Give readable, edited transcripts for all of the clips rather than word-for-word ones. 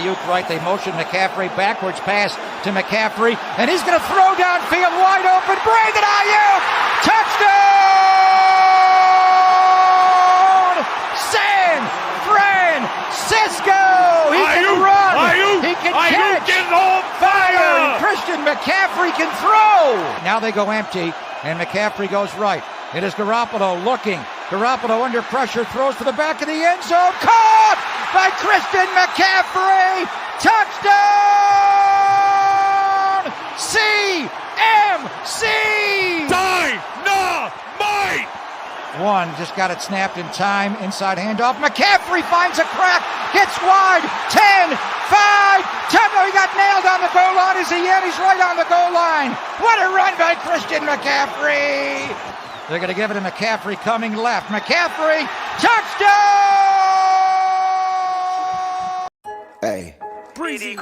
Ayuk right. They motion McCaffrey, backwards pass to McCaffrey, and he's going to throw downfield wide open. Brandon Ayuk! Touchdown! San Francisco! He can run! He can catch! Is on fire! And Christian McCaffrey can throw! Now they go empty, and McCaffrey goes right. It is Garoppolo looking. Garoppolo under pressure, throws to the back of the end zone. Caught by Christian McCaffrey. Touchdown! CMC! Dynamite! One, just got it snapped in time. Inside handoff. McCaffrey finds a crack. Gets wide. 10, 5, 10. Oh, he got nailed on the goal line. Is he in? He's right on the goal line. What a run by Christian McCaffrey. They're going to give it to McCaffrey coming left. McCaffrey, touchdown! Hey. Breezie,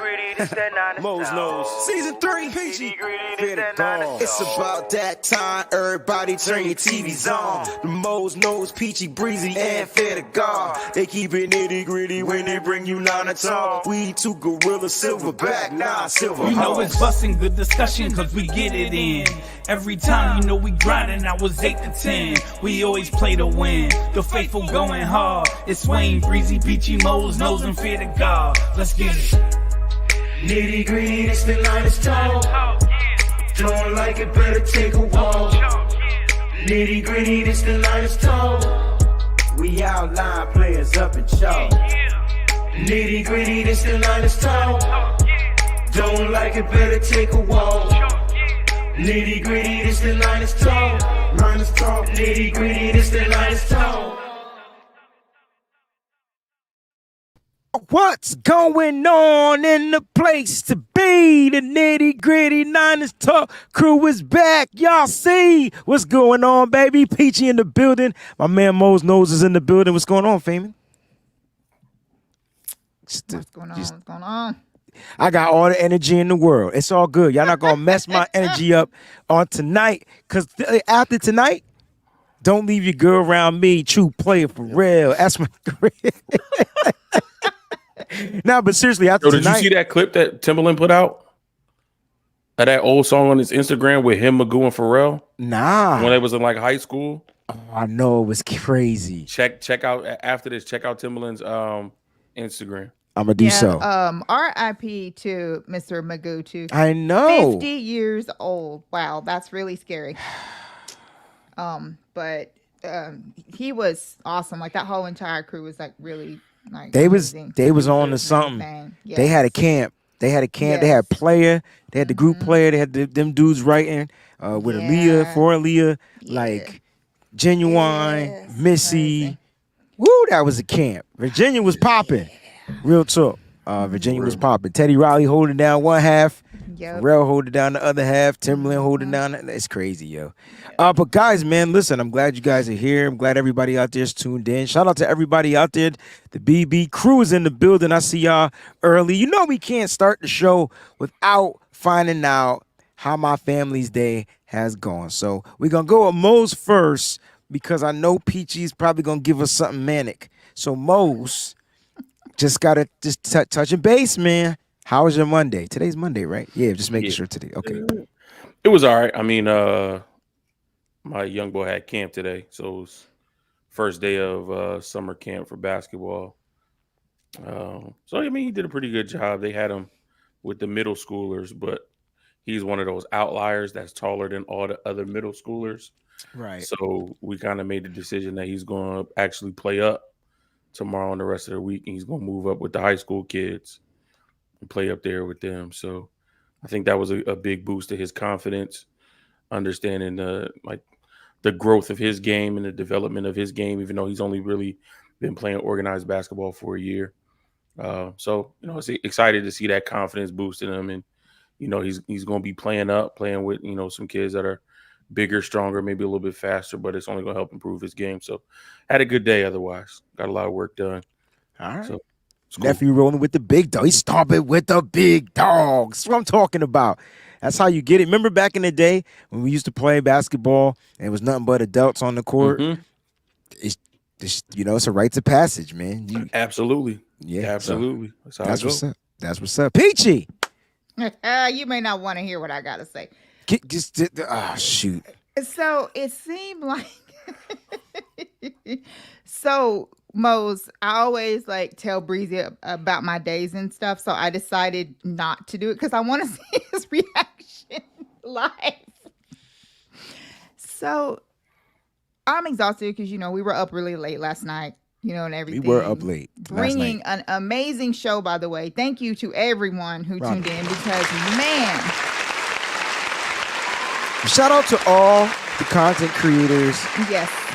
Mo's Nose, Season 3, Peachy, it's about that time, everybody turn your TVs on. The Mo's Nose, Peachy, Breezy, and Fair to God. They keep it nitty gritty when they bring you none at all. We two gorilla, silverback, nah, silver. You know it's busting, good discussion, cause we get it in. Every time, you know we grinding, I was 8 to 10. We always play to win, the faithful going hard. It's Wayne, Breezy, Peachy, Mo's Nose, and Fear to God. Let's get it. Nitty gritty, it's the line is tall. Don't like it, better take a walk. Nitty gritty, it's the line is tall. We outline players up in chalk. Nitty gritty, it's the line is tall. Don't like it, better take a walk. Nitty gritty, it's the line is tall. Line is tall. Nitty gritty, it's the line is tall. What's going on in the place to be? The nitty gritty Niners Talk crew is back. Y'all see what's going on, baby? Peachy in the building. My man Mo's Nose is in the building. What's going on, Feynman? What's going on? What's going on? I got all the energy in the world. It's all good. Y'all not gonna mess my energy up on tonight, because after tonight, don't leave your girl around me. True player for real. That's my Nah, but seriously, after did tonight, you see that clip that Timbaland put out? Of that old song on his Instagram with him, Magoo, and Pharrell? Nah. When they was in like high school? Oh, I know, it was crazy. Check out after this, check out Timbaland's Instagram. I'm gonna do so. R.I.P. to Mr. Magoo too. I know. 50 years old. Wow, that's really scary. But he was awesome. Like that whole entire crew was like really like They amazing. was on to something. Yes. They had a camp. They had Yes. They had player. They had the group player. They had them dudes writing with Aaliyah, for Aaliyah, like Genuine, Missy. Amazing. Woo, that was a camp. Virginia was popping. Real talk. Virginia was popping. Teddy Riley holding down one half. Yep. Pharrell holding down the other half. Timberland holding down. It's crazy, yo. But guys, man, listen, I'm glad you guys are here. I'm glad everybody out there is tuned in. Shout out to everybody out there. The BB crew is in the building. I see y'all early. You know we can't start the show without finding out how my family's day has gone. So we're going to go with Mose first, because I know Peachy's probably going to give us something manic. So Mose, just got to touch and base, man. How was your Monday? Today's Monday, right? Yeah, just making sure today. Okay. It was all right. I mean, my young boy had camp today, so it was first day of summer camp for basketball. So I mean, he did a pretty good job. They had him with the middle schoolers, but he's one of those outliers that's taller than all the other middle schoolers. Right. So we kind of made the decision that he's going to actually play up tomorrow and the rest of the week, and he's going to move up with the high school kids and play up there with them. So I think that was a big boost to his confidence, understanding the growth of his game and the development of his game, even though he's only really been playing organized basketball for a year. So, you know, it's excited to see that confidence boost in him. And, you know, he's going to be playing with, you know, some kids that are bigger, stronger, maybe a little bit faster, but it's only going to help improve his game. So had a good day otherwise. Got a lot of work done. All right. So, cool. Nephew rolling with the big dog. He stomping with the big dogs. That's what I'm talking about. That's how you get it. Remember back in the day when we used to play basketball and it was nothing but adults on the court? Mm-hmm. It's, you know, it's a rite of passage, man. Absolutely. Yeah. Absolutely. So that's what's up. That's what's up. Peachy. You may not want to hear what I gotta say. Shoot. So it seemed like so Mose, I always like tell Breezie about my days and stuff. So I decided not to do it because I want to see his reaction live. So I'm exhausted because we were up really late last night, and everything. We were up late. Bringing an amazing show, by the way. Thank you to everyone who tuned in because, man. Shout out to all the content creators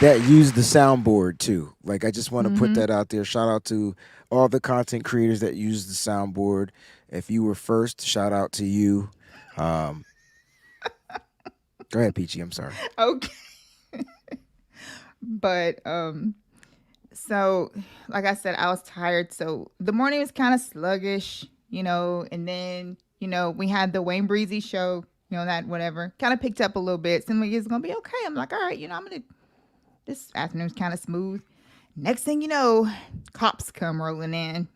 that use the soundboard, too. Like, I just want to put that out there. Shout out to all the content creators that use the soundboard. If you were first, shout out to you. Go ahead, Peachy. I'm sorry. Okay. But, so, like I said, I was tired. So the morning was kind of sluggish, and then, we had the Wayne Breezie show, that whatever kind of picked up a little bit. Seemed like it's going to be okay. I'm like, all right, this afternoon's kind of smooth. Next thing you know, cops come rolling in.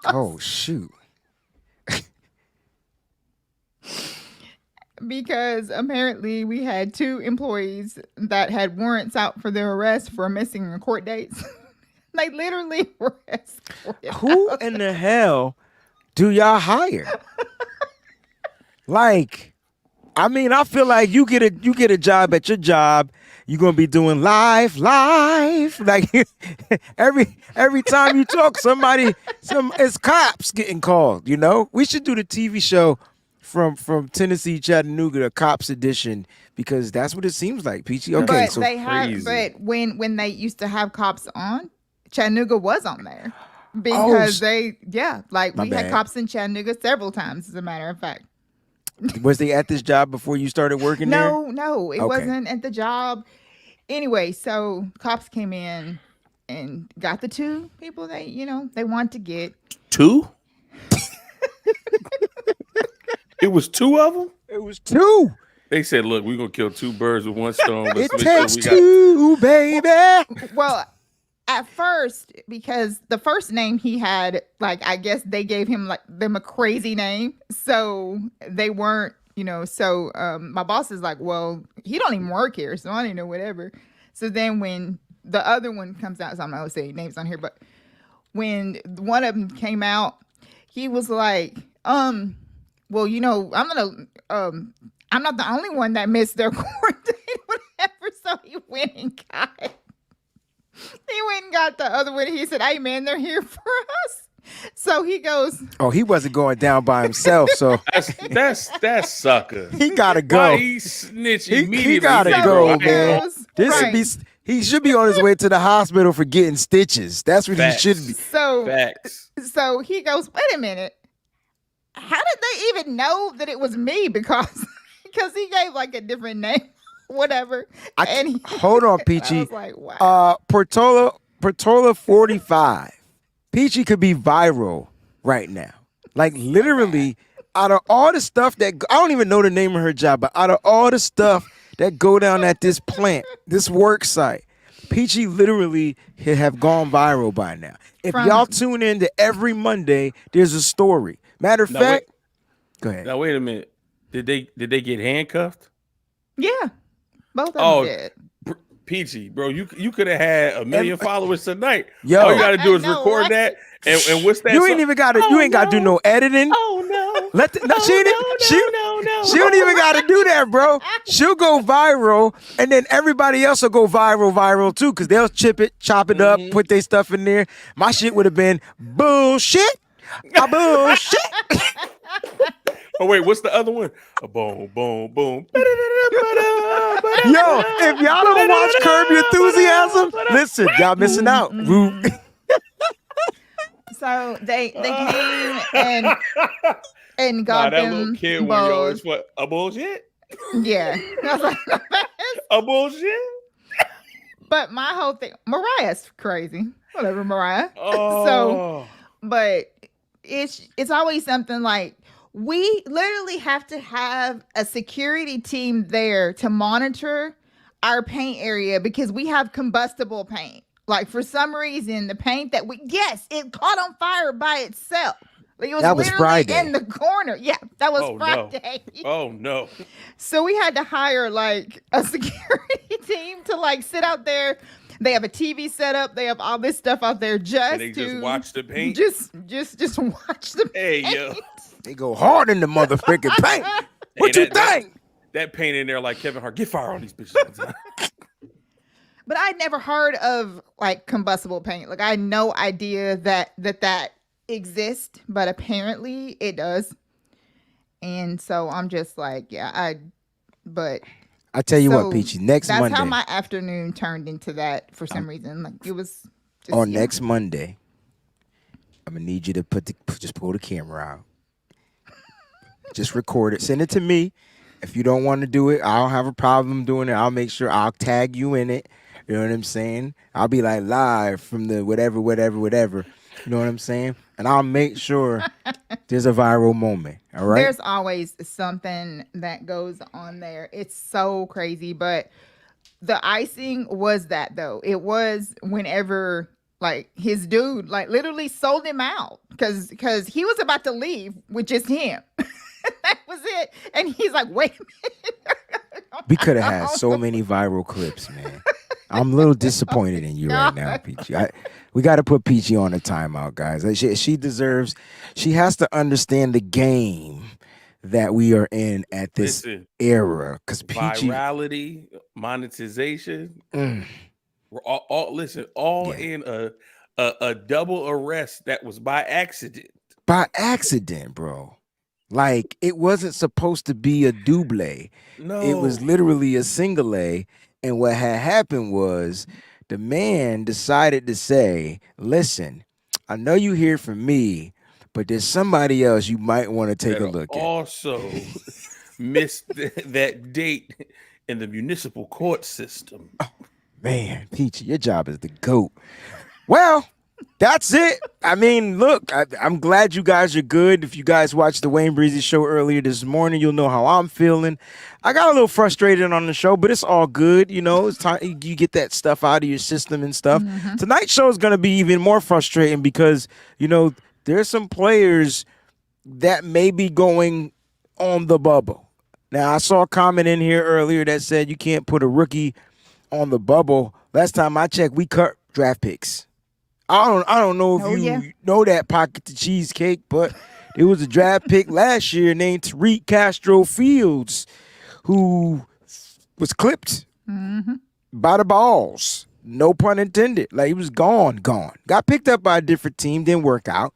Oh, shoot. Because apparently we had 2 employees that had warrants out for their arrest for missing court dates. They literally were escorted. Who in the hell do y'all hire? Like, I mean, I feel like you get a job at your job, you're gonna be doing live. Like every time you talk, it's cops getting called. We should do the TV show from Tennessee, Chattanooga, the Cops edition, because that's what it seems like, Peachy. Okay, but when they used to have cops on, Chattanooga was on there because we had cops in Chattanooga several times, as a matter of fact. Was they at this job before you started working there? No, it wasn't at the job. Anyway, so cops came in and got the 2 people they want to get. 2? It was 2 of them? It was 2. They said, look, we're going to kill 2 birds with one stone. It takes 2, baby. Well, at first, because the first name he had, I guess they gave him them a crazy name. So they weren't, so my boss is like, well, he don't even work here. So I don't know, whatever. So then when the other one comes out, so I'm not going to say names on here, but when one of them came out, he was like, well, I'm not the only one that missed their court date, whatever. So he went and got the other one. He said, hey, man, they're here for us. So he goes. Oh, he wasn't going down by himself. So that's sucker. He got to go. Why he snitch immediately? He got to go, man. He should be on his way to the hospital for getting stitches. That's what he should be. So he goes, wait a minute. How did they even know that it was me? Because he gave a different name, whatever. Hold on, Peachy. I was like, wow. Portola 45. Peachy could be viral right now. Like, literally, out of all the stuff that I don't even know the name of her job, but out of all the stuff that go down at this plant, this work site, Peachy literally have gone viral by now. If y'all tune in to every Monday, there's a story. Matter of fact, go ahead. Now wait a minute. Did they get handcuffed? Yeah, both of them did. Peachy, bro, you could have had 1 million followers tonight. Yo, all you gotta do is record that. And what's that? You ain't even gotta. You ain't gotta do no editing. Oh no! She don't even gotta do that, bro. She'll go viral, and then everybody else will go viral too, because they'll chop it up, put their stuff in there. My shit would have been bullshit. Bullshit. Oh wait, what's the other one? A boom, boom, boom. Yo, if y'all don't watch Curb Your Enthusiasm, listen, y'all missing out. So they came and got that them little kid when you always what a bullshit. Yeah, a bullshit. But my whole thing, Mariah's crazy. Whatever, Mariah. Oh. But it's always something like, we literally have to have a security team there to monitor our paint area because we have combustible paint. Like, for some reason, the paint that it caught on fire by itself. Like, it was That was literally Friday. in the corner. Yeah, that was Oh, no. Friday. Oh no. So we had to hire like a security team to like sit out there. They have a TV set up. They have all this stuff out there just And they just watch the paint. Just watch the Hey, paint. yo. They go hard in the motherfucking paint. What you think? That paint in there like Kevin Hart. Get fire on these bitches. But I'd never heard of like combustible paint. Like I had no idea that exists, but apparently it does. And so I'm just like, but I tell you so what, Peachy, next that's Monday. how my afternoon turned into that for some reason. Like it was just, On next Monday, I'm gonna need you to just pull the camera out. Just record it. Send it to me. If you don't want to do it, I don't have a problem doing it. I'll make sure I'll tag you in it. You know what I'm saying? I'll be like live from the whatever. You know what I'm saying? And I'll make sure there's a viral moment. All right. There's always something that goes on there. It's so crazy. But the icing was that though. It was whenever like his dude like literally sold him out because he was about to leave with just him. That was it. And he's like, wait a minute. We could have had so many viral clips, man. I'm a little disappointed in you right now, Peachy. We got to put Peachy on a timeout, guys. She deserves, she has to understand the game that we are in at this era. Because Peachy. Virality, monetization. We're all in a double arrest that was by accident. By accident, bro. Like, it wasn't supposed to be a double. No. It was literally a single A. And what had happened was the man decided to say, listen, I know you hear from me, but there's somebody else you might want to take a look at. Also missed that date in the municipal court system. Oh, man, Peachy, your job is the GOAT. Well, that's it. I mean, look, I'm glad you guys are good. If you guys watched the Wayne Breezie show earlier this morning, you'll know how I'm feeling. I got a little frustrated on the show, but it's all good. You know, it's time you get that stuff out of your system and stuff. Mm-hmm. Tonight's show is going to be even more frustrating because, you know, there's some players that may be going on the bubble. Now, I saw a comment in here earlier that said you can't put a rookie on the bubble. Last time I checked, we cut draft picks. I don't know if you know that Pocket the Cheesecake, but it was a draft pick last year named Tariq Castro Fields, who was clipped by the balls. No pun intended. Like, he was gone. Got picked up by a different team, didn't work out.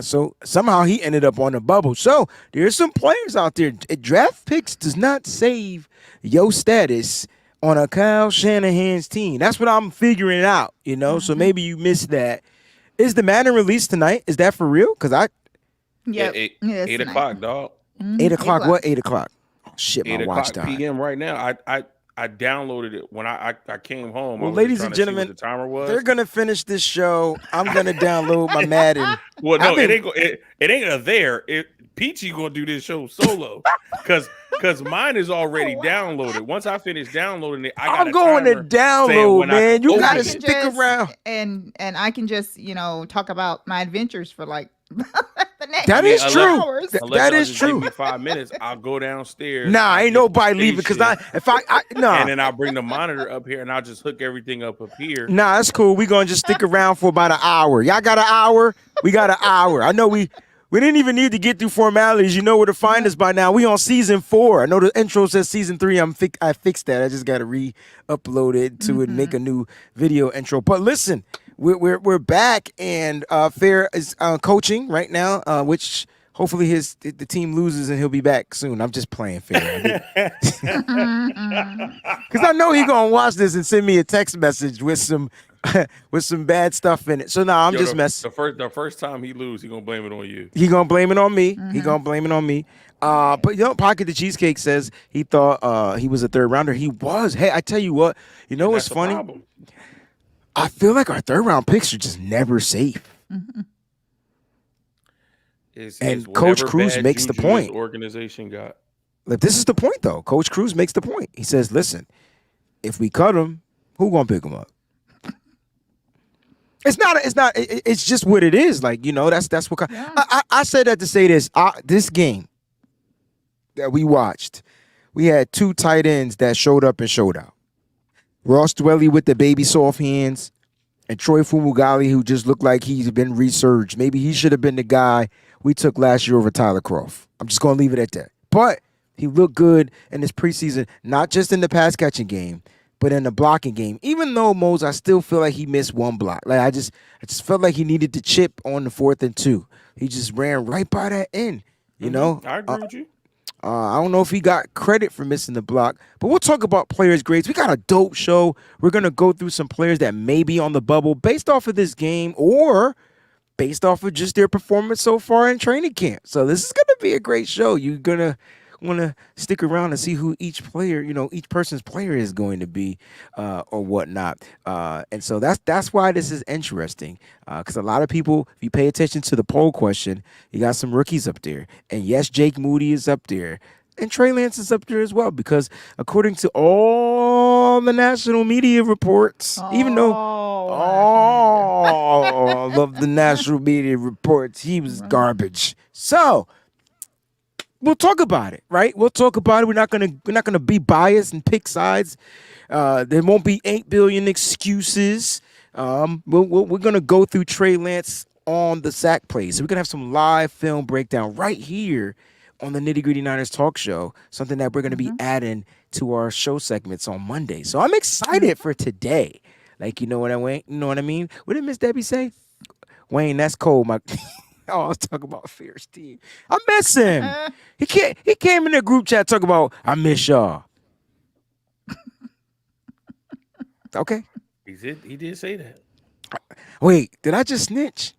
So somehow he ended up on the bubble. So there's some players out there. Draft picks does not save your status on a Kyle Shanahan's team. That's what I'm figuring out, you know? So maybe you missed that. Is the Madden released tonight? Is that for real? Because Yeah, 8 o'clock, dog. 8 o'clock, what? 8 o'clock. Oh, shit, my 8 watch o'clock died. PM right now. I downloaded it when I came home. Well, ladies and gentlemen, the timer was. They're going to finish this show. I'm going to download my Madden. Well, no, it ain't there. Peachy gonna do this show solo because mine is already downloaded. Once I finish downloading it, I'm going to download, man. You gotta stick around, and I can just talk about my adventures for like the next. That is true. That is true. Give me 5 minutes. I'll go downstairs. Nah, ain't nobody leaving because no. And then I'll bring the monitor up here and I'll just hook everything up here. Nah, that's cool. We gonna just stick around for about an hour. Y'all got an hour? We got an hour. I know we didn't even need to get through formalities. You know where to find us by now. We on season 4. I know the intro says season 3. I fixed that. I just got to re-upload it to it and make a new video intro. But listen, we're back, and Fair is coaching right now, which hopefully the team loses and he'll be back soon. I'm just playing Fair. Because I know he's gonna watch this and send me a text message with some bad stuff in it. So now I'm just messing. The first time he lose, he gonna blame it on you. He gonna blame it on me. He gonna blame it on me. But Pocket the Cheesecake says he thought he was a third rounder. He was. Hey, I tell you what. You know what's funny? Problem. I feel like our third round picks are just never safe. And Coach Cruz makes the point. Organization got. Like, this is the point, though. Coach Cruz makes the point. He says, "Listen, if we cut him, who gonna pick him up?" It's not. It's not. It's just what it is. Like, you know, that's what. I said that to say this. This game that we watched, we had 2 tight ends that showed up and showed out. Ross Dwelly with the baby soft hands, and Troy Fumagalli, who just looked like he's been resurged. Maybe he should have been the guy we took last year over Tyler Croft. I'm just gonna leave it at that. But he looked good in this preseason, not just in the pass catching game, but in the blocking game. Even though Mose, I still feel like he missed 1 block. Like I just felt like he needed to chip on the 4th and 2. He just ran right by that end. You know, I agree with you. I don't know if he got credit for missing the block, but we'll talk about players' grades. We got a dope show. We're gonna go through some players that may be on the bubble based off of this game or based off of just their performance so far in training camp. So this is gonna be a great show. You're gonna want to stick around and see who each player, you know, each person's player is going to be or whatnot. And so that's why this is interesting, because a lot of people, if you pay attention to the poll question, you got some rookies up there. And yes, Jake Moody is up there. And Trey Lance is up there as well, because according to all the national media reports, even though all of the national media reports, he was garbage. So we'll talk about it, right? We'll talk about it. We're not gonna be biased and pick sides. There won't be 8 billion excuses. We're gonna go through Trey Lance on the sack plays. So we're gonna have some live film breakdown right here on the Nitty Gritty Niners Talk Show. Something that we're gonna be adding to our show segments on Monday. So I'm excited for today. Like, you know what I mean? What did Miss Debbie say? Wayne, that's cold, my. Oh, I was talking about Fierce team. I miss him. He came in the group chat talking about, I miss y'all. Okay. He did say that. Wait, did I just snitch?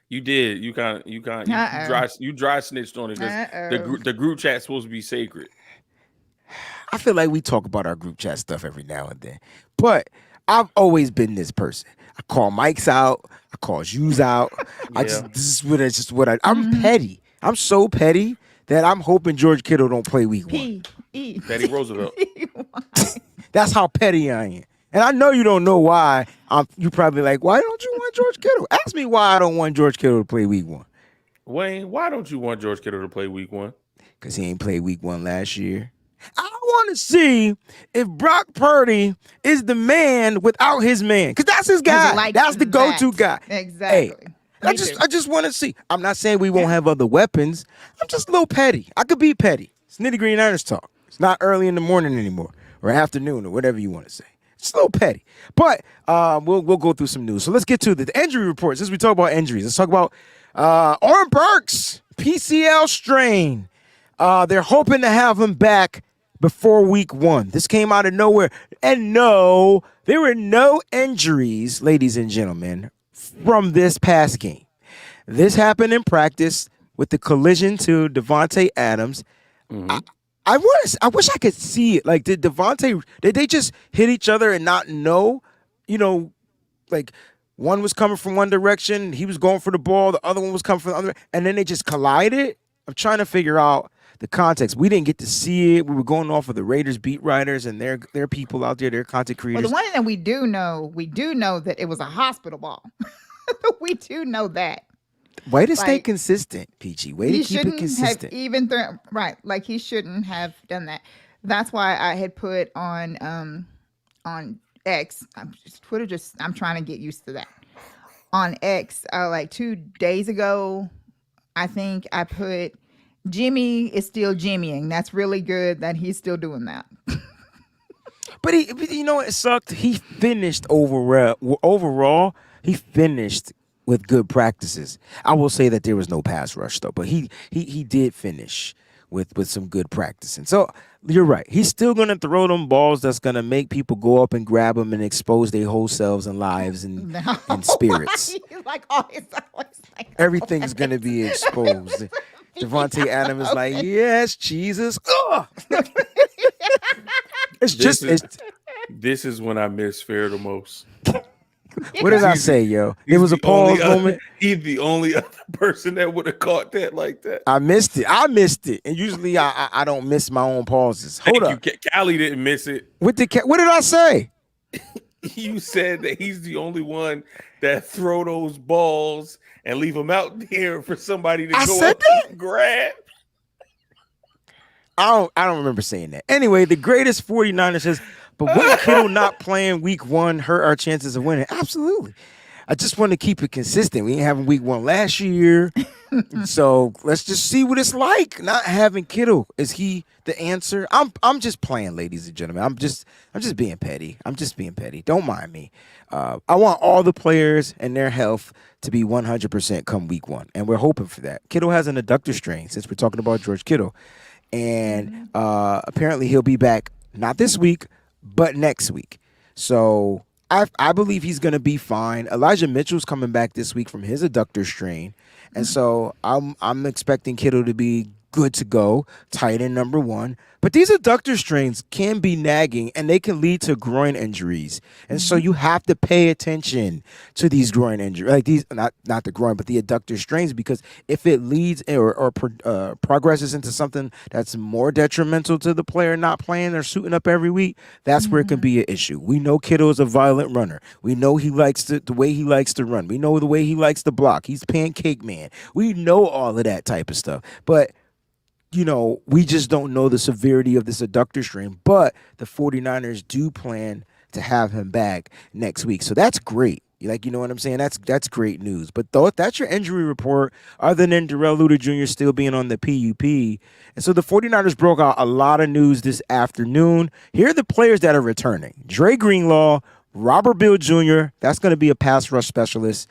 You did. You dry snitched on it. The group chat's supposed to be sacred. I feel like we talk about our group chat stuff every now and then. But I've always been this person. I call Mike's out. I call Hughes out. Yeah. I'm petty. I'm so petty that I'm hoping George Kittle don't play week 1. Teddy Roosevelt. That's how petty I am. And I know you don't know why. You probably like, why don't you want George Kittle? Ask me why I don't want George Kittle to play week 1. Wayne, why don't you want George Kittle to play week 1? Because he ain't played week 1 last year. I want to see if Brock Purdy is the man without his man. Because that's his guy. That's the go-to guy. Exactly. Hey, I just want to see. I'm not saying we won't have other weapons. I'm just a little petty. I could be petty. It's Nitty Gritty Niners Talk. It's not early in the morning anymore or afternoon or whatever you want to say. It's a little petty. But we'll go through some news. So let's get to the injury report. Since we talk about injuries, let's talk about Oren Burks, PCL strain. They're hoping to have him back before week 1. This came out of nowhere. And no, there were no injuries, ladies and gentlemen, from this past game. This happened in practice with the collision to Devontae Adams. Mm-hmm. I wish I could see it. Like, did they just hit each other and not know? You know, like one was coming from one direction, he was going for the ball, the other one was coming from the other, and then they just collided. I'm trying to figure out the context. We didn't get to see it. We were going off of the Raiders beat writers and their people out there, their content creators. Well, the one thing that we do know that it was a hospital ball. We do know that. Way to stay consistent, Peachy. Way to keep it consistent. Like he shouldn't have done that. That's why I had put on X. I'm trying to get used to that. On X, like 2 days ago, I think I put Jimmy is still Jimmying. That's really good that he's still doing that. But you know what? It sucked. He finished overall. He finished with good practices. I will say that there was no pass rush though, but he did finish with some good practicing. So you're right. He's still gonna throw them balls that's gonna make people go up and grab them and expose their whole selves and lives and spirits. Everything's gonna be exposed. Devontae Adams is like, yes, Jesus. This is when I miss Fair the most. What did I say, yo? It was a pause moment. He's the only other person that would have caught that like that. I missed it. And usually I don't miss my own pauses. Hold up. Callie didn't miss it. What did I say? you said that he's the only one that throw those balls and leave them out there for somebody to go up and grab. I don't remember saying that. Anyway, the greatest 49er says, but would Kittle not playing week 1 hurt our chances of winning? Absolutely. I just want to keep it consistent. We ain't having week 1 last year. So let's just see what it's like not having Kittle. Is he the answer? I'm just playing, ladies and gentlemen. I'm just being petty. I'm just being petty. Don't mind me. I want all the players and their health to be 100% come week 1. And we're hoping for that. Kittle has an adductor strain, since we're talking about George Kittle. And apparently he'll be back not this week, but next week. So I believe he's going to be fine. Elijah Mitchell's coming back this week from his adductor strain. And so I'm expecting Kittle to be good to go, tight end number 1. But these adductor strains can be nagging, and they can lead to groin injuries. And so you have to pay attention to these groin injuries, like these, not the groin, but the adductor strains, because if it leads or progresses into something that's more detrimental to the player not playing or suiting up every week, that's where it can be an issue. We know Kittle is a violent runner. We know he likes the way he likes to run. We know the way he likes to block. He's pancake man. We know all of that type of stuff. But we just don't know the severity of this adductor strain, but the 49ers do plan to have him back next week. So that's great. Like, you know what I'm saying? That's great news. But that's your injury report, other than Darrell Luter Jr. still being on the PUP. And so the 49ers broke out a lot of news this afternoon. Here are the players that are returning. Dre Greenlaw, Robert Bill Jr., that's going to be a pass rush specialist.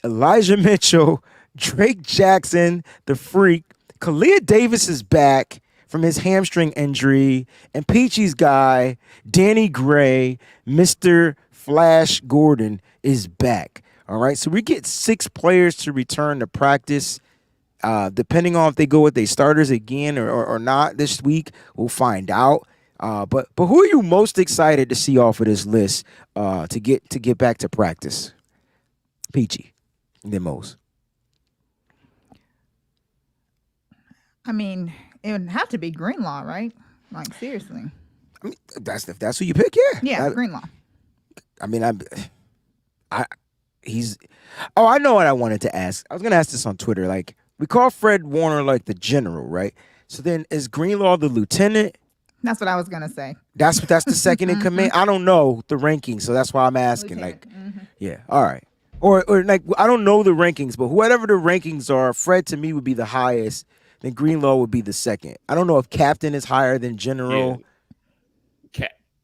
Elijah Mitchell, Drake Jackson, the Freak. Kalia Davis is back from his hamstring injury, and Peachy's guy, Danny Gray, Mr. Flash Gordon, is back. All right, so we get 6 players to return to practice. Depending on if they go with their starters again or not this week, we'll find out. But who are you most excited to see off of this list to get back to practice? Peachy, the most. I mean, it would have to be Greenlaw, right? Like, seriously. I mean, if that's who you pick, yeah. Yeah, Greenlaw. I mean, I know what I wanted to ask. I was going to ask this on Twitter. Like, we call Fred Warner, like, the general, right? So then is Greenlaw the lieutenant? That's what I was going to say. That's the second in command? I don't know the rankings, so that's why I'm asking. Lieutenant. Like, yeah, all right. Or like, I don't know the rankings, but whatever the rankings are, Fred to me would be the highest. Then Greenlaw would be the second. I don't know if captain is higher than general.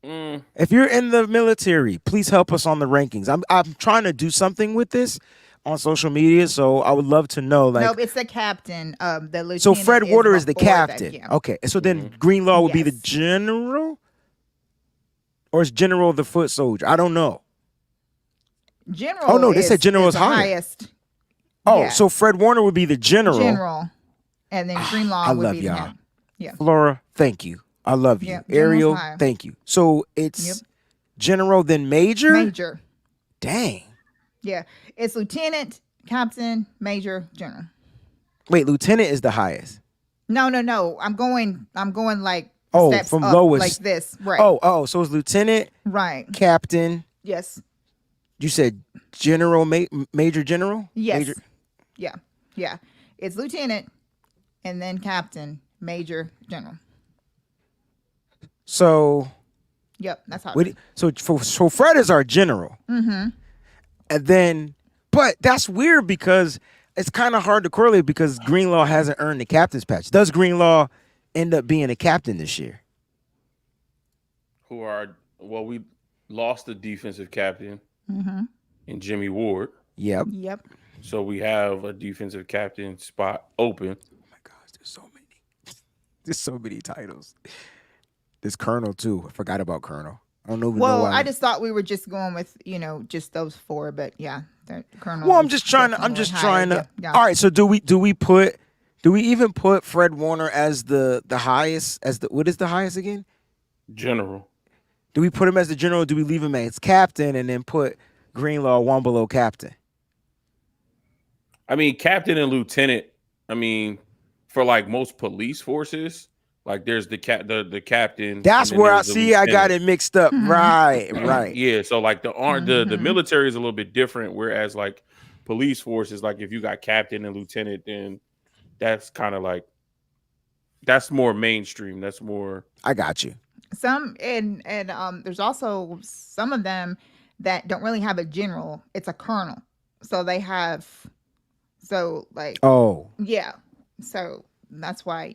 Yeah. If you're in the military, please help us on the rankings. I'm trying to do something with this on social media, so I would love to know. Like, nope, it's the captain. The lieutenant. So Fred Warner is the captain. Yeah. Okay, so then Greenlaw would be the general, or is general the foot soldier? I don't know. General. Oh no, they said general is the higher. highest. Oh, Yeah. so Fred Warner would be the general. General. And then Greenlaw I would love be y'all. the captain. Yeah. Flora, thank you. I love you. Yep, general's Ariel, higher. thank you. So it's general, then major? Major. Dang. Yeah. It's lieutenant, captain, major, general. Wait, lieutenant is the highest. No. I'm going like steps from up, lowest. like this. Right. Oh, so it's lieutenant, Right. captain. Yes. You said general, major general? Yes. Major. Yeah. It's lieutenant and then captain, major, general. So Yep, that's how. So Fred is our general. Mm-hmm. And then, but that's weird because it's kind of hard to correlate because Greenlaw hasn't earned the captain's patch. Does Greenlaw end up being a captain this year? We lost the defensive captain in Jimmy Ward. Yep. So we have a defensive captain spot open. Oh my gosh, there's so many. There's so many titles. There's Colonel too. I forgot about Colonel. I don't know. Well, I just thought we were just going with just those 4, but yeah, Colonel. Well, I'm just trying to. Yeah. All right. So do we even put Fred Warner as the highest? What is the highest again? General. Do we put him as the general? Or do we leave him as captain and then put Greenlaw one below captain? I mean, captain and lieutenant. I mean, for like most police forces, Like there's the captain. That's and then where I there's the see. I got lieutenant. it mixed up. Right. Yeah, so like the military is a little bit different, whereas like police force is like if you got captain and lieutenant, then that's kind of like that's more mainstream. That's more. I got you. Some and there's also some of them that don't really have a general. It's a colonel. So they have like yeah. So that's why,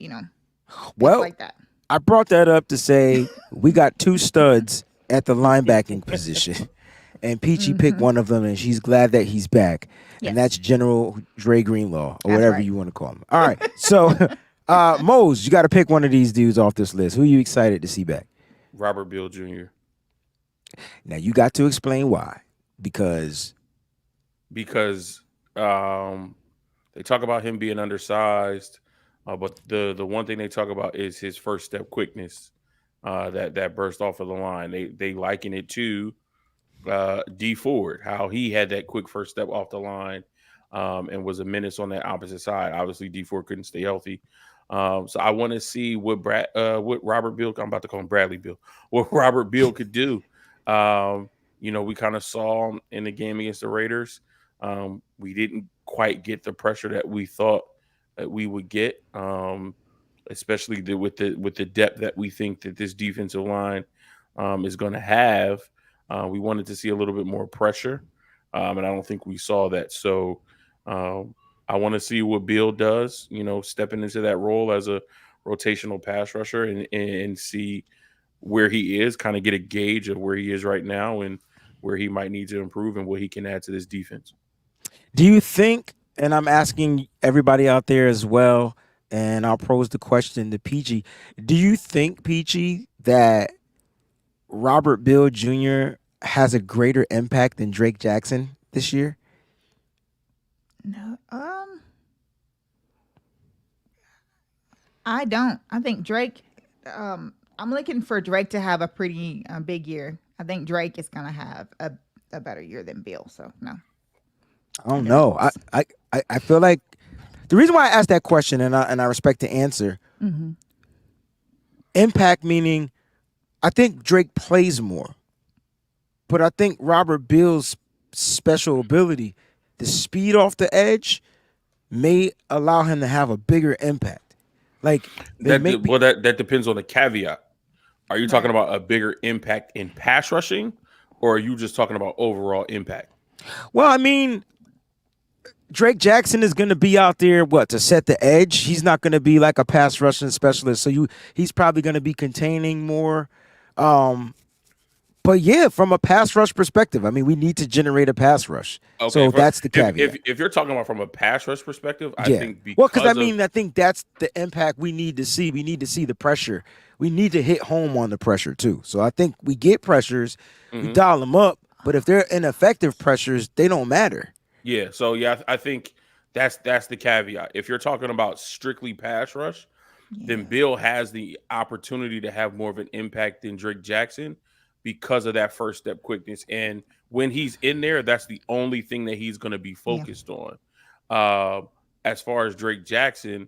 Well, like that. I brought that up to say we got 2 studs at the linebacking position, and Peachy picked one of them, and she's glad that he's back, and that's General Dre Greenlaw, or whatever you want to call him. All right, so Mose, you got to pick one of these dudes off this list. Who are you excited to see back? Robert Beal Jr. Now you got to explain why, because they talk about him being undersized. But the one thing they talk about is his first step quickness that burst off of the line. They liken it to D Ford, how he had that quick first step off the line and was a menace on that opposite side. Obviously, D Ford couldn't stay healthy. So I want to see what Robert Beal, I'm about to call him Bradley Beal, what Robert Beal could do. We kind of saw him in the game against the Raiders. We didn't quite get the pressure that we thought that we would get, especially with the depth that we think that this defensive line is going to have. We wanted to see a little bit more pressure, and I don't think we saw that. So I want to see what Beal does, stepping into that role as a rotational pass rusher and see where he is, kind of get a gauge of where he is right now and where he might need to improve and what he can add to this defense. Do you think, and I'm asking everybody out there as well, and I'll pose the question to Peachy, do you think, Peachy, that Robert Beal Jr. has a greater impact than Drake Jackson this year? No, I don't. I think Drake, I'm looking for Drake to have a pretty big year. I think Drake is going to have a better year than Beal, so no. I don't know. I feel like the reason why I asked that question, and I respect the answer, impact meaning I think Drake plays more, but I think Robert Beal's special ability, the speed off the edge, may allow him to have a bigger impact. Like that depends on the caveat. Are you talking about a bigger impact in pass rushing, or are you just talking about overall impact? Well, I mean, Drake Jackson is going to be out there, to set the edge. He's not going to be like a pass rushing specialist. So he's probably going to be containing more. But yeah, from a pass rush perspective, I mean, we need to generate a pass rush. Okay, so that's the caveat. If you're talking about from a pass rush perspective, I think I think that's the impact we need to see. We need to see the pressure. We need to hit home on the pressure too. So I think we get pressures, we dial them up. But if they're ineffective pressures, they don't matter. Yeah. So yeah, I think that's the caveat. If you're talking about strictly pass rush, then Beal has the opportunity to have more of an impact than Drake Jackson because of that first step quickness. And when he's in there, that's the only thing that he's going to be focused on. As far as Drake Jackson,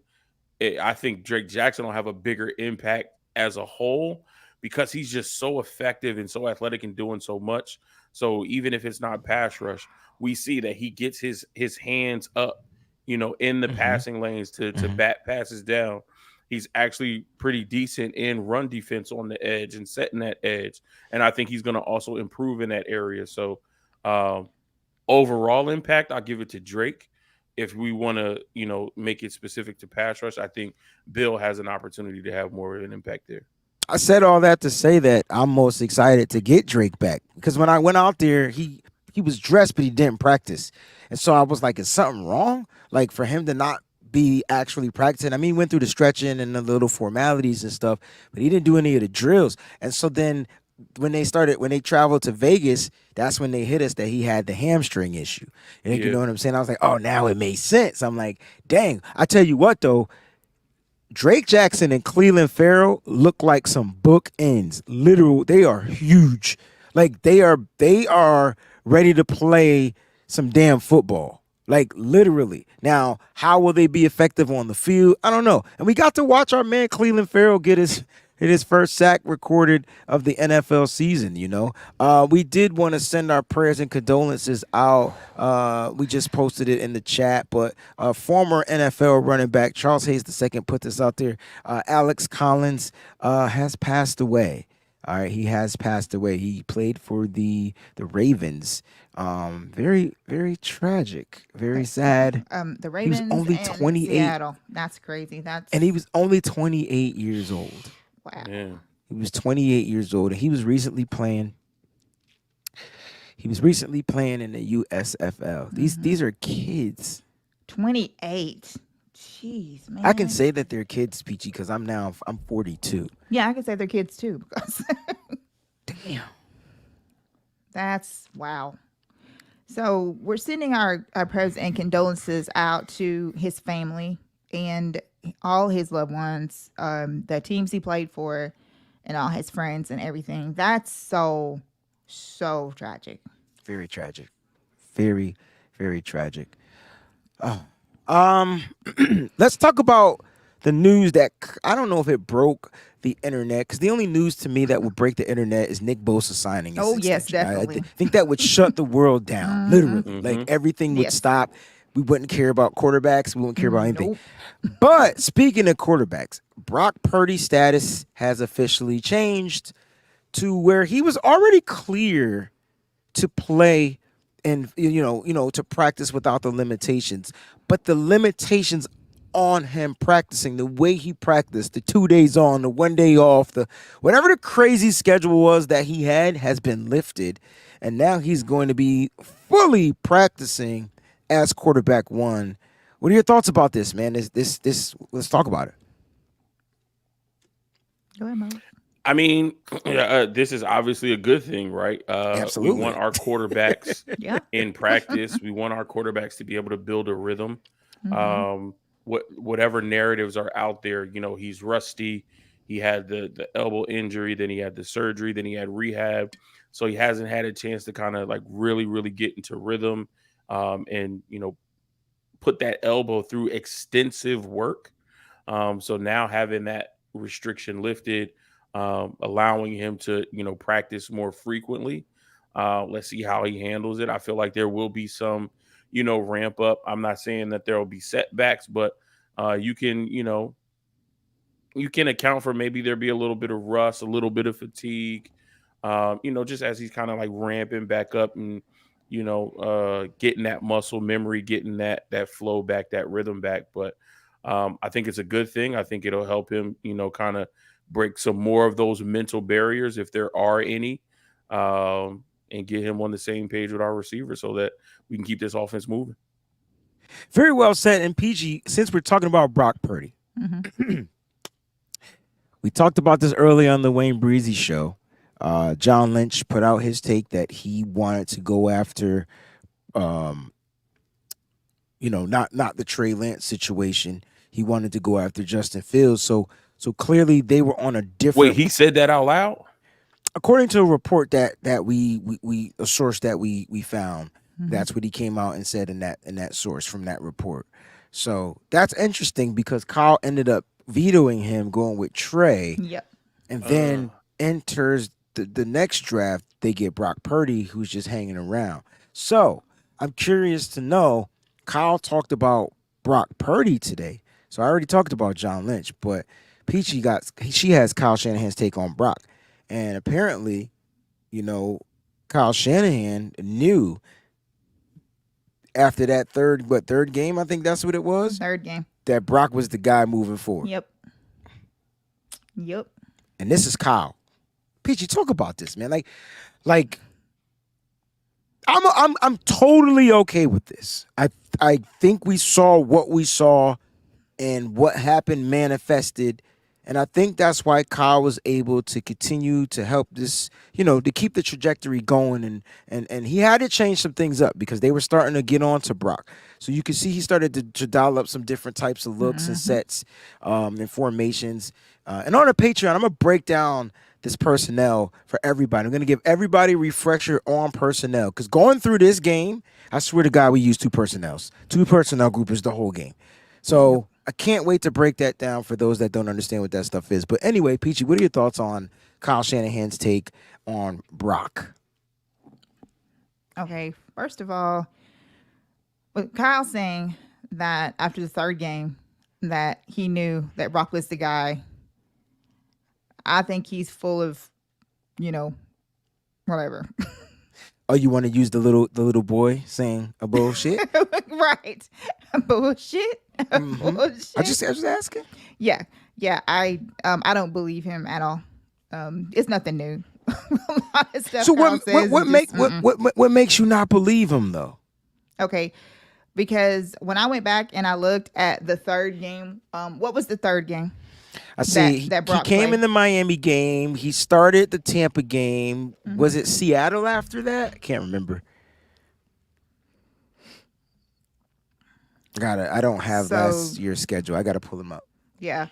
I think Drake Jackson will have a bigger impact as a whole because he's just so effective and so athletic and doing so much. So even if it's not pass rush, we see that he gets his hands up, in the passing lanes to bat passes down. He's actually pretty decent in run defense on the edge and setting that edge. And I think he's going to also improve in that area. So overall impact, I'll give it to Drake. If we want to, make it specific to pass rush, I think Beal has an opportunity to have more of an impact there. I said all that to say that I'm most excited to get Drake back because when I went out there, he was dressed, but he didn't practice. And so I was like, is something wrong? Like for him to not be actually practicing. I mean, he went through the stretching and the little formalities and stuff, but he didn't do any of the drills. And so then when they traveled to Vegas, that's when they hit us that he had the hamstring issue. And you know what I'm saying? I was like, oh, now it makes sense. I'm like, dang. I tell you what, though, Drake Jackson and Cleveland Farrell look like some bookends. Literal, they are huge. Like they are ready to play some damn football. Like literally. Now, how will they be effective on the field? I don't know. And we got to watch our man Cleveland Farrell get his first sack recorded of the NFL season. We did want to send our prayers and condolences out. We just posted it in the chat, but former NFL running back Charles Hayes II put this out there. Alex Collins has passed away. All right, he has passed away. He played for the Ravens. Very, very tragic. Very sad. The Ravens. He was only and 28. Seattle. That's crazy. And he was only 28 years old. Wow. Yeah. He was 28 years old, and he was recently playing. He was recently playing in the USFL. These are kids. 28. Jeez, man. I can say that they're kids, Peachy, because I'm 42. Yeah, I can say they're kids too. Because Damn. that's wow. So we're sending our prayers and condolences out to his family and all his loved ones, the teams he played for, and all his friends and everything. That's so tragic. Very tragic. Very, very tragic. Let's talk about the news that I don't know if it broke the internet, because the only news to me that would break the internet is Nick Bosa signing his yes, extension. definitely. I think that would shut the world down, literally. Like everything would Yes. stop. We wouldn't care about quarterbacks. We wouldn't care about anything. Nope. But speaking of quarterbacks, Brock Purdy's status has officially changed to where he was already clear to play and to practice without the limitations. But the limitations on him practicing, the way he practiced, the 2 days on, the 1 day off, the whatever the crazy schedule was that he had has been lifted, and now he's going to be fully practicing as quarterback one. What are your thoughts about this, man? This let's talk about it. Go ahead, Mo. I mean, this is obviously a good thing, right? Absolutely. We want our quarterbacks Yeah. in practice. We want our quarterbacks to be able to build a rhythm. Whatever narratives are out there, he's rusty. He had the elbow injury, then he had the surgery, then he had rehab. So he hasn't had a chance to kind of like really, really get into rhythm and, put that elbow through extensive work. So now having that restriction lifted, allowing him to, practice more frequently. Let's see how he handles it. I feel like there will be some, ramp up. I'm not saying that there will be setbacks, but you can account for maybe there be a little bit of rust, a little bit of fatigue, just as he's kind of like ramping back up and, getting that muscle memory, getting that flow back, that rhythm back. But I think it's a good thing. I think it'll help him, kind of break some more of those mental barriers if there are any, and get him on the same page with our receivers so that we can keep this offense moving. Very well said. And PG, since we're talking about Brock Purdy, we talked about this early on the Wayne Breezie show. John Lynch put out his take that he wanted to go after, not the Trey Lance situation. He wanted to go after Justin Fields. So clearly they were on a different. Wait, he said that out loud? According to a report that we a source that we found, that's what he came out and said in that source from that report. So that's interesting because Kyle ended up vetoing him going with Trey. Yep. And then enters the next draft, they get Brock Purdy, who's just hanging around. So I'm curious to know, Kyle talked about Brock Purdy today. So I already talked about John Lynch, but Peachy she has Kyle Shanahan's take on Brock. And apparently, Kyle Shanahan knew after that third game, I think that's what it was, Third game. that Brock was the guy moving forward. Yep. And this is Kyle. Peachy, talk about this, man. Like I'm totally okay with this. I think we saw what we saw and what happened manifested. And I think that's why Kyle was able to continue to help this, to keep the trajectory going. And he had to change some things up because they were starting to get on to Brock. So you can see he started to dial up some different types of looks and sets and formations. And on the Patreon, I'm going to break down this personnel for everybody. I'm going to give everybody a refresher on personnel because going through this game, I swear to God, we use two personnels. Two personnel groupers the whole game. So I can't wait to break that down for those that don't understand what that stuff is. But anyway, Peachy, what are your thoughts on Kyle Shanahan's take on Brock? Okay, first of all, with Kyle saying that after the third game that he knew that Brock was the guy, I think he's full of, whatever. Oh, you want to use the little boy saying a bullshit? Right. Bullshit. Mm-hmm. Bullshit. I just asking. Yeah. I don't believe him at all. It's nothing new. A lot of stuff So Kyle says what makes you not believe him though? Okay, because when I went back and I looked at the third game, what was the third game? I see he Brock came played? in the Miami game. He started the Tampa game. Mm-hmm. Was it Seattle after that? I can't remember. I don't have last year's schedule. I gotta pull him up. Yeah.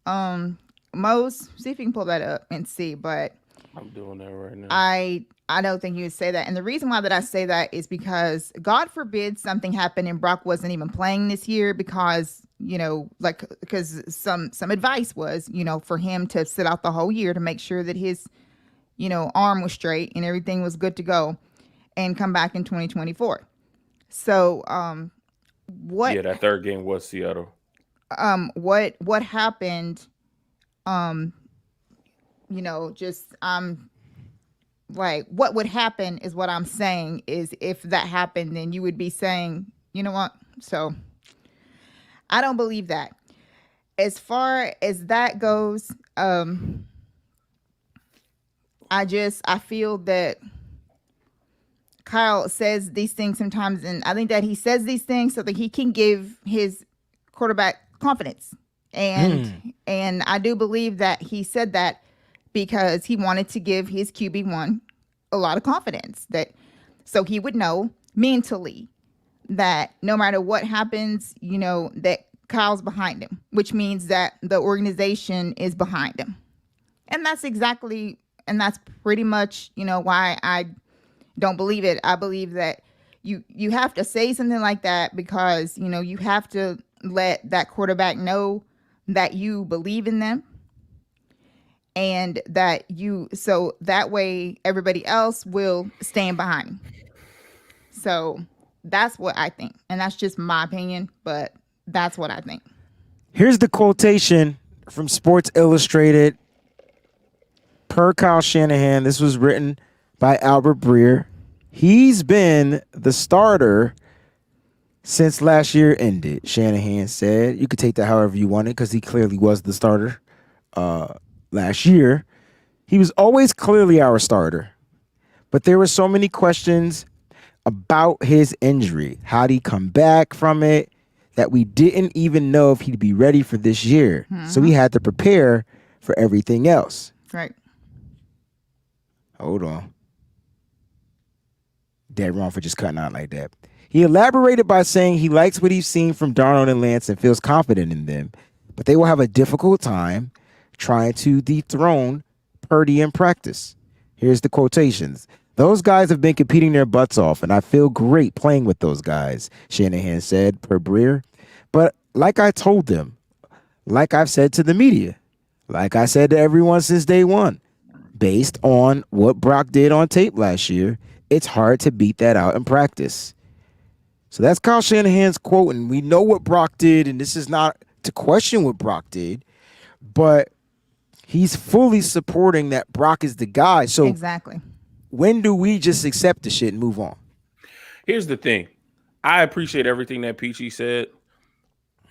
Mose, see if you can pull that up and see, but I'm doing that right now. I don't think you would say that. And the reason why that I say that is because God forbid something happened and Brock wasn't even playing this year because, because some advice was, for him to sit out the whole year to make sure that his, arm was straight and everything was good to go and come back in 2024. So, what? Yeah, that third game was Seattle. What happened? What would happen is what I'm saying is if that happened, then you would be saying, you know what? So I don't believe that. As far as that goes, I feel that Kyle says these things sometimes, and I think that he says these things so that he can give his quarterback confidence. And I do believe that he said that because he wanted to give his QB1 a lot of confidence, that so he would know mentally that no matter what happens, that Kyle's behind him, which means that the organization is behind him. And that's pretty much, why I don't believe it. I believe that you have to say something like that because, you have to let that quarterback know that you believe in them and that so that way everybody else will stand behind him. So that's what I think. And that's just my opinion, but that's what I think. Here's the quotation from Sports Illustrated per Kyle Shanahan. This was written by Albert Breer. He's been the starter since last year ended, Shanahan said. You could take that however you want it because he clearly was the starter last year. He was always clearly our starter. But there were so many questions about his injury. How'd he come back from it? That we didn't even know if he'd be ready for this year. Mm-hmm. So we had to prepare for everything else. Right. Hold on. Dead wrong for just cutting out like that. He elaborated by saying he likes what he's seen from Darnold and Lance and feels confident in them, but they will have a difficult time trying to dethrone Purdy in practice. Here's the quotations. Those guys have been competing their butts off, and I feel great playing with those guys, Shanahan said per Breer. But like I told them, like I've said to the media, like I said to everyone since day one, based on what Brock did on tape last year, it's hard to beat that out in practice. So that's Kyle Shanahan's quote, and we know what Brock did, and this is not to question what Brock did, but he's fully supporting that Brock is the guy. So exactly. When do we just accept the shit and move on? Here's the thing. I appreciate everything that Peachy said,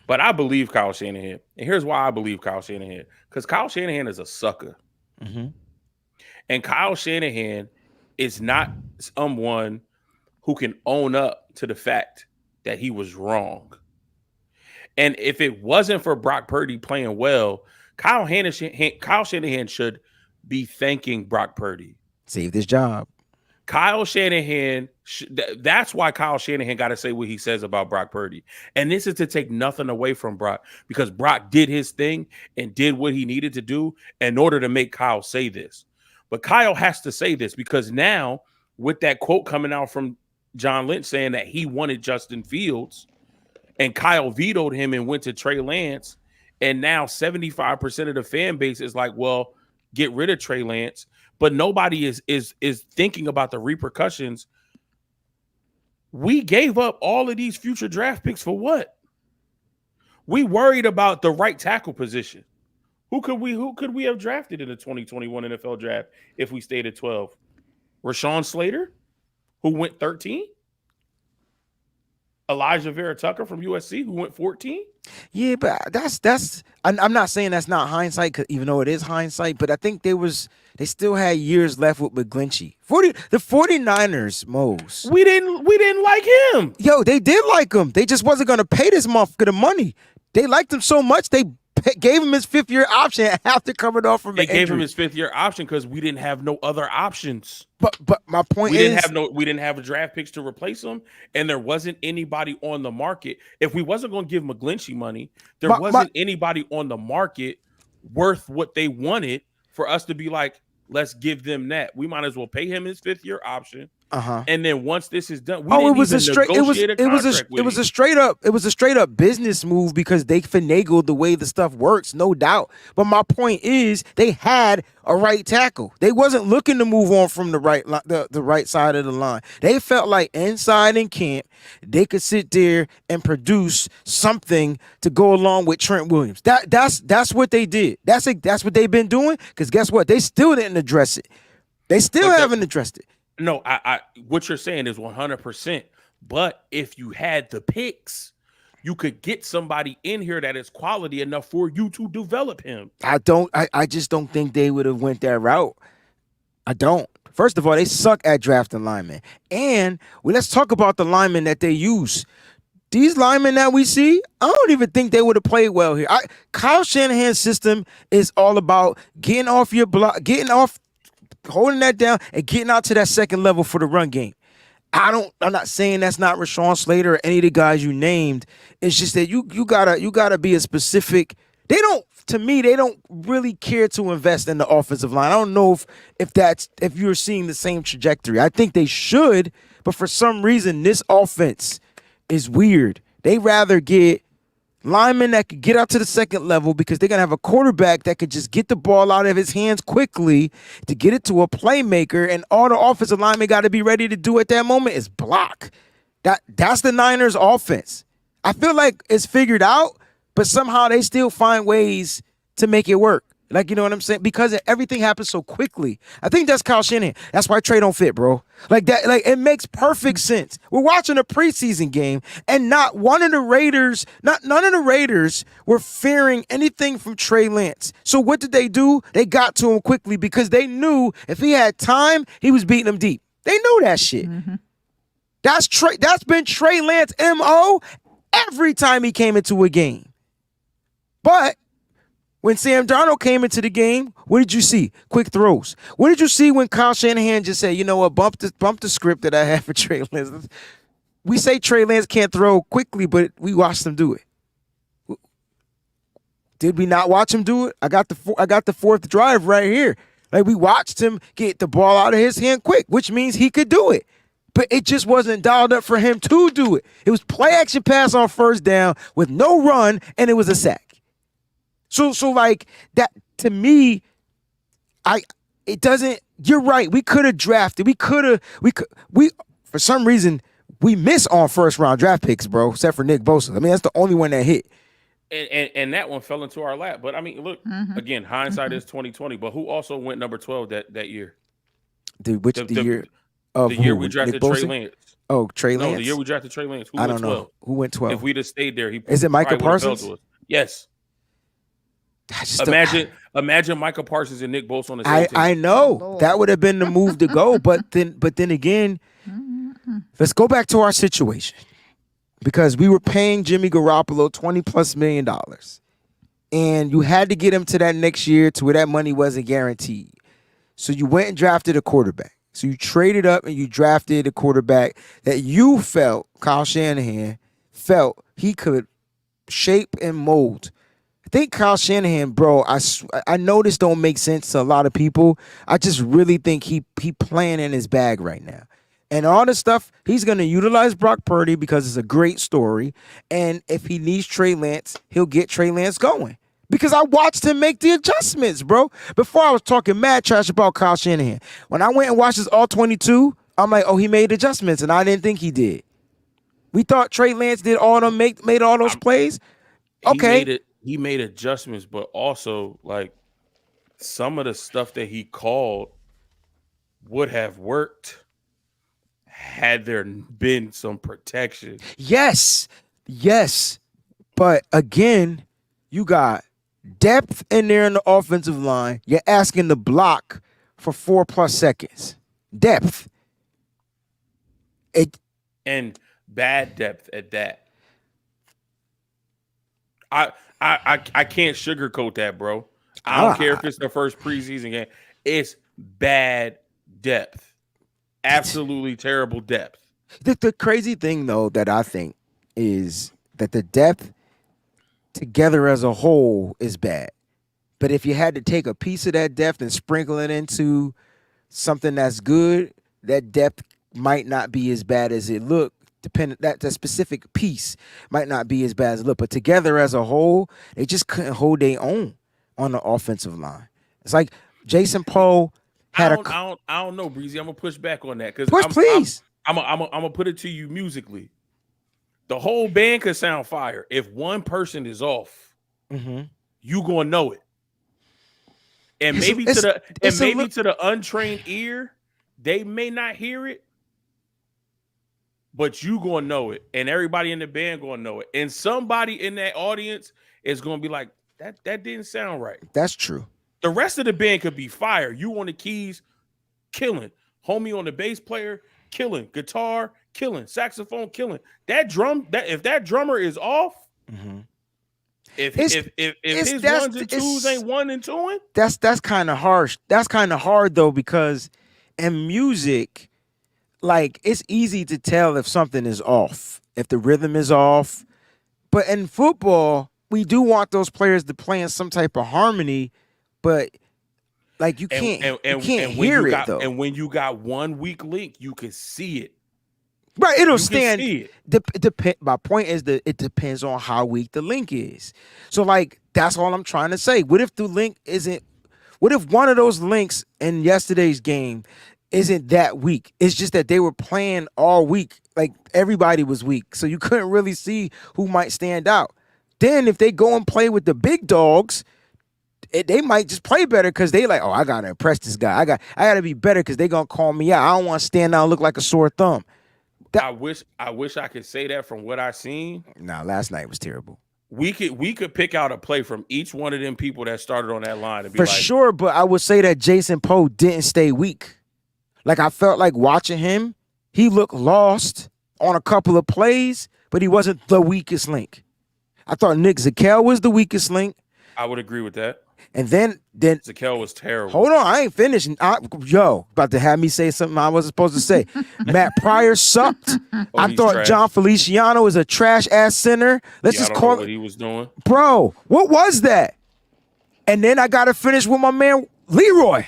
but I believe Kyle Shanahan. And here's why I believe Kyle Shanahan. Because Kyle Shanahan is a sucker. Mm-hmm. And Kyle Shanahan is not someone who can own up to the fact that he was wrong. And if it wasn't for Brock Purdy playing well, Kyle Shanahan should be thanking Brock Purdy. Saved his job. Kyle Shanahan, that's why Kyle Shanahan got to say what he says about Brock Purdy. And this is to take nothing away from Brock, because Brock did his thing and did what he needed to do in order to make Kyle say this. But Kyle has to say this because now, with that quote coming out from John Lynch saying that he wanted Justin Fields and Kyle vetoed him and went to Trey Lance, and now 75% of the fan base is like, well, get rid of Trey Lance. But nobody is thinking about the repercussions. We gave up all of these future draft picks for what? We worried about the right tackle position. Who could we have drafted in the 2021 NFL draft if we stayed at 12? Rashawn Slater, who went 13? Elijah Vera Tucker from USC, who went 14? Yeah, but I'm not saying that's not hindsight, even though it is hindsight, but I think they still had years left with McGlinchey. The 49ers, Mose. We didn't like him. Yo, they did like him. They just wasn't going to pay this motherfucker the money. They liked him so much, they gave him his 5th-year option after coming off from an injury. They gave him his 5th-year option because we didn't have no other options. But my point we is, didn't have draft picks to replace him, and there wasn't anybody on the market. If we wasn't going to give McGlinchey money, there wasn't anybody on the market worth what they wanted for us to be like, let's give them that. We might as well pay him his 5th-year option. And then once this is done, it was a straight up business move because they finagled the way the stuff works, no doubt. But my point is, they had a right tackle. They wasn't looking to move on from the right side of the line. They felt like inside in camp, they could sit there and produce something to go along with Trent Williams. That's what they did. That's what they've been doing. Because guess what? They still didn't address it. They still haven't addressed it. No, I what you're saying is 100%. But if you had the picks, you could get somebody in here that is quality enough for you to develop him. I just don't think they would have went that route. I don't. First of all, they suck at drafting linemen. And let's talk about the linemen that they use. These linemen that we see, I don't even think they would have played well here. Kyle Shanahan's system is all about getting off your block, holding that down and getting out to that second level for the run game. I'm not saying that's not Rashawn Slater or any of the guys you named. It's just that you gotta be a specific. They don't really care to invest in the offensive line. I don't know if you're seeing the same trajectory. I think they should, but for some reason this offense is weird. They rather get linemen that could get out to the second level because they're going to have a quarterback that could just get the ball out of his hands quickly to get it to a playmaker, and all the offensive linemen got to be ready to do at that moment is block. That's the Niners offense. I feel like it's figured out, but somehow they still find ways to make it work. Like, you know what I'm saying? Because everything happens so quickly. I think that's Kyle Shanahan. That's why Trey don't fit, bro. Like that, like it makes perfect sense. We're watching a preseason game, and none of the Raiders were fearing anything from Trey Lance. So what did they do? They got to him quickly because they knew if he had time, he was beating them deep. They knew that shit. Mm-hmm. That's been Trey Lance MO every time he came into a game. But when Sam Darnold came into the game, what did you see? Quick throws. What did you see when Kyle Shanahan just said, you know what, bump the script that I have for Trey Lance? We say Trey Lance can't throw quickly, but we watched him do it. Did we not watch him do it? I got the fourth drive right here. Like, we watched him get the ball out of his hand quick, which means he could do it. But it just wasn't dialed up for him to do it. It was play action pass on first down with no run, and it was a sack. So like that to me, it doesn't. You're right. We could have drafted. We for some reason we miss on first round draft picks, bro. Except for Nick Bosa. I mean, that's the only one that hit. And that one fell into our lap. But I mean, look again. Hindsight is 2020. But who also went number 12 that year? The year? The year we drafted Trey Lance. Oh, Trey Lance. No, the year we drafted Trey Lance. I don't know. Who went 12? If we'd have stayed there, is it Micah Parsons? Yes. Imagine Micah Parsons and Nick Bosa on the same team. I know that would have been the move to go, but then again, let's go back to our situation because we were paying Jimmy Garoppolo $20+ million, and you had to get him to that next year to where that money wasn't guaranteed. So you went and drafted a quarterback. So you traded up and you drafted a quarterback that you felt, Kyle Shanahan felt he could shape and mold. I think Kyle Shanahan, bro, I know this don't make sense to a lot of people. I just really think he playing in his bag right now. And all this stuff, he's going to utilize Brock Purdy because it's a great story. And if he needs Trey Lance, he'll get Trey Lance going. Because I watched him make the adjustments, bro. Before I was talking mad trash about Kyle Shanahan. When I went and watched his All-22, I'm like, oh, he made adjustments, and I didn't think he did. We thought Trey Lance did all them, made all those plays. Okay. He made adjustments, but also, like, some of the stuff that he called would have worked had there been some protection. Yes. But again, you got depth in there in the offensive line. You're asking the block for 4+ seconds. Depth. And bad depth at that. I can't sugarcoat that, bro. I don't care if it's the first preseason game. It's bad depth. Absolutely terrible depth. The crazy thing, though, that I think is that the depth together as a whole is bad. But if you had to take a piece of that depth and sprinkle it into something that's good, that depth might not be as bad as it looked. That specific piece might not be as bad as it looked. But together as a whole, they just couldn't hold their own on the offensive line. It's like Jason Poe had I don't know, Breezie. I'm gonna push back on that because please. I'm gonna put it to you musically. The whole band could sound fire. If one person is off, you gonna know it. And maybe to the untrained ear, they may not hear it, but you gonna know it, and everybody in the band gonna know it, and somebody in that audience is gonna be like, that didn't sound right. That's true. The rest of the band could be fire. You on the keys, killing. Homie on the bass player, killing. Guitar, killing. Saxophone, killing. That if drummer is off, if his ones and twos ain't 1 and 2, that's kind of harsh. That's kind of hard though, because in music, like, it's easy to tell if something is off, if the rhythm is off. But in football, we do want those players to play in some type of harmony. But like, you can't hear it though. And when you got one weak link, you can see it. Right, it'll stand. My point is that it depends on how weak the link is. So, like, that's all I'm trying to say. What if the link isn't? What if one of those links in yesterday's game isn't that weak? It's just that they were playing all week. Like, everybody was weak, so you couldn't really see who might stand out. Then if they go and play with the big dogs, they might just play better because they like, oh, I gotta impress this guy. I gotta be better because they gonna call me out. I don't want to stand out and look like a sore thumb. I wish I could say that from what I seen. Nah, last night was terrible. We could pick out a play from each one of them people that started on that line and be for sure. But I would say that Jason Poe didn't stay weak. Like, I felt like watching him, he looked lost on a couple of plays, but he wasn't the weakest link. I thought Nick Zakelj was the weakest link. I would agree with that. And then Zakelj was terrible. Hold on, I ain't finished. About to have me say something I wasn't supposed to say. Matt Pryor sucked. I thought trash. John Feliciano is a trash ass center. Let's just call it what he was doing. Bro, what was that? And then I gotta finish with my man Leroy.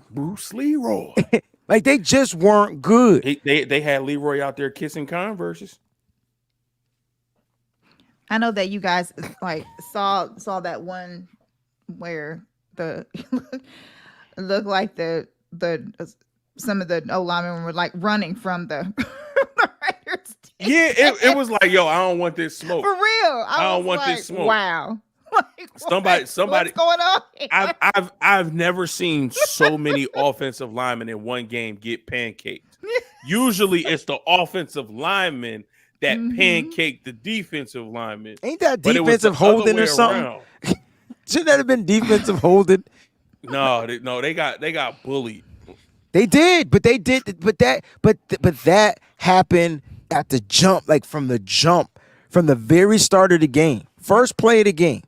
Bruce Leroy. Like, they just weren't good. They had Leroy out there kissing Converses. I know that you guys like saw that one where the looked like the some of the linemen were like running from the Raiders team. Yeah, it was like, yo, I don't want this smoke. For real. I don't want this smoke. Wow. Like, somebody what's going on here? I've never seen so many offensive linemen in one game get pancaked. Usually it's the offensive linemen that pancake the defensive lineman. Ain't that defensive holding or something? Shouldn't that have been defensive holding? No, they got bullied. They did, but that happened at the jump, like from the very start of the game. First play of the game.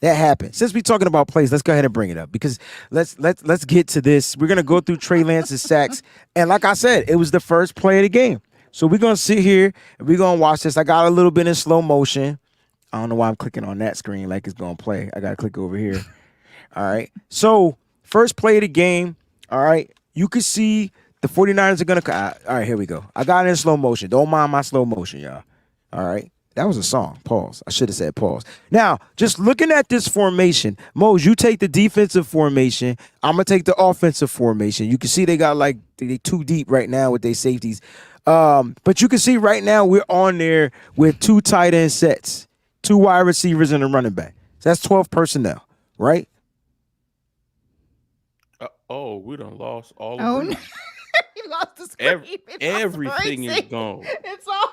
That happened. Since we're talking about plays, let's go ahead and bring it up because let's get to this. We're gonna go through Trey Lance's sacks, and like I said, it was the first play of the game. So we're gonna sit here and we're gonna watch this. I got a little bit in slow motion. I don't know why I'm clicking on that screen like it's gonna play. I gotta click over here. All right. So first play of the game. All right. You can see the 49ers are gonna. All right, here we go. I got it in slow motion. Don't mind my slow motion, y'all. All right. That was a song. Pause. I should have said pause. Now, just looking at this formation, Mose, you take the defensive formation. I'm going to take the offensive formation. You can see they got like they too deep right now with their safeties. But you can see right now we're on there with 2 tight end sets, 2 wide receivers and a running back. So that's 12 personnel, right? We done lost all Oh, of no. it. He lost the screen. Everything is gone. It's all.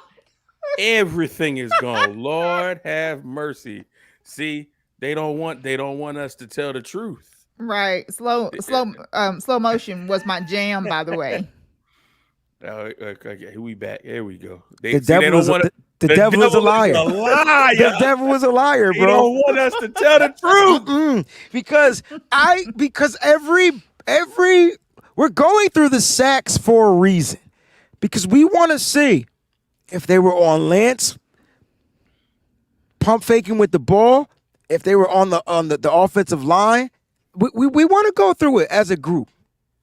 Everything is gone. Lord have mercy. See, they don't want us to tell the truth. Right. Slow motion was my jam, by the way. Okay, we back. There we go. The devil is a liar. The devil is a liar. The devil is a liar, bro. They don't want us to tell the truth. Because every we're going through the sacks for a reason. Because we want to see if they were on Lance pump faking with the ball, if they were on the offensive line. We want to go through it as a group.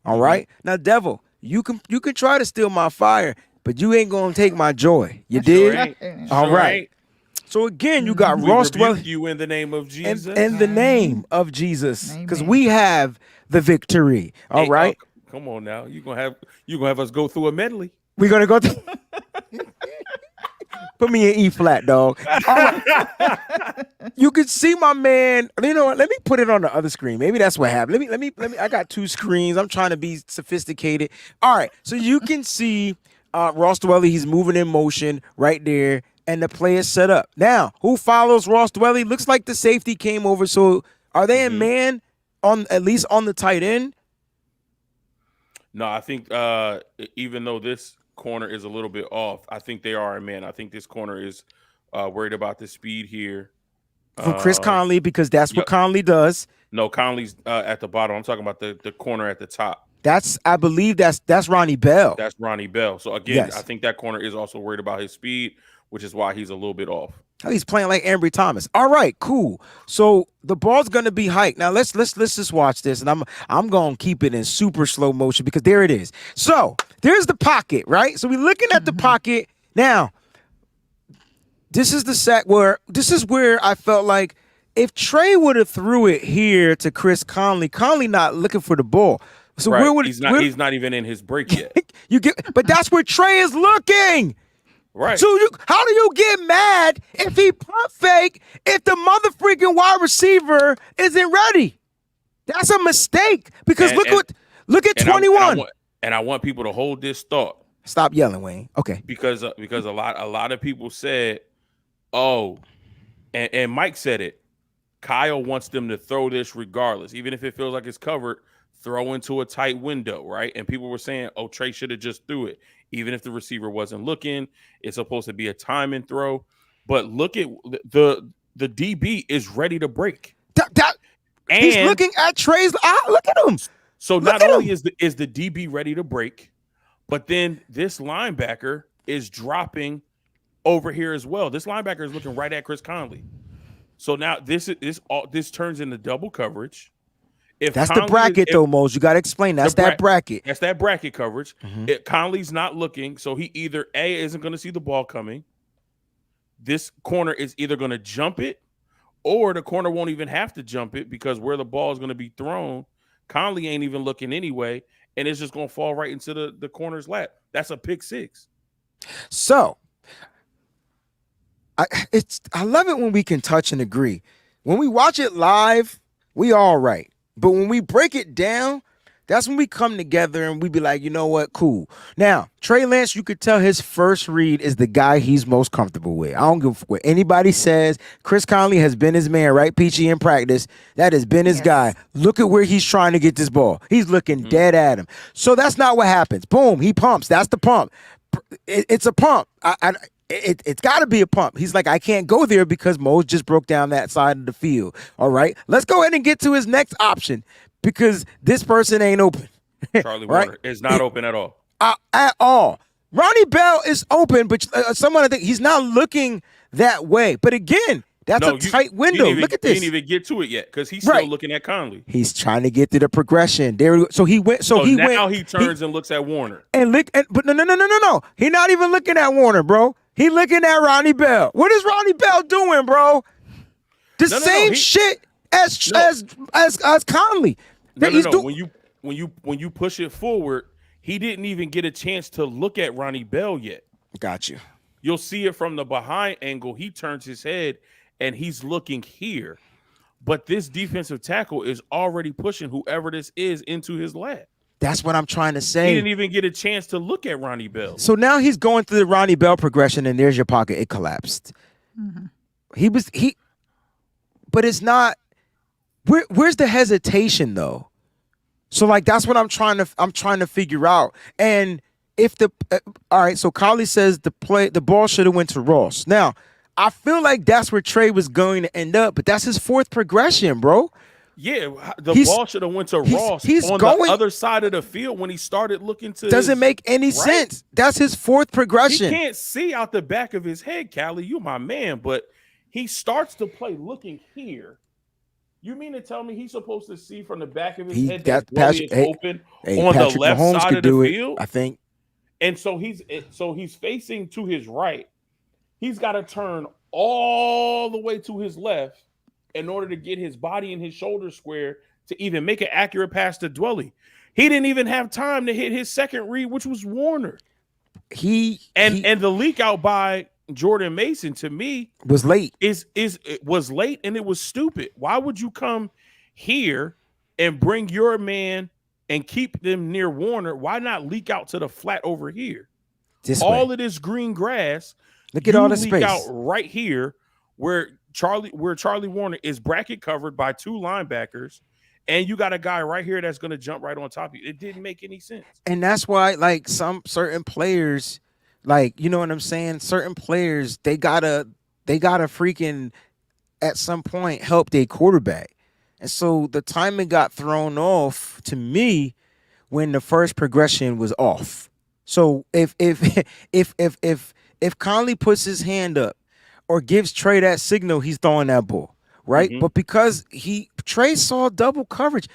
All right? Now, devil, you can try to steal my fire, but you ain't gonna take my joy. You did? All right. So again, you got Ross Dwelly. You in the name of Jesus. In the name of Jesus, because we have the victory. All right. Come on now, you gonna have us go through a medley. We're gonna go through. Put me in E flat, dog. Right. You can see my man. You know what? Let me put it on the other screen. Maybe that's what happened. Let me. I got 2 screens. I'm trying to be sophisticated. All right. So you can see Ross Dwelly. He's moving in motion right there, and the play is set up. Now, who follows Ross Dwelly? Looks like the safety came over. So are they in man at least on the tight end? No, I think even though this corner is a little bit off, I think they are a man. I think this corner is worried about the speed here from Chris Conley, because that's what Conley does. No, Conley's at the bottom. I'm talking about the corner at the top. I believe that's Ronnie Bell. That's Ronnie Bell. So again, yes. I think that corner is also worried about his speed, which is why he's a little bit off. He's playing like Ambry Thomas. All right, cool. So the ball's gonna be hiked. Now let's just watch this, and I'm gonna keep it in super slow motion because there it is. So there's the pocket, right? So we're looking at the pocket now. This is the sack this is where I felt like if Trey would have threw it here to Chris Conley not looking for the ball. So right. where would he's not even in his break yet. But that's where Trey is looking. Right. So how do you get mad if he pump fake if the mother freaking wide receiver isn't ready? That's a mistake because look at 21. I want people to hold this thought. Stop yelling, Wayne. Okay. Because a lot of people said, and Mike said it. Kyle wants them to throw this regardless, even if it feels like it's covered. Throw into a tight window, right? And people were saying, Trey should have just threw it. Even if the receiver wasn't looking, it's supposed to be a time and throw. But look at the DB is ready to break. He's looking at Trey's. Look at him. So not only is the DB ready to break, but then this linebacker is dropping over here as well. This linebacker is looking right at Chris Conley. So now this turns into double coverage. That's the bracket, though, Mose. You got to explain. That's that bracket. That's that bracket coverage. If Conley's not looking, so he either isn't going to see the ball coming. This corner is either going to jump it, or the corner won't even have to jump it because where the ball is going to be thrown, Conley ain't even looking anyway, and it's just going to fall right into the corner's lap. That's a pick 6. So I love it when we can touch and agree. When we watch it live, we all right. But when we break it down, that's when we come together and we be like, you know what, cool. Now, Trey Lance, you could tell his first read is the guy he's most comfortable with. I don't give what anybody says. Chris Conley has been his man, right, Peachy, in practice. That has been his guy. Look at where he's trying to get this ball. He's looking dead at him. So that's not what happens. Boom, he pumps. That's the pump. It's a pump. It's got to be a pump. He's like, I can't go there because Mose just broke down that side of the field. All right, let's go ahead and get to his next option because this person ain't open. Charlie right? Warner is not open at all. At all. Ronnie Bell is open, but someone I think he's not looking that way. But again, that's a tight window. Look at this. He didn't even get to it yet because he's still looking at Conley. He's trying to get to the progression. There, so he went. Now he turns and looks at Warner. But no. He's not even looking at Warner, bro. He looking at Ronnie Bell. What is Ronnie Bell doing, bro? The same shit as Conley. When you push it forward, he didn't even get a chance to look at Ronnie Bell yet. Got you. You'll see it from the behind angle. He turns his head and he's looking here. But this defensive tackle is already pushing whoever this is into his lap. That's what I'm trying to say. He didn't even get a chance to look at Ronnie Bell. So now he's going through the Ronnie Bell progression, and there's your pocket. It collapsed. Mm-hmm. But it's not. Where's the hesitation though? So like that's what I'm trying to figure out. And if all right, so Collie says the ball should have went to Ross. Now I feel like that's where Trey was going to end up, but that's his fourth progression, bro. Yeah, the ball should have went to Ross on the other side of the field when he started looking to. Doesn't make any sense. That's his fourth progression. He can't see out the back of his head, Callie. You my man, but he starts to play looking here. You mean to tell me he's supposed to see from the back of his head that is open on Patrick the left Mahomes side of the field? I think. And so he's facing to his right. He's got to turn all the way to his left in order to get his body and his shoulder square to even make an accurate pass to Dwelly. He didn't even have time to hit his second read, which was Warner. And the leak out by Jordan Mason to me was late. It was late and it was stupid. Why would you come here and bring your man and keep them near Warner? Why not leak out to the flat over here? All of this green grass. Look at all the space out right here where Charlie Warner is bracket covered by two linebackers, and you got a guy right here that's going to jump right on top of you. It didn't make any sense. And that's why, like, some certain players, like, you know what I'm saying? Certain players, they gotta freaking at some point help their quarterback. And so the timing got thrown off to me when the first progression was off. So if Conley puts his hand up or gives Trey that signal, he's throwing that ball, right? Mm-hmm. But because Trey saw double coverage,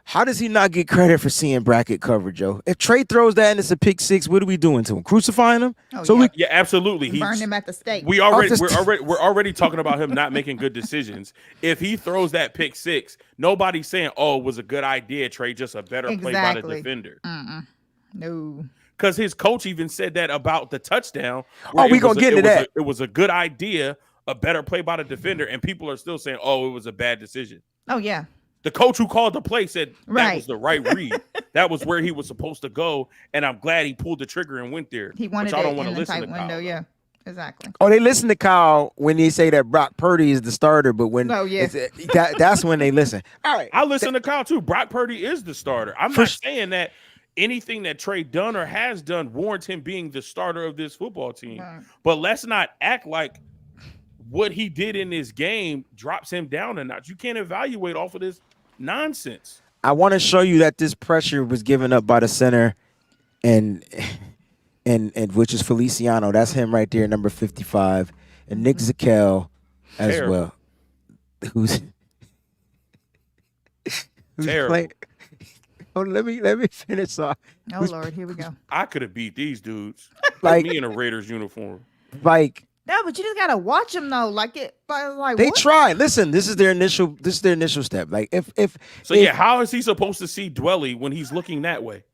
how does he not get credit for seeing bracket coverage, Joe? If Trey throws that and it's a pick six, what are we doing to him? Crucifying him? Yeah, absolutely. Burn him at the stake. We're already talking about him not making good decisions. If he throws that pick six, nobody's saying, "Oh, it was a good idea, Trey. Just a better play by the defender." No. Because his coach even said that about the touchdown. We gonna get into that. It was a good idea, a better play by the defender, and people are still saying, "Oh, it was a bad decision." Oh yeah. The coach who called the play said that was the right read. That was where he was supposed to go, and I'm glad he pulled the trigger and went there. He wanted it in the tight window. Yeah, exactly. Oh, they listen to Kyle when they say that Brock Purdy is the starter, but when that's when they listen. All right, I listen to Kyle too. Brock Purdy is the starter. I'm not saying that anything that Trey done or has done warrants him being the starter of this football team. Right. But let's not act like what he did in this game drops him down a notch. You can't evaluate off of this nonsense. I want to show you that this pressure was given up by the center and which is Feliciano. That's him right there, number 55. And Nick Zakel as well. Who's playing. Oh, let me finish off. Oh Lord, here we go. I could have beat these dudes. Like me in a Raiders uniform. Like no, but you just gotta watch them though. They try. Listen, this is their initial step. Like if how is he supposed to see Dwelly when he's looking that way?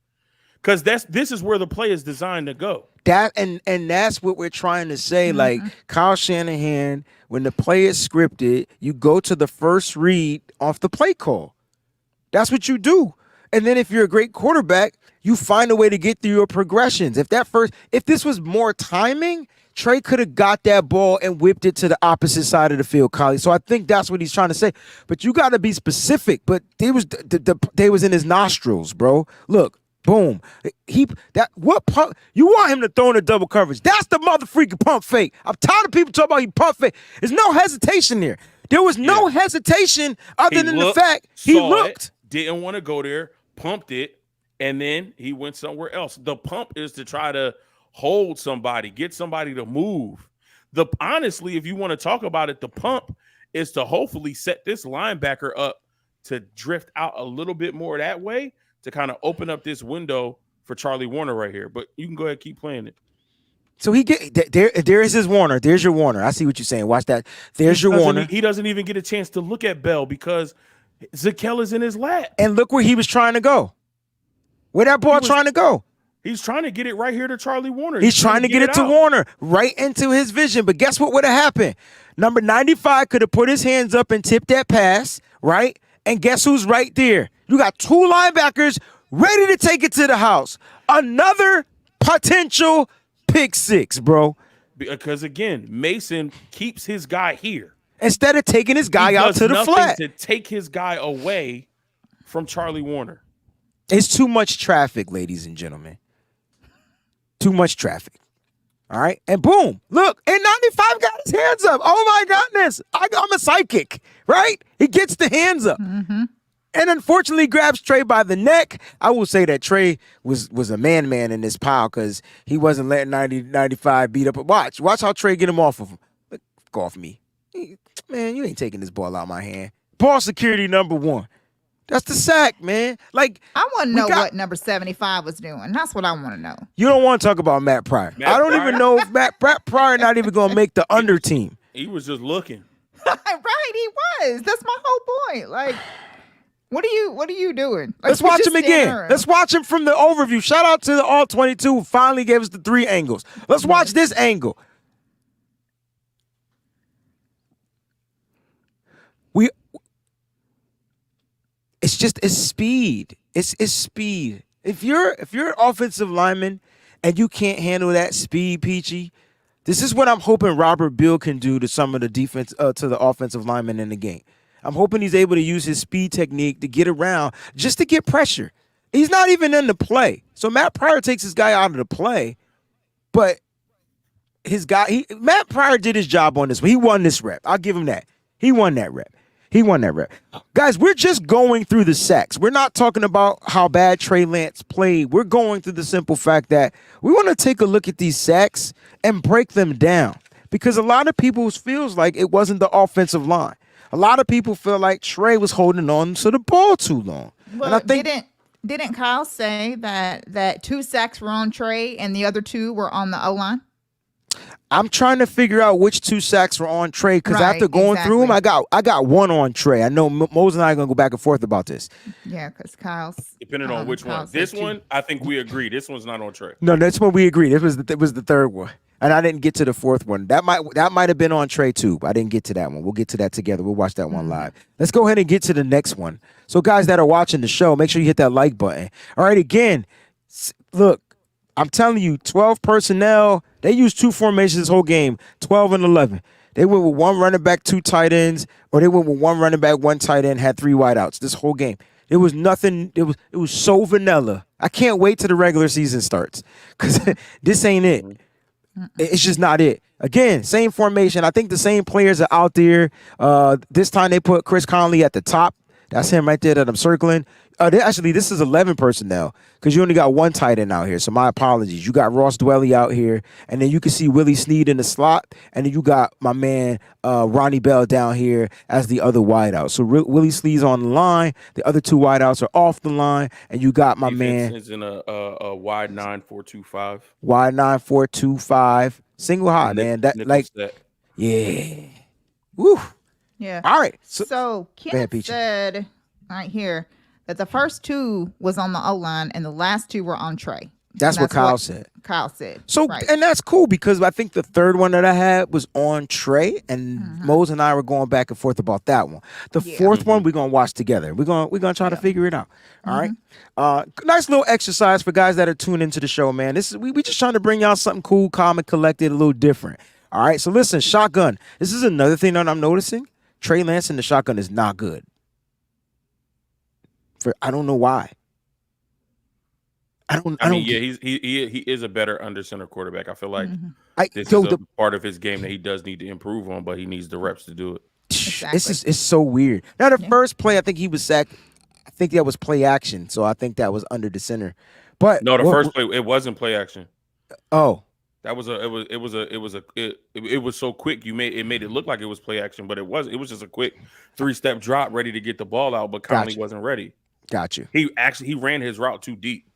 Because this is where the play is designed to go. That and that's what we're trying to say. Mm-hmm. Like Kyle Shanahan, when the play is scripted, you go to the first read off the play call. That's what you do. And then if you're a great quarterback, you find a way to get through your progressions. If this was more timing, Trey could have got that ball and whipped it to the opposite side of the field, Collie. So I think that's what he's trying to say. But you got to be specific. But they was in his nostrils, bro. Look, Boom. You want him to throw in a double coverage. That's the motherfucking pump fake. I'm tired of people talking about he pump fake. There's no hesitation there. There was no hesitation other than the fact he looked. Didn't want to go there, pumped it, and then he went somewhere else. The pump is to try to hold somebody, get somebody to move. Honestly, if you want to talk about it, the pump is to hopefully set this linebacker up to drift out a little bit more that way, to kind of open up this window for Charlie Warner right here. But you can go ahead and keep playing it. So there is his Warner. There's your Warner. I see what you're saying. Watch that. There's your Warner. He doesn't even get a chance to look at Bell because Zakelj is in his lap. And look where he was trying to go. Where that ball trying to go? He's trying to get it right here to Charlie Warner. He's trying to get it to Warner, right into his vision. But guess what would have happened? Number 95 could have put his hands up and tipped that pass, right? And guess who's right there? You got two linebackers ready to take it to the house. Another potential pick six, bro. Because, again, Mason keeps his guy here. Instead of taking his guy out to the flat. To take his guy away from Charlie Warner. It's too much traffic, ladies and gentlemen. Too much traffic. All right? And boom. Look, and 95 got his hands up. Oh, my goodness. I'm a psychic, right? He gets the hands up. Mm-hmm. And unfortunately grabs Trey by the neck. I will say that Trey was a man in this pile because he wasn't letting 95 beat up. Watch how Trey get him off of him. Go off me. Man, you ain't taking this ball out of my hand. Ball security number 1. That's the sack, man. Like, I want to know what number 75 was doing. That's what I want to know. You don't want to talk about Matt Pryor. I don't even know if Matt Pryor not even going to make the under team. He was just looking. Right, he was. That's my whole point. Like, what are you doing? Like, let's watch him again. Let's watch him from the overview. Shout out to the All 22 who finally gave us the 3 angles. Let's watch this angle. It's speed. It's speed. If you're an offensive lineman and you can't handle that speed, Peachy, this is what I'm hoping Robert Bill can do to some of the defense to the offensive linemen in the game. I'm hoping he's able to use his speed technique to get around just to get pressure. He's not even in the play. So Matt Pryor takes his guy out of the play, but Matt Pryor did his job on this one. He won this rep. I'll give him that. He won that rep. Guys, we're just going through the sacks. We're not talking about how bad Trey Lance played. We're going through the simple fact that we want to take a look at these sacks and break them down because a lot of people feels like it wasn't the offensive line. A lot of people feel like Trey was holding on to the ball too long. Well, and I think didn't Kyle say that 2 sacks were on Trey and the other 2 were on the O-line? I'm trying to figure out which 2 sacks were on Trey because after going through them, I got 1 on Trey. I know Mose and I are going to go back and forth about this. Yeah, because Kyle's... Depending on which one. This one, I think we agree. This one's not on Trey. No, that's what we agreed. It was the 3rd one. And I didn't get to the 4th one. That might have been on Trey too, but I didn't get to that one. We'll get to that together. We'll watch that one live. Let's go ahead and get to the next one. So guys that are watching the show, make sure you hit that like button. All right, again, look, I'm telling you, 12 personnel, they used 2 formations this whole game, 12 and 11. They went with 1 running back, 2 tight ends, or they went with 1 running back, 1 tight end, had 3 wideouts this whole game. It was nothing. It was so vanilla. I can't wait till the regular season starts because this ain't it. It's just not it. Again, same formation. I think the same players are out there. This time they put Chris Conley at the top. That's him right there that I'm circling. Actually, this is 11 personnel because you only got 1 tight end out here. So my apologies. You got Ross Dwelly out here, and then you can see Willie Snead in the slot, and then you got my man Ronnie Bell down here as the other wideout. So Willie Snead's on the line. The other 2 wideouts are off the line, and you got my man. Is in a wide 9-4-2-5. Wide 9-4-2-5. Single high, man. That like, set. Yeah. Woo. Yeah. All right. So Ken said right here that the first 2 was on the O-line and the last 2 were on Trey. That's what Kyle said. Kyle said. So, right. And that's cool because I think the 3rd one that I had was on Trey, and Mose and I were going back and forth about that one. The 4th one we're gonna watch together. We're gonna try to figure it out. All right. Nice little exercise for guys that are tuned into the show, man. This is we just trying to bring y'all something cool, calm, and collected, a little different. All right. So listen, shotgun. This is another thing that I'm noticing. Trey Lance in the shotgun is not good. I don't know why. I mean, yeah, he is a better under center quarterback. I feel like this is a part of his game that he does need to improve on, but he needs the reps to do it. Exactly. It's so weird. Now the first play, I think he was sacked. I think that was play action, so I think that was under the center. But no, the first play it wasn't play action. Oh, that was it was so quick. It made it look like it was play action, but it wasn't. It was just a quick 3-step drop, ready to get the ball out, but Conley wasn't ready. Got you. He ran his route too deep.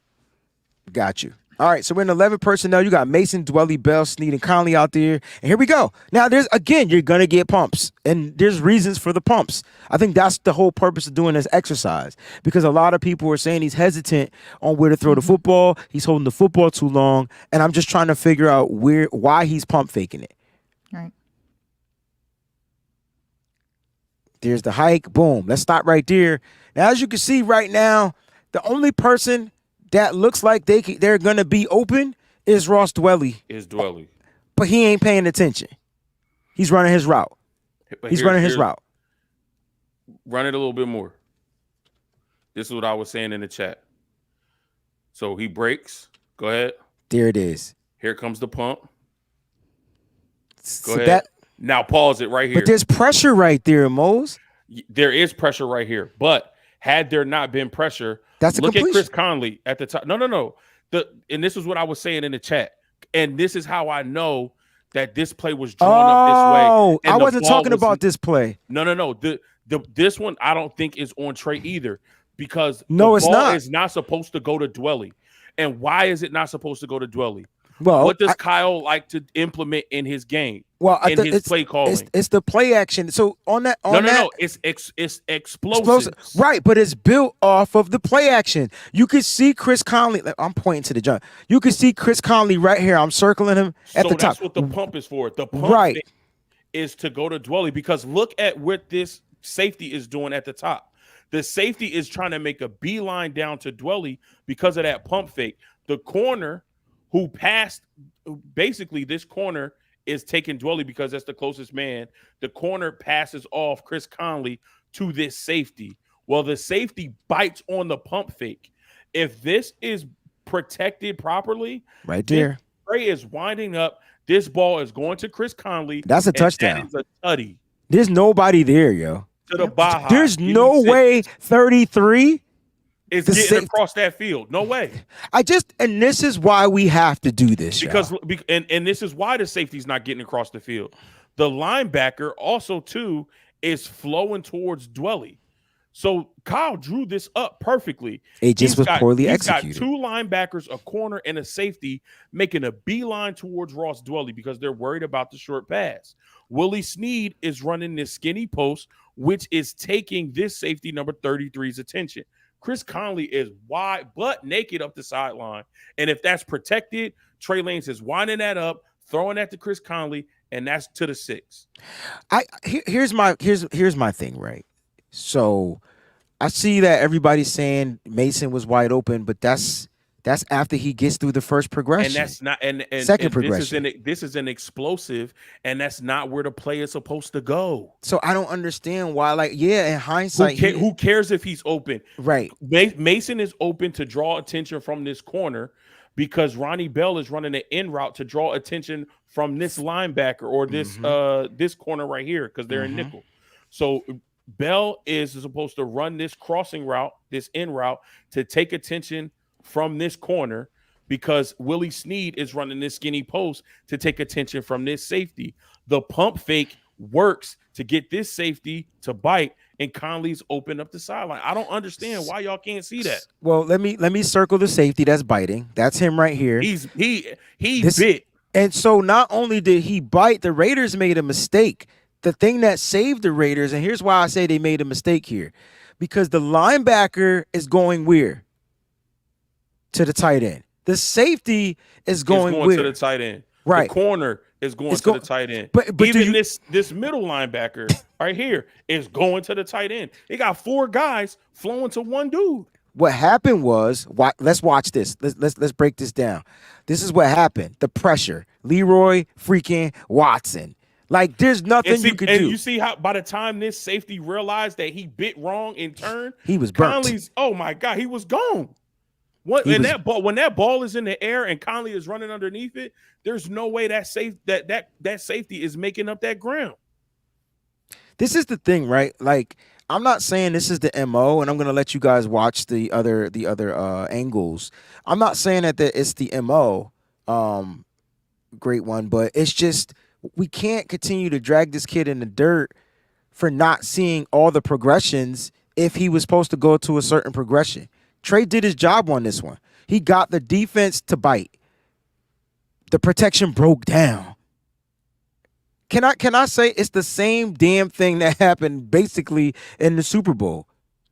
Got you. All right, so we're in 11 personnel. You got Mason, Dwelly, Bell, Snead, and Conley out there. And here we go. Now, you're going to get pumps, and there's reasons for the pumps. I think that's the whole purpose of doing this exercise, because a lot of people are saying he's hesitant on where to throw the football. He's holding the football too long, and I'm just trying to figure out why he's pump faking it. Right. There's the hike. Boom. Let's stop right there. Now, as you can see right now, the only person that looks like they're going to be open is Ross Dwelly. But he ain't paying attention. He's running his route. Run it a little bit more. This is what I was saying in the chat. So he breaks. Go ahead. There it is. Here comes the pump. Go ahead. Now pause it right here. But there's pressure right there, Mose. There is pressure right here. But had there not been pressure, look at Chris Conley at the top. No. And this is what I was saying in the chat. And this is how I know that this play was drawn up this way. Oh, I wasn't talking about this play. No. This one I don't think is on Trey either, because it's ball not. is not supposed to go to Dwelly. And why is it not supposed to go to Dwelly? Well, what does Kyle like to implement in his game? Well, in his play calling, it's the play action. So no, it's explosive, right? But it's built off of the play action. You could see Chris Conley. I'm pointing to the jump. You could see Chris Conley right here. I'm circling him at the top. That's what the pump is for. The pump is to go to Dwelly, because look at what this safety is doing at the top. The safety is trying to make a beeline down to Dwelly because of that pump fake. The corner who passed, basically this corner is taking Dwelly because that's the closest man. The corner passes off Chris Conley to this safety. Well, the safety bites on the pump fake. If this is protected properly, right there, Trey is winding up. This ball is going to Chris Conley. That's a touchdown. That is a tutty. There's nobody there, yo. To the Baja. There's no way 33 is getting across that field. No way. And this is why we have to do this. And this is why the safety's not getting across the field. The linebacker also, too, is flowing towards Dwelly. So Kyle drew this up perfectly. It just was poorly executed. He's got two linebackers, a corner, and a safety making a beeline towards Ross Dwelly because they're worried about the short pass. Willie Snead is running this skinny post, which is taking this safety number 33's attention. Chris Conley is wide, butt naked up the sideline. And if that's protected, Trey Lance is winding that up, throwing that to Chris Conley, and that's to the 6. Here's my thing, right? So I see that everybody's saying Mason was wide open, but that's after he gets through the first progression. And that's not and second progression. This is an explosive, and that's not where the play is supposed to go. So I don't understand why, in hindsight, who cares if he's open? Right. Mason is open to draw attention from this corner because Ronnie Bell is running an in route to draw attention from this linebacker or this this corner right here because they're in nickel. So Bell is supposed to run this crossing route, this in route, to take attention from this corner because Willie Snead is running this skinny post to take attention from this safety. The pump fake works to get this safety to bite, and Conley's open up the sideline. I don't understand why y'all can't see that. Well, let me circle the safety that's biting. That's him right here. He bit. And so not only did he bite, the Raiders made a mistake. The thing that saved the Raiders, and here's why I say they made a mistake here, because the linebacker is going where? To the tight end. The safety is going to the tight end. Right. The corner is going to the tight end. But even this middle linebacker right here is going to the tight end. They got 4 guys flowing to one dude. What happened was, let's watch this. Let's break this down. This is what happened. The pressure. Leroy freaking Watson. There's nothing you could do. And you see how by the time this safety realized that he bit wrong in turn, he was burnt. Conley's, oh my God, he was gone. When that ball is in the air and Conley is running underneath it, there's no way that safety is making up that ground. This is the thing, right? Like, I'm not saying this is the MO, and I'm gonna let you guys watch the other angles. I'm not saying that it's the MO, great one, but it's just we can't continue to drag this kid in the dirt for not seeing all the progressions if he was supposed to go to a certain progression. Trey did his job on this one. He got the defense to bite. The protection broke down. Can I say it's the same damn thing that happened basically in the Super Bowl?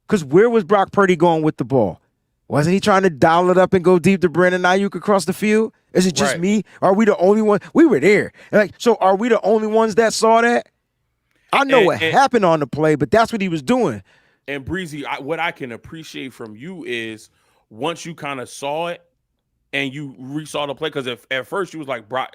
Because where was Brock Purdy going with the ball? Wasn't he trying to dial it up and go deep to Brandon Ayuk across the field? Is it just me? Are we the only one? We were there. So are we the only ones that saw that? I know what happened on the play, but that's what he was doing. And Breezy, what I can appreciate from you is once you kind of saw it and you resaw the play, because at first you was like, Brock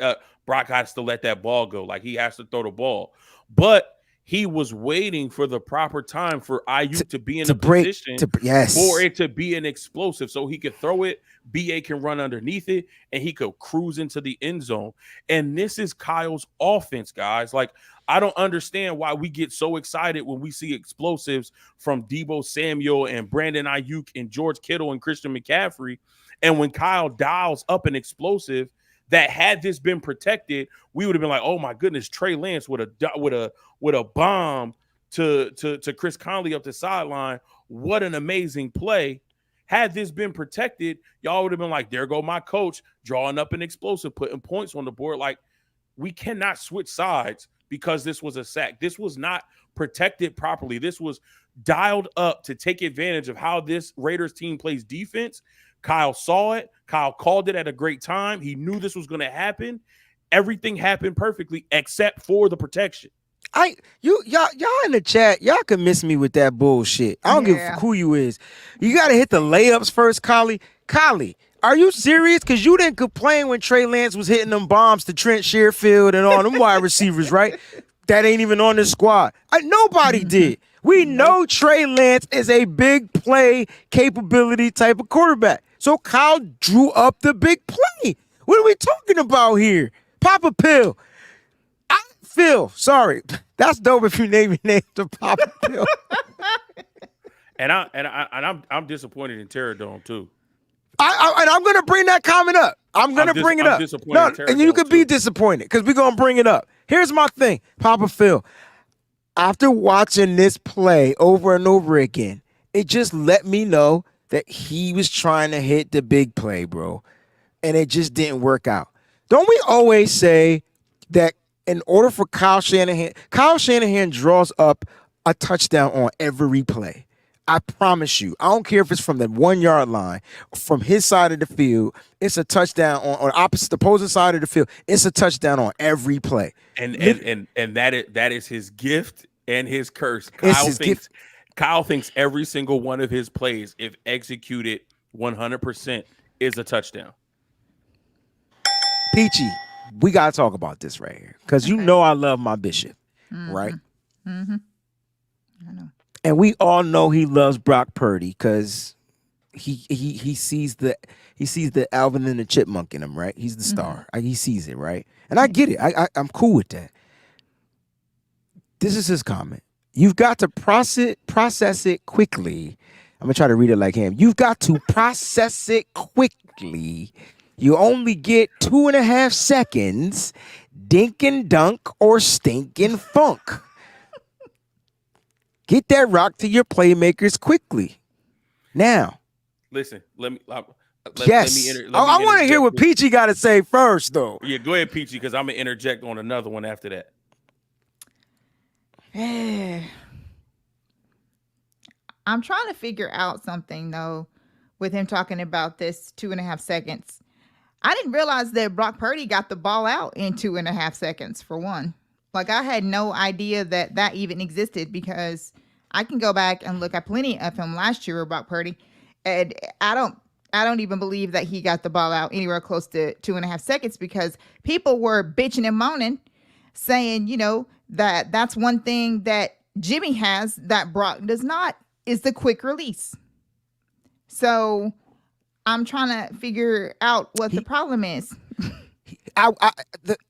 has to let that ball go. Like, he has to throw the ball. But he was waiting for the proper time for Ayuk to be in a position for it to be an explosive so he could throw it, BA can run underneath it, and he could cruise into the end zone. And this is Kyle's offense, guys. Like, I don't understand why we get so excited when we see explosives from Deebo Samuel and Brandon Ayuk and George Kittle and Christian McCaffrey. And when Kyle dials up an explosive that had this been protected, we would have been like, oh my goodness, Trey Lance with a bomb to Chris Conley up the sideline. What an amazing play. Had this been protected, y'all would have been like, there go my coach drawing up an explosive, putting points on the board. Like, we cannot switch sides because this was a sack. This was not protected properly. This was dialed up to take advantage of how this Raiders team plays defense. Kyle saw it. Kyle called it at a great time. He knew this was going to happen. Everything happened perfectly except for the protection. Y'all in the chat, y'all can miss me with that bullshit. I don't give a fuck who you is. You got to hit the layups first, Collie. Collie, are you serious? Because you didn't complain when Trey Lance was hitting them bombs to Trent Sherfield and all them wide receivers, right? That ain't even on the squad. Nobody did. We know Trey Lance is a big play capability type of quarterback. So Kyle drew up the big play. What are we talking about here? Papa Pill. Phil, sorry. That's dope if you name your name to Papa Pill. And I'm disappointed in Terradome too. And I'm gonna bring that comment up. I'm gonna bring it up. No, and you could be disappointed because we're gonna bring it up. Here's my thing, Papa Phil. After watching this play over and over again, it just let me know that he was trying to hit the big play, bro. And it just didn't work out. Don't we always say that in order for Kyle Shanahan draws up a touchdown on every play? I promise you. I don't care if it's from the 1 yard line, from his side of the field. It's a touchdown on opposite the opposing side of the field. It's a touchdown on every play. And that is his gift and his curse. Kyle thinks every single one of his plays, if executed 100%, is a touchdown. Peachy, we gotta talk about this right here because you know I love my Bishop, right? Mm-hmm. I know. And we all know he loves Brock Purdy because he sees the Alvin and the Chipmunk in him, right? He's the star. He sees it, right? And I get it. I'm cool with that. This is his comment. You've got to process it quickly. I'm gonna try to read it like him. You've got to process it quickly. You only get 2.5 seconds. Dink and dunk or stinking funk. Get that rock to your playmakers quickly. Now. Listen, let me I want to hear what Peachy got to say first, though. Yeah, go ahead, Peachy, because I'm going to interject on another one after that. I'm trying to figure out something, though, with him talking about this 2.5 seconds. I didn't realize that Brock Purdy got the ball out in 2.5 seconds, for one. Like, I had no idea that even existed because I can go back and look at plenty of him last year about Purdy, and I don't even believe that he got the ball out anywhere close to 2.5 seconds because people were bitching and moaning, saying, that's one thing that Jimmy has that Brock does not, is the quick release. So I'm trying to figure out what the problem is.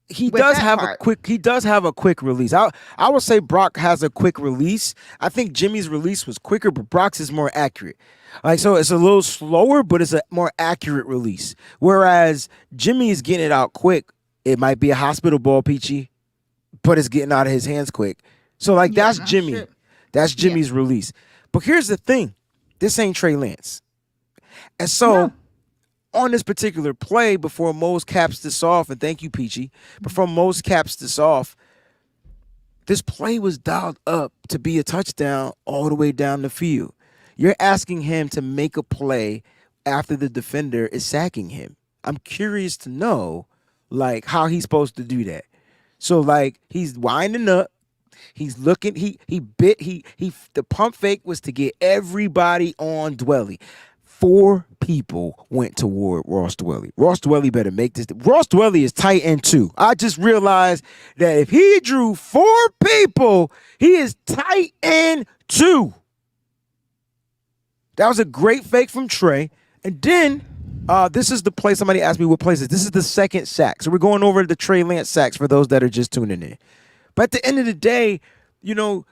He With does that have part. he does have a quick release. I would say Brock has a quick release. I think Jimmy's release was quicker, but Brock's is more accurate. Like, so it's a little slower, but it's a more accurate release. Whereas Jimmy is getting it out quick. It might be a hospital ball, Peachy, but it's getting out of his hands quick. So like Yeah, that's no, Jimmy. sure. That's Jimmy's release. But here's the thing. This ain't Trey Lance. And so No. on this particular play, before Mose caps this off, and thank you, Peachy, before Mose caps this off, this play was dialed up to be a touchdown all the way down the field. You're asking him to make a play after the defender is sacking him. I'm curious to know, like, how he's supposed to do that. So, like, he's winding up. He's looking. The pump fake was to get everybody on Dwelly. 4 people went toward Ross Dwelly. Ross Dwelly better make this. Ross Dwelly is tight end 2. I just realized that if he drew 4 people, he is tight end 2. That was a great fake from Trey. And then this is the play. Somebody asked me what place is. This is the second sack. So we're going over the Trey Lance sacks for those that are just tuning in. But at the end of the day, you know,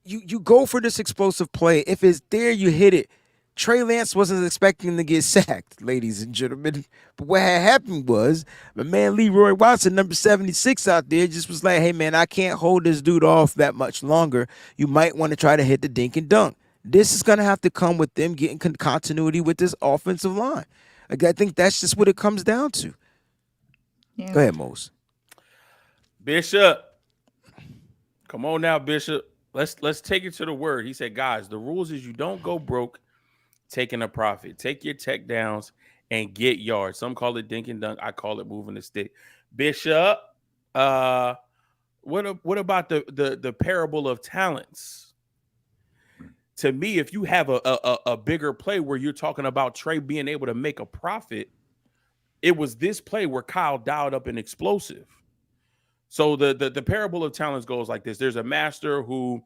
you go for this explosive play. If it's there, you hit it. Trey Lance wasn't expecting to get sacked, ladies and gentlemen. But what had happened was my man Leroy Watson, number 76 out there, just was like, hey, man, I can't hold this dude off that much longer. You might want to try to hit the dink and dunk. This is going to have to come with them getting continuity with this offensive line. Like, I think that's just what it comes down to. Yeah. Go ahead, Mose. Bishop. Come on now, Bishop. Let's take it to the word. He said, guys, the rules is you don't go broke taking a profit. Take your tech downs and get yards. Some call it dink and dunk. I call it moving the stick. Bishop, what about the parable of talents? To me, if you have a bigger play where you're talking about Trey being able to make a profit, it was this play where Kyle dialed up an explosive. So the parable of talents goes like this. There's a master who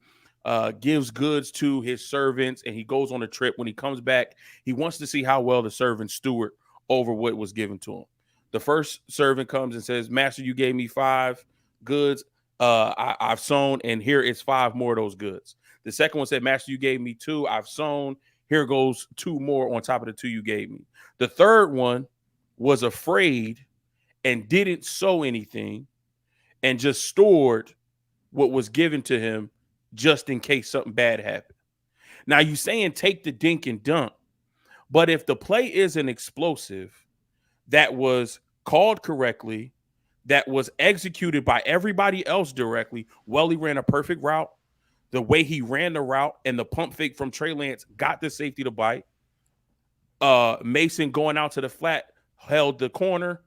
gives goods to his servants, and he goes on a trip. When he comes back, he wants to see how well the servants steward over what was given to him. The first servant comes and says, Master, you gave me 5 goods. I've sown, and here it's 5 more of those goods. The second one said, Master, you gave me 2. I've sown. Here goes 2 more on top of the 2 you gave me. The third one was afraid and didn't sow anything and just stored what was given to him just in case something bad happened. Now, you saying take the dink and dunk, but if the play is an explosive that was called correctly, that was executed by everybody else directly, well, he ran a perfect route. The way he ran the route and the pump fake from Trey Lance got the safety to bite. Mason going out to the flat held the corner.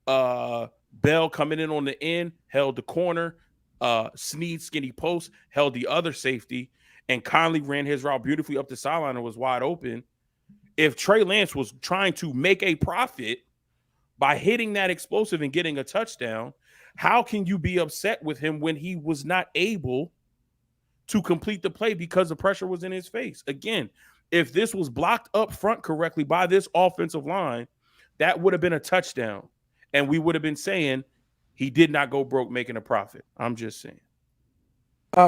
Bell coming in on the end held the corner. Sneed skinny post held the other safety, and Conley ran his route beautifully up the sideline and was wide open. If Trey Lance was trying to make a profit by hitting that explosive and getting a touchdown, how can you be upset with him when he was not able to complete the play because the pressure was in his face? Again, if this was blocked up front correctly by this offensive line, that would have been a touchdown. And we would have been saying he did not go broke making a profit. I'm just saying.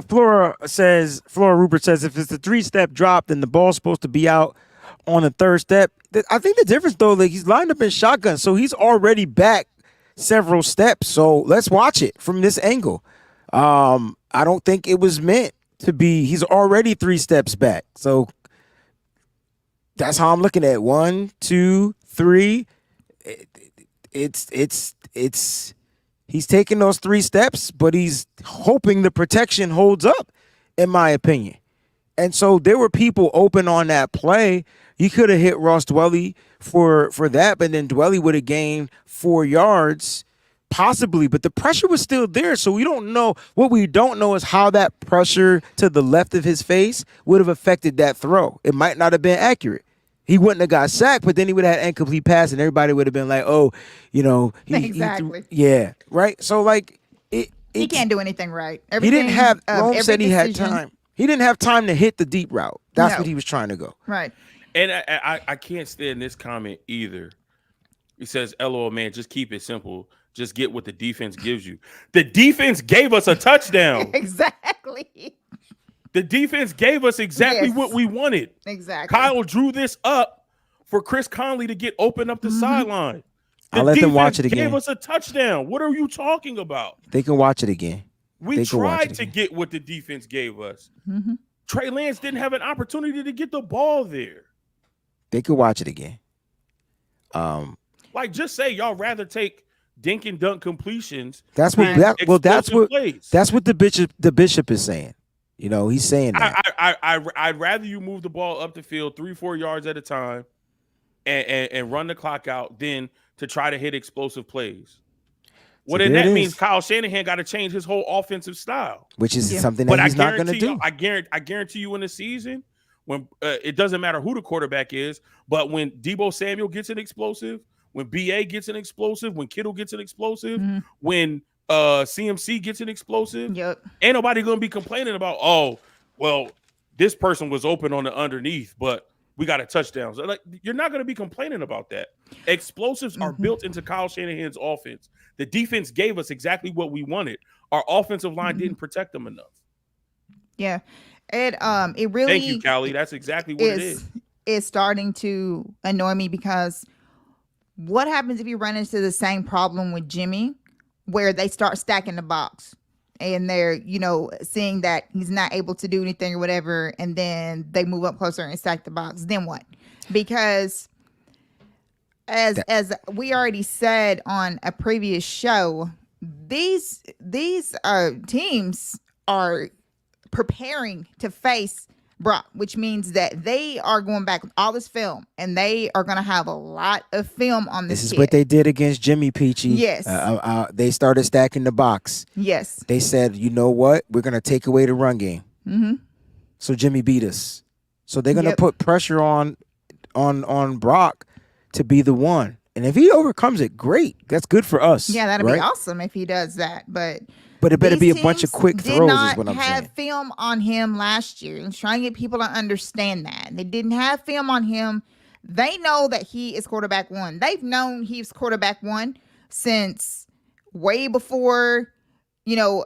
Flora Rupert says, if it's a 3-step drop, then the ball's supposed to be out on the 3rd step. I think the difference, though, like, he's lined up in shotgun, so he's already back several steps. So let's watch it from this angle. I don't think it was meant to be. He's already 3 steps back. So that's how I'm looking at it. 1, 2, 3. He's taking those 3 steps, but he's hoping the protection holds up, in my opinion. And so there were people open on that play. He could have hit Ross Dwelly for that, but then Dwelly would have gained 4 yards, possibly. But the pressure was still there, so we don't know. What we don't know is how that pressure to the left of his face would have affected that throw. It might not have been accurate. He wouldn't have got sacked, but then he would have had incomplete pass, and everybody would have been like, "Oh, you know, Exactly. yeah, right." So like, He can't do anything right. He didn't have. Rome every said he had decision- time. He didn't have time to hit the deep route. That's No. what he was trying to go. Right. And I can't stand this comment either. He says, "LOL, man, just keep it simple. Just get what the defense gives you." The defense gave us a touchdown. Exactly. The defense gave us exactly what we wanted. Exactly. Kyle drew this up for Chris Conley to get open up the sideline. I'll let them watch it Gave again. us a touchdown. What are you talking about? They can watch it again. We tried to get what the defense gave us. Trey Lance didn't have an opportunity to get the ball there. They could watch it again. Like, just say y'all rather take dink and dunk completions. That's what. That's what the bishop is saying. You know, he's saying that. I'd rather you move the ball up the field 3-4 yards at a time, and run the clock out than to try to hit explosive plays. Well, then that means Kyle Shanahan got to change his whole offensive style, which is something that he's not going to do. I guarantee you, in the season, when it doesn't matter who the quarterback is, but when Deebo Samuel gets an explosive, when BA gets an explosive, when Kittle gets an explosive, when CMC gets an explosive, ain't nobody going to be complaining about, oh, well, this person was open on the underneath, but we got a touchdown. So, like, you're not going to be complaining about that. Explosives are built into Kyle Shanahan's offense. The defense gave us exactly what we wanted. Our offensive line didn't protect them enough. Yeah. It really, thank you, Callie. That's exactly what it is. It's starting to annoy me because what happens if you run into the same problem with Jimmy, where they start stacking the box and they're, seeing that he's not able to do anything or whatever, and then they move up closer and stack the box. Then what? Because as we already said on a previous show, these teams are preparing to face Brock, which means that they are going back with all this film, and they are going to have a lot of film on this. This is what they did against Jimmy Peachy. Yes. They started stacking the box. Yes. They said, you know what? We're going to take away the run game. So Jimmy beat us. So they're going to put pressure on Brock to be the one. And if he overcomes it, great. That's good for us. Yeah, that'd be awesome if he does that. But it better be a bunch of quick throws, is what I'm saying. Did not have film on him last year. And trying to get people to understand that. They didn't have film on him. They know that he is quarterback one. They've known he's quarterback one since way before,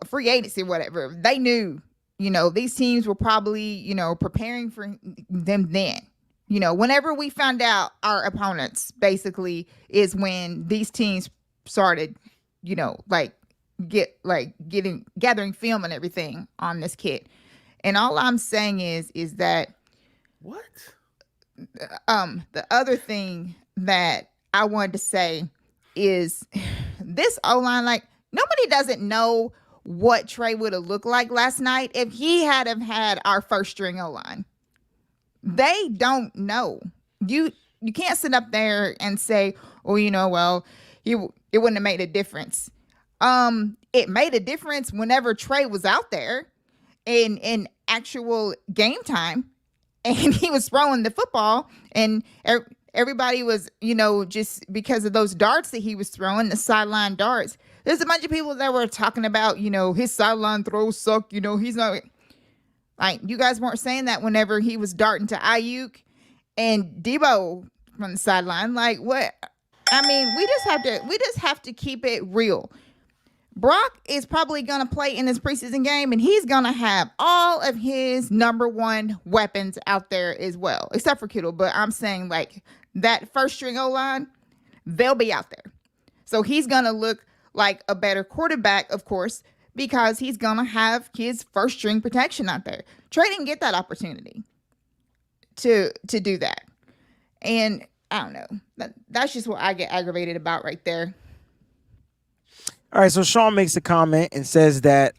free agency or whatever. They knew, these teams were probably, preparing for them then. Whenever we found out our opponents, basically, is when these teams started, gathering film and everything on this kid. And all I'm saying is that what? The other thing that I wanted to say is this O-line, nobody doesn't know what Trey would have looked like last night if he had have had our first string O-line. They don't know. You can't sit up there and say, oh, it wouldn't have made a difference. It made a difference whenever Trey was out there in actual game time, and he was throwing the football, and everybody was, just because of those darts that he was throwing, the sideline darts. There's a bunch of people that were talking about, his sideline throws suck. He's not. You guys weren't saying that whenever he was darting to Ayuk and Deebo from the sideline. What? I mean, we just have to keep it real. Brock is probably going to play in this preseason game, and he's going to have all of his number one weapons out there as well, except for Kittle. But I'm saying, that first string O-line, they'll be out there. So he's going to look like a better quarterback, of course, because he's going to have his first string protection out there. Trey didn't get that opportunity to do that. And I don't know. That's just what I get aggravated about right there. All right, so Sean makes a comment and says that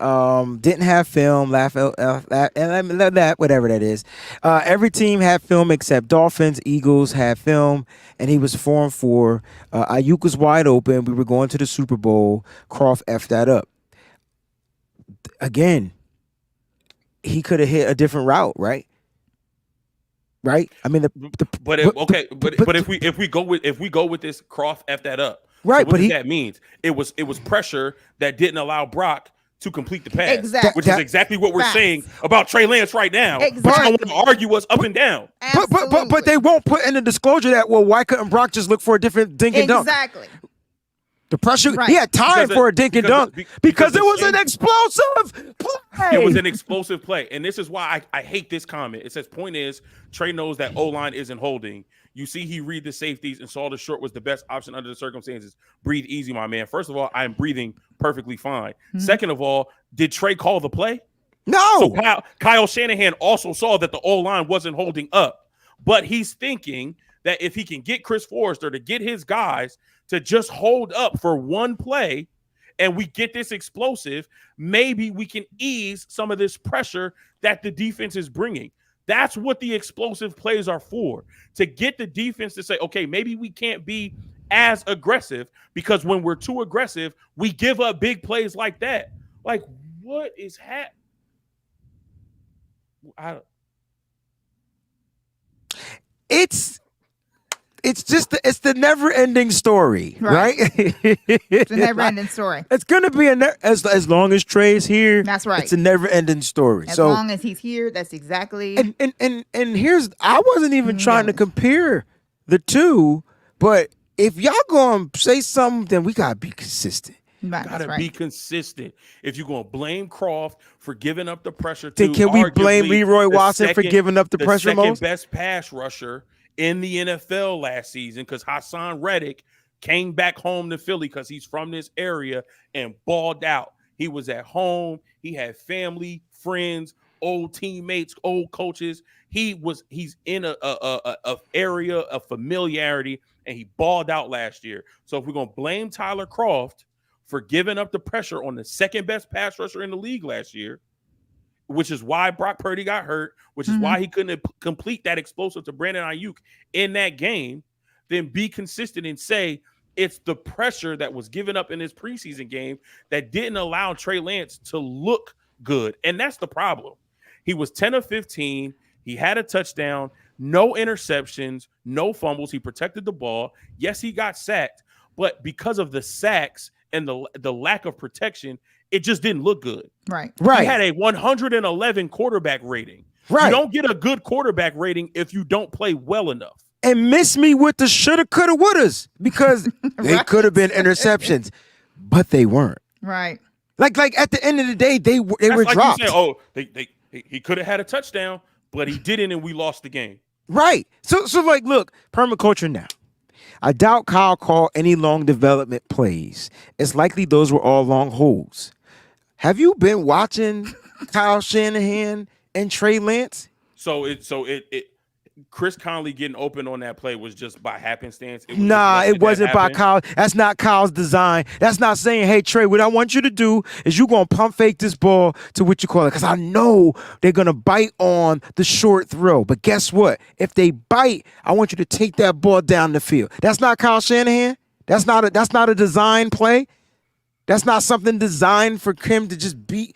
didn't have film, whatever that is. Every team had film except Dolphins, Eagles had film, and he was 4-4. Ayuk was wide open. We were going to the Super Bowl. Croft effed that up. Again, he could have hit a different route, right? Right? I mean, if we go with this, Croft effed that up. Right, so what does that means? It was pressure that didn't allow Brock to complete the pass. Exactly. Which is exactly what we're Facts. saying about Trey Lance right now. But Exactly. you don't want to argue us up and down. But they won't put in the disclosure that, well, why couldn't Brock just look for a different dink and dunk? Exactly. The pressure, Right. he had time for a dink and dunk because it was an explosive play. It was an explosive play. And this is why I hate this comment. It says, point is, Trey knows that O-line isn't holding. You see, he read the safeties and saw the short was the best option under the circumstances. Breathe easy, my man. First of all, I am breathing perfectly fine. Mm-hmm. Second of all, did Trey call the play? No. So Kyle Shanahan also saw that the O-line wasn't holding up. But he's thinking that if he can get Chris Forrester to get his guys to just hold up for one play and we get this explosive, maybe we can ease some of this pressure that the defense is bringing. That's what the explosive plays are for, to get the defense to say, okay, maybe we can't be as aggressive, because when we're too aggressive, we give up big plays like that. Like, what is happening? It's just it's the never-ending story, right? It's a never-ending story. It's gonna be as long as Trey's here. That's right. It's a never-ending story. As long as he's here, that's exactly. And here's, I wasn't even trying to compare the two, but if y'all gonna say something, then we gotta be consistent. Gotta be consistent. If you're gonna blame Croft for giving up the pressure, then can we blame Leroy Watson for giving up the pressure most? Second best pass rusher in the NFL last season, because Hassan Reddick came back home to Philly because he's from this area and balled out. He was at home. He had family, friends, old teammates, old coaches. He's in a area of familiarity, and he balled out last year. So if we're gonna blame Tyler Croft for giving up the pressure on the second best pass rusher in the league last year, which is why Brock Purdy got hurt, which is why he couldn't complete that explosive to Brandon Ayuk in that game, then be consistent and say it's the pressure that was given up in this preseason game that didn't allow Trey Lance to look good. And that's the problem. He was 10 of 15. He had a touchdown, no interceptions, no fumbles. He protected the ball. Yes, he got sacked, but because of the sacks and the lack of protection, it just didn't look good. Right. He had a 111 quarterback rating. Right. You don't get a good quarterback rating if you don't play well enough. And miss me with the shoulda, coulda, wouldas, because they could have been interceptions, but they weren't. Right. Like at the end of the day, they were like dropped. You saying, he could have had a touchdown, but he didn't, and we lost the game. Right. So like, look, permaculture now. I doubt Kyle called any long development plays. It's likely those were all long holds. Have you been watching Kyle Shanahan and Trey Lance? So Chris Conley getting open on that play was just by happenstance. It wasn't by Kyle. That's not Kyle's design. That's not saying, hey, Trey, what I want you to do is you're going to pump fake this ball to what you call it, because I know they're going to bite on the short throw. But guess what? If they bite, I want you to take that ball down the field. That's not Kyle Shanahan. That's not a design play. That's not something designed for him to just beat,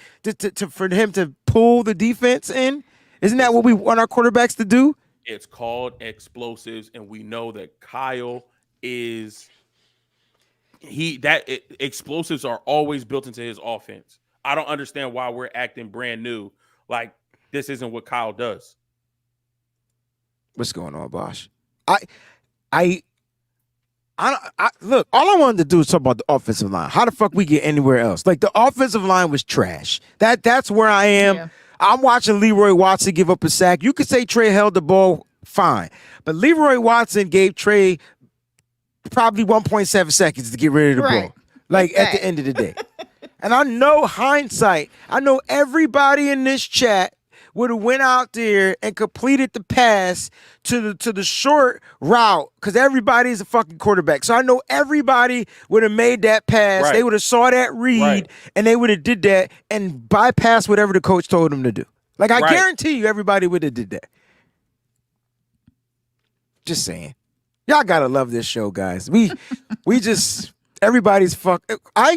for him to pull the defense in. Isn't that what we want our quarterbacks to do? It's called explosives, and we know that Kyle explosives are always built into his offense. I don't understand why we're acting brand new like this isn't what Kyle does. What's going on, Bosh? I look, all I wanted to do is talk about the offensive line. How the fuck we get anywhere else? Like, the offensive line was trash. That's where I am. Yeah. I'm watching Leroy Watson give up a sack. You could say Trey held the ball fine, but Leroy Watson gave Trey probably 1.7 seconds to get rid of the ball. Like, at the end of the day. And I know hindsight. I know everybody in this chat would have went out there and completed the pass to the short route, because everybody's a fucking quarterback. So I know everybody would have made that pass. Right. They would have saw that read, and they would have did that and bypassed whatever the coach told them to do. Like, I guarantee you everybody would have did that. Just saying. Y'all gotta love this show, guys. We just... Everybody's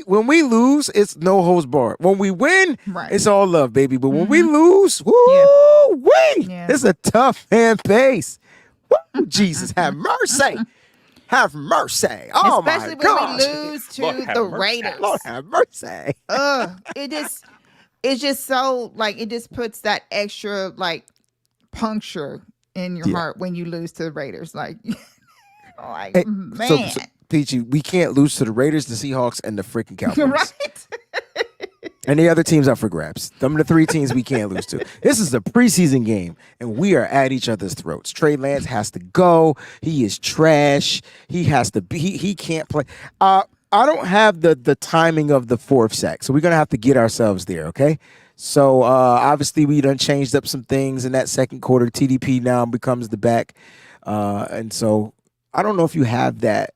when we lose, it's no holds barred. When we win, it's all love, baby. But when we lose, it's a tough fan base. Woo, Jesus have mercy. have mercy. Oh Especially my when gosh. we lose to Lord have the mercy. Raiders. Lord have mercy. It's just so like it just puts that extra like puncture in your heart when you lose to the Raiders. Like, Hey, man, so Peachy, we can't lose to the Raiders, the Seahawks, and the freaking Cowboys. right? And the other teams up for grabs. Them are the three teams we can't lose to. This is a preseason game, and we are at each other's throats. Trey Lance has to go. He is trash. He has to be. He can't play. I don't have the timing of the fourth sack, so we're gonna have to get ourselves there. Okay. So obviously we done changed up some things in that second quarter. TDP now becomes the back, and so I don't know if you have that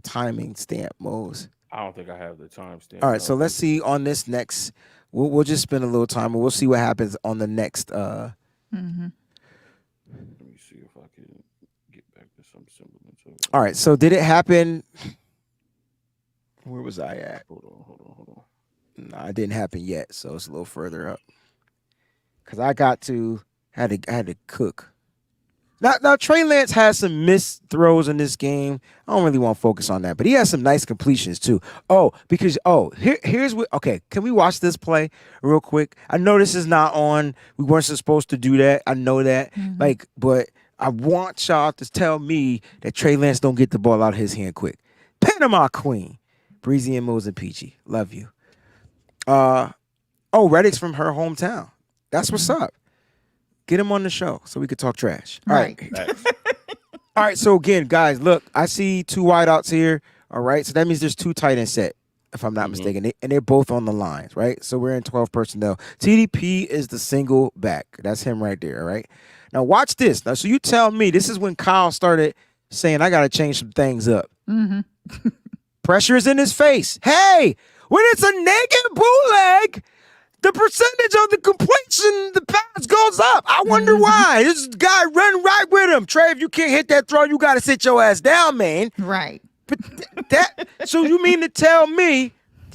timing stamp, Mose. I don't think I have the timestamp. All right, so let's see on this next. We'll just spend a little time, and we'll see what happens on the next. Let me see if I can get back to some semblance of it. All right, so did it happen? Where was I at? Hold on. No, it didn't happen yet, so it's a little further up. Cause I had to cook. Now Trey Lance has some missed throws in this game. I don't really want to focus on that, but he has some nice completions too. Here's what. Okay, can we watch this play real quick? I know this is not on. We weren't supposed to do that. I know that. But I want y'all to tell me that Trey Lance don't get the ball out of his hand quick. Panama Queen, Breezie and Mose and Peachy, love you. Reddick's from her hometown. That's what's up. Get him on the show so we could talk trash. All right. All right. So again, guys, look, I see two wideouts here. All right. So that means there's two tight end set, if I'm not mistaken. And they're both on the lines, right? So we're in 12 personnel. TDP is the single back. That's him right there. All right. Now watch this. Now, so you tell me, this is when Kyle started saying, I got to change some things up. Pressure is in his face. Hey, when it's a naked bootleg, the percentage of the completion, the pass goes up. I wonder why. This guy run right with him. Trey, if you can't hit that throw, you got to sit your ass down, man. Right. But so you mean to tell me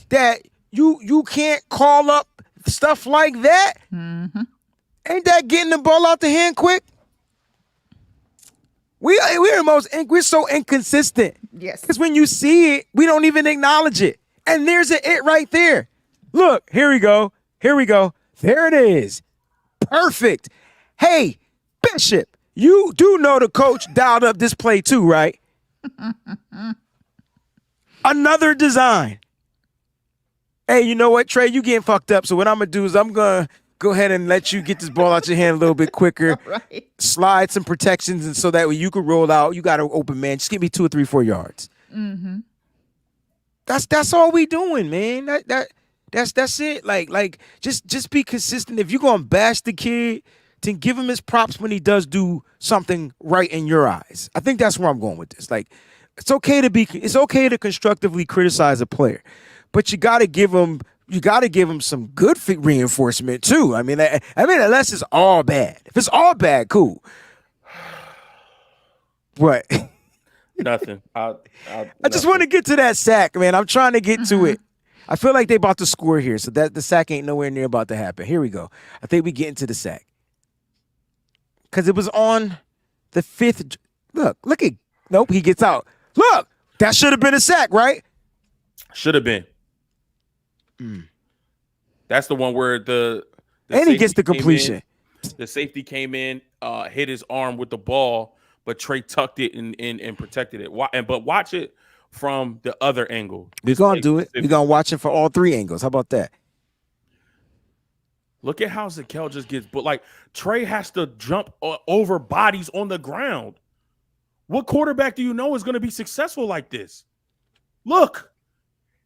that you can't call up stuff like that? Ain't that getting the ball out the hand quick? We're so inconsistent. Yes. Because when you see it, we don't even acknowledge it. And there's an it right there. Look, here we go. There it is. Perfect. Hey, Bishop, you do know the coach dialed up this play too, right? Another design. Hey, you know what, Trey? You getting fucked up. So what I'm going to do is I'm going to go ahead and let you get this ball out your hand a little bit quicker. Right. Slide some protections, and so that way you can roll out. You got an open man. Just give me 2 or 3, 4 yards. That's all we doing, man. That's it. Like just be consistent. If you're gonna bash the kid, then give him his props when he does do something right in your eyes. I think that's where I'm going with this. Like, it's okay to constructively criticize a player, but you gotta give him some good reinforcement too. I mean, unless it's all bad. If it's all bad, cool. What? Nothing. I just want to get to that sack, man. I'm trying to get to it. I feel like they about to score here, so that the sack ain't nowhere near about to happen. Here we go. I think we get into the sack. Because it was on the 5th. Look at. Nope, he gets out. Look, that should have been a sack, right? Should have been. That's the one where the and he gets the completion. The safety came in, hit his arm with the ball, but Trey tucked it and protected it. But watch it from the other angle. We're going to do it. We're going to watch it for all 3 angles. How about that? Look at how Zakel just gets, but like Trey has to jump over bodies on the ground. What quarterback do you know is going to be successful like this? Look.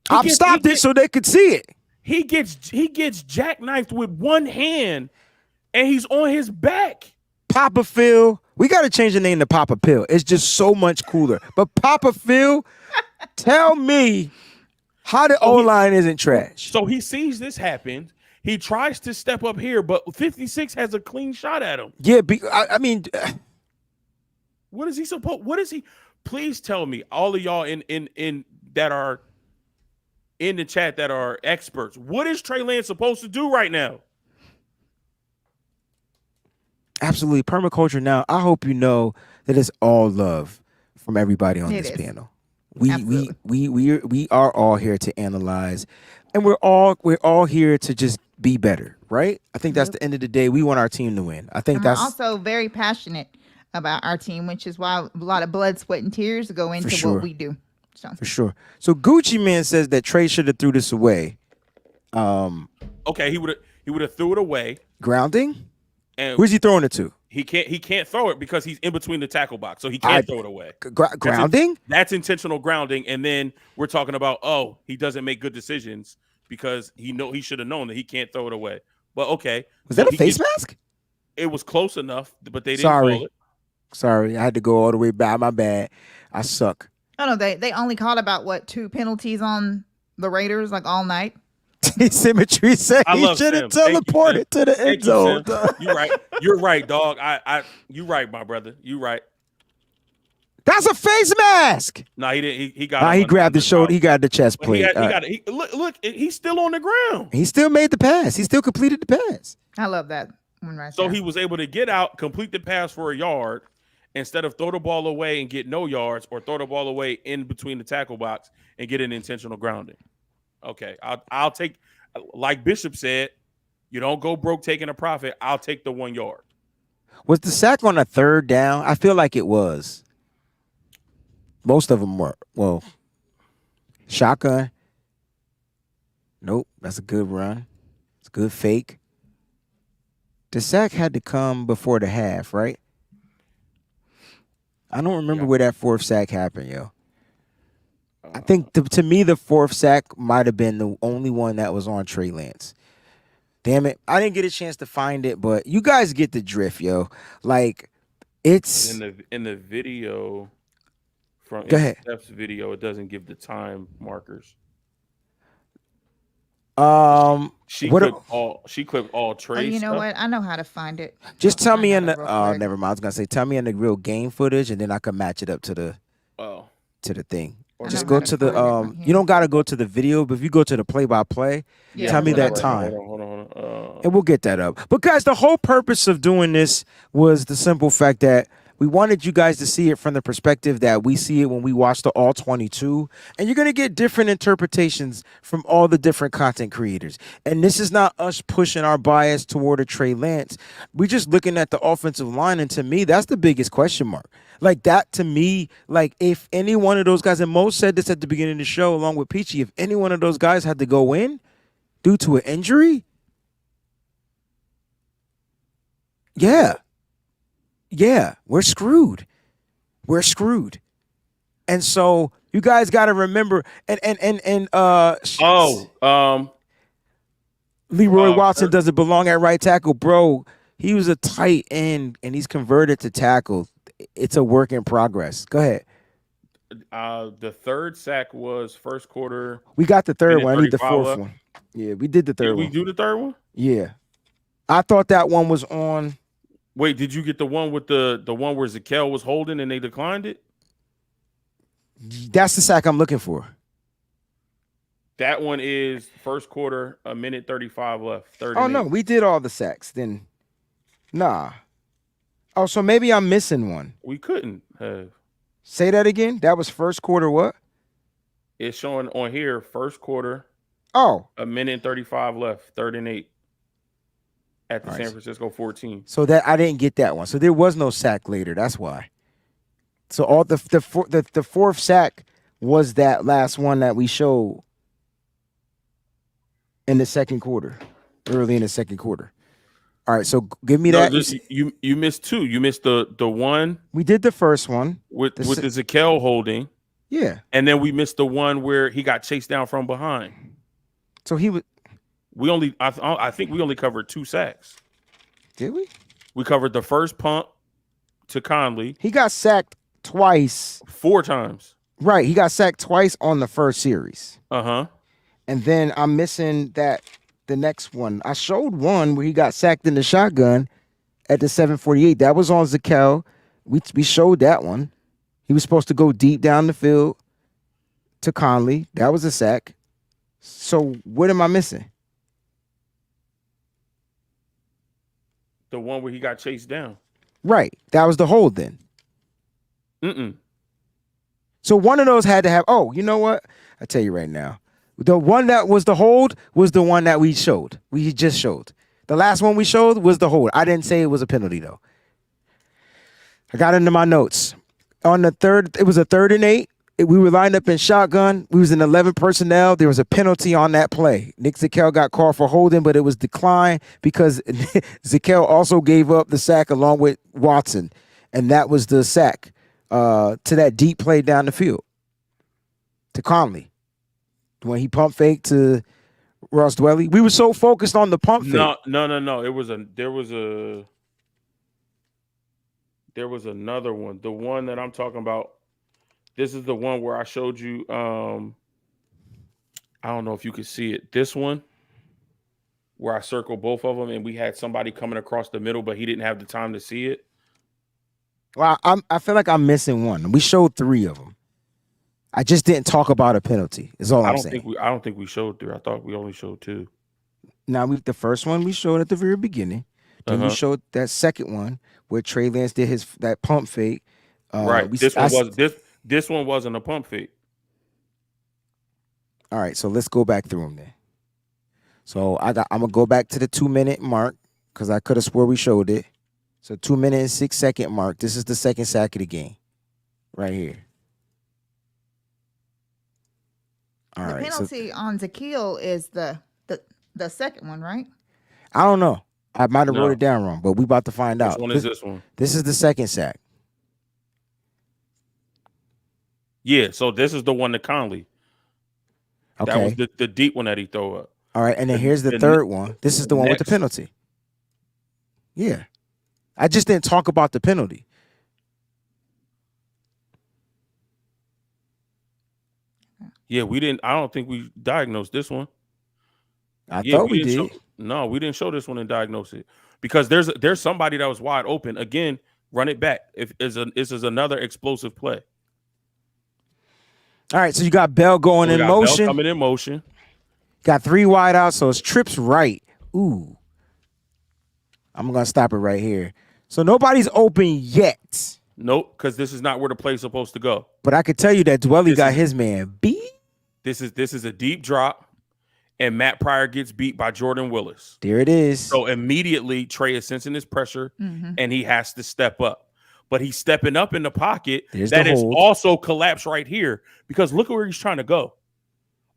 I've stopped it so they could see it. He gets jackknifed with one hand, and he's on his back. Papa Phil. We got to change the name to Papa Pill. It's just so much cooler. But Papa Phil, tell me how the O-line isn't trash. So he sees this happen. He tries to step up here, but 56 has a clean shot at him. Yeah, I mean, what is he supposed? What is he? Please tell me, all of y'all in that are in the chat that are experts. What is Trey Lance supposed to do right now? Absolutely. Permaculture now, I hope you know that it's all love from everybody on It this is. panel. We Absolutely. are all here to analyze, and we're all here to just be better, right? I think that's Yep. the end of the day. We want our team to win. I think And we're that's also very passionate about our team, which is why a lot of blood, sweat, and tears go into sure. what we do. So for sure. So Gucci Man says that Trey should have threw this away. Okay, he would have threw it away. Grounding? And Where's he throwing it to? He can't throw it because he's in between the tackle box, so he can't throw it away. Grounding? That's intentional grounding, and then we're talking about he doesn't make good decisions because he should have known that he can't throw it away. But okay, Was that a face mask? It was close enough, but they didn't call it. Sorry, I had to go all the way back. My bad. I suck. I don't know. They only called about 2 penalties on the Raiders like all night. Symmetry said he should have teleported to the end zone. You're right. You're right, dog. You right, my brother. You right. That's a face mask. No, he didn't. He got. He grabbed the shoulder. He got the chest plate. Look. He's still on the ground. He still made the pass. He still completed the pass. I love that one right So there. he was able to get out, complete the pass for a yard, instead of throw the ball away and get no yards, or throw the ball away in between the tackle box and get an intentional grounding. Okay, I'll take, like Bishop said, you don't go broke taking a profit. I'll take the 1 yard. Was the sack on a third down? I feel like it was. Most of them were. Well, shotgun. Nope, that's a good run. It's a good fake. The sack had to come before the half, right? I don't remember where that 4th sack happened, yo. I think to me the 4th sack might have been the only one that was on Trey Lance. Damn it, I didn't get a chance to find it, but you guys get the drift, yo. Like it's in the video from Go ahead. Steph's video, it doesn't give the time markers. She clipped all Trey. Oh, you know stuff. what? I know how to find it. Just tell me in the real quick. never mind. I was gonna say tell me in the real game footage, and then I can match it up to the thing. I Just know go how to to find it the right here. you don't gotta go to the video, but if you go to the play-by-play, tell me that time. Hold on. And we'll get that up. But guys, the whole purpose of doing this was the simple fact that we wanted you guys to see it from the perspective that we see it when we watch the All 22. And you're going to get different interpretations from all the different content creators. And this is not us pushing our bias toward a Trey Lance. We're just looking at the offensive line. And to me, that's the biggest question mark. Like that to me, like if any one of those guys, and Mo said this at the beginning of the show along with Peachy, if any one of those guys had to go in due to an injury, yeah, we're screwed. We're screwed. And so you guys got to remember, Leroy Watson doesn't belong at right tackle, bro. He was a tight end and he's converted to tackle. It's a work in progress. Go ahead. The 3rd sack was first quarter. We got the 3rd one. I need the 35 4th left. one. Yeah, we did the 3rd one. Did we do the 3rd one? Yeah. I thought that one was on. Wait, did you get the one with the one where Zakel was holding and they declined it? That's the sack I'm looking for. That one is first quarter, 1:35 left. 30. Oh, no, we did all the sacks. Then, nah. Oh, so maybe I'm missing one. We couldn't have. Say that again. That was first quarter what? It's showing on here, first quarter. Oh. 1:35 left, 3rd and 8. At the San Francisco 14. So that I didn't get that one. So there was no sack later. That's why. So all the 4th sack was that last one that we showed in the second quarter, early in the second quarter. All right, so give me that. You missed 2. You missed the one. We did the first one with the Zakel holding. Yeah, and then we missed the one where he got chased down from behind. So he was. I think we only covered 2 sacks. Did we? We covered the first punt to Conley. He got sacked twice. 4 times. Right. He got sacked twice on the first series. Uh-huh. And then I'm missing the next one. I showed one where he got sacked in the shotgun at the 7:48. That was on Zakel. We showed that one. He was supposed to go deep down the field to Conley. That was a sack. So what am I missing? The one where he got chased down. Right. That was the hold then. Mm-mm. So one of those had to have. Oh, you know what? I tell you right now, the one that was the hold was the one that we showed. We just showed. The last one we showed was the hold. I didn't say it was a penalty though. I got into my notes. On the third, it was a 3rd and 8. We were lined up in shotgun. We was in 11 personnel. There was a penalty on that play. Nick Zakelj got called for holding, but it was declined because Zakelj also gave up the sack along with Watson, and that was the sack to that deep play down the field to Conley when he pump faked to Ross Dwelly. We were so focused on the pump fake. No. There was another one. The one that I'm talking about. This is the one where I showed you. I don't know if you could see it. This one, where I circled both of them, and we had somebody coming across the middle, but he didn't have the time to see it. Well, I feel like I'm missing one. We showed 3 of them. I just didn't talk about a penalty. Is all I'm saying. I don't think we showed 3. I thought we only showed 2. Now the first one we showed at the very beginning. Then we showed that second one where Trey Lance did that pump fake. Right. This one wasn't a pump fake. All right, so let's go back through them then. So I'm gonna go back to the 2-minute mark because I could have swore we showed it. So 2-minute and 6-second mark. This is the second sack of the game, right here. All right. The penalty on Zakelj is the second one, right? I don't know. I might have wrote it down wrong, but we about to find out. Which one is this one? This is the second sack. Yeah, so this is the one to Conley. Okay. That was the deep one that he threw up. All right, and then here's the third one. This is the one with the penalty. Yeah. I just didn't talk about the penalty. Yeah, we didn't. I don't think we diagnosed this one. I thought we did. No, we didn't show this one and diagnose it because there's somebody that was wide open. Again, run it back. This is another explosive play. All right, so you got Bell going in motion. Bell coming in motion. Got 3 wide out, so it's trips right. Ooh. I'm going to stop it right here. So nobody's open yet. Nope, because this is not where the play's supposed to go. But I could tell you that Dwelly got his man beat. This is a deep drop, and Matt Pryor gets beat by Jordan Willis. There it is. So immediately, Trey is sensing his pressure, and he has to step up. But he's stepping up in the pocket. That is also collapsed right here because look at where he's trying to go.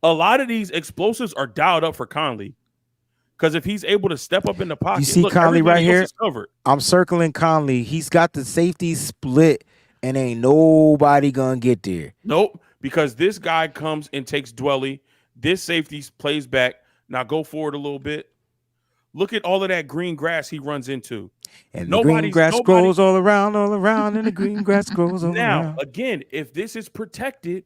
A lot of these explosives are dialed up for Conley because if he's able to step up in the pocket, you see Conley right here? I'm circling Conley. He's got the safety split, and ain't nobody gonna get there. Nope, because this guy comes and takes Dwelly. This safety plays back. Now go forward a little bit. Look at all of that green grass he runs into. And the green grass grows all around, and the green grass grows all around. Now, again, if this is protected,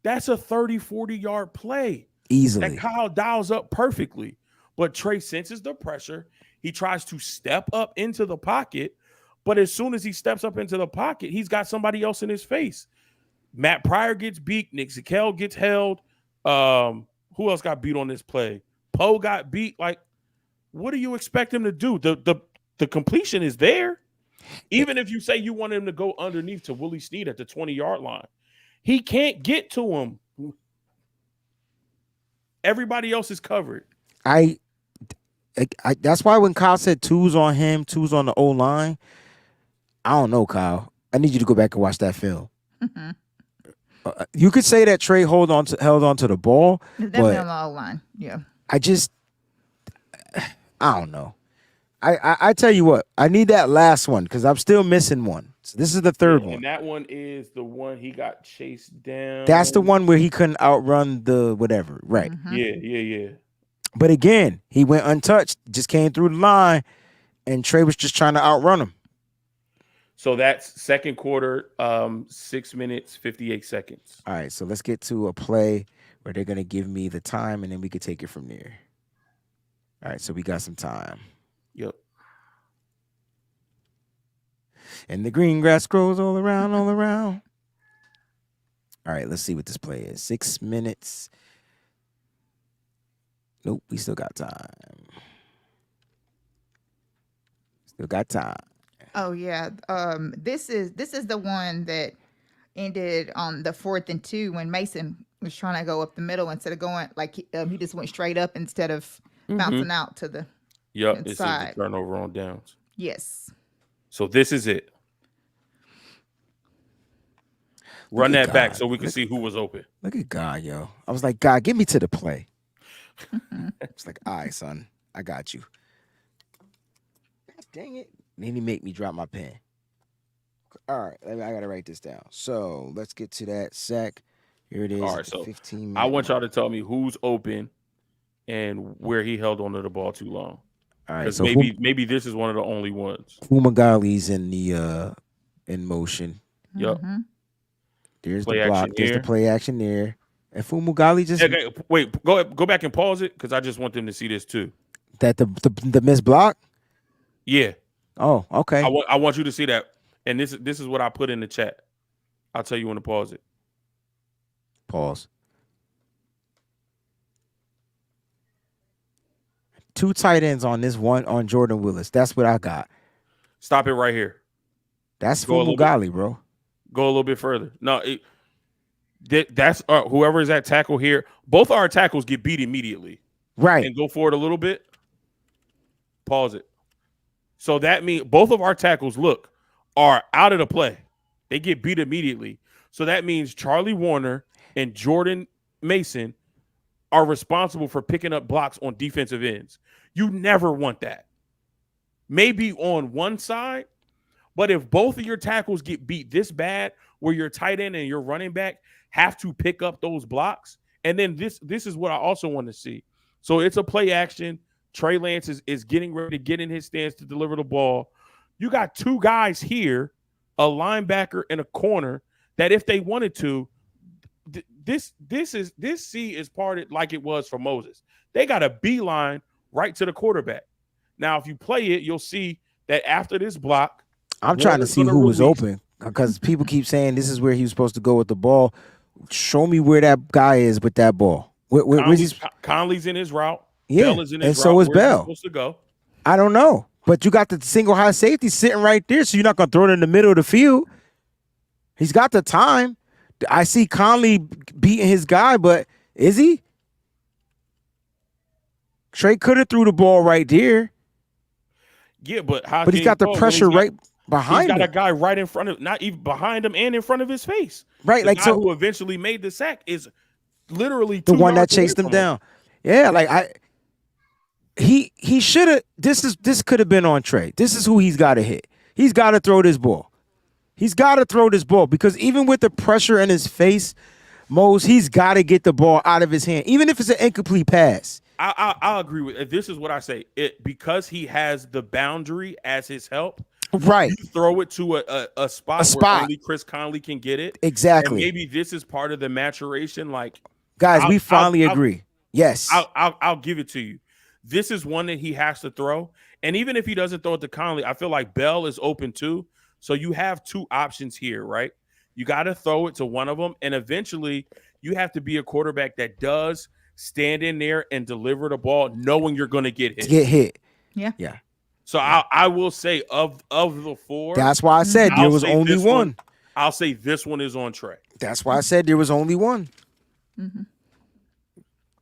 that's a 30, 40-yard play. Easily. That Kyle dials up perfectly. But Trey senses the pressure. He tries to step up into the pocket. But as soon as he steps up into the pocket, he's got somebody else in his face. Matt Pryor gets beat. Nick Zakelj gets held. Who else got beat on this play? Poe got beat. Like, what do you expect him to do? The completion is there. Even if you say you want him to go underneath to Willie Snead at the 20-yard line, he can't get to him. Everybody else is covered. I that's why when Kyle said 2's on him, 2's on the O-line, I don't know, Kyle. I need you to go back and watch that film. You could say that Trey held on to the ball, definitely on the O-line. Yeah. I don't know. I tell you what, I need that last one because I'm still missing one. So this is the third one. And that one is the one he got chased down. That's the one where he couldn't outrun the whatever. Right. Yeah. But again, he went untouched, just came through the line, and Trey was just trying to outrun him. So that's second quarter, 6 minutes, 58 seconds. All right, so let's get to a play where they're going to give me the time, and then we can take it from there. All right, so we got some time. Yep. And the green grass grows all around, all around. All right, let's see what this play is. 6 minutes. Nope, we still got time. Still got time. Oh yeah. This is the one that ended on the 4th and 2 when Mason was trying to go up the middle instead of going like he just went straight up instead of bouncing out to the Yep, it says the inside. turnover on downs. Yes. So this is it. Run that back so we can see who was open. Look at God, yo. I was like, God, get me to the play. It's like, all right, son, I got you. God dang it. Then he make me drop my pen. All right, I got to write this down. So let's get to that sack. Here it is. All right, so 15 I want y'all to tell me who's open and where he held onto the ball too long. All right, so maybe this is one of the only ones. Fumagali's in the in motion. Yep. There's Play the block. action There's there. the play action there. And Fumagali just Okay, wait, go back and pause it because I just want them to see this too. that the missed block. Yeah. Oh, okay. I want you to see that, and this is what I put in the chat. I'll tell you when to pause it. Pause. 2 tight ends on this one on Jordan Willis. That's what I got. Stop it right here. That's Go a little Fumagali, bro. Go a little bit further. No, that's whoever is at tackle here. Both our tackles get beat immediately. Right. And go forward a little bit. Pause it. So that means both of our tackles, are out of the play. They get beat immediately. So that means Charlie Warner and Jordan Mason are responsible for picking up blocks on defensive ends. You never want that. Maybe on one side, but if both of your tackles get beat this bad, where your tight end and your running back have to pick up those blocks, and then this is what I also want to see. So it's a play action. Trey Lance is getting ready to get in his stance to deliver the ball. You got 2 guys here, a linebacker and a corner, that if they wanted to, this C is parted like it was for Moses. They got a beeline right to the quarterback. Now, if you play it, you'll see that after this block, I'm trying to see who was open because people keep saying this is where he was supposed to go with the ball. Show me where that guy is with that ball. Where's he? Conley's in his route. Yeah, Bell is in his and route. so is Where's he Bell. supposed to go? I don't know, but you got the single high safety sitting right there, so you're not gonna throw it in the middle of the field. He's got the time. I see Conley beating his guy, but is he? Trey could have threw the ball right there. Yeah, but how? But he's got the pressure right behind him. He's got a guy right in front of, not even behind him and in front of his face. Right, the like guy so. who eventually made the sack is literally The 2 one that yards away chased him from down. Yeah, like he should have. This could have been on Trey. This is who he's got to hit. He's got to throw this ball. He's got to throw this ball because even with the pressure in his face, Mose, he's got to get the ball out of his hand, even if it's an incomplete pass. I'll agree with it. This is what I say. It because he has the boundary as his help. Right. You throw it to a spot where only Chris Conley can get it. Exactly. And maybe this is part of the maturation. Like, guys, we finally agree. Yes. I'll give it to you. This is one that he has to throw. And even if he doesn't throw it to Conley, I feel like Bell is open too. So you have 2 options here, right? You got to throw it to one of them. And eventually you have to be a quarterback that does stand in there and deliver the ball knowing you're going to get hit. Yeah. Yeah. So I will say of the 4. That's why I said there was only one. I'll say this one is on Trey. That's why I said there was only one. Mm-hmm.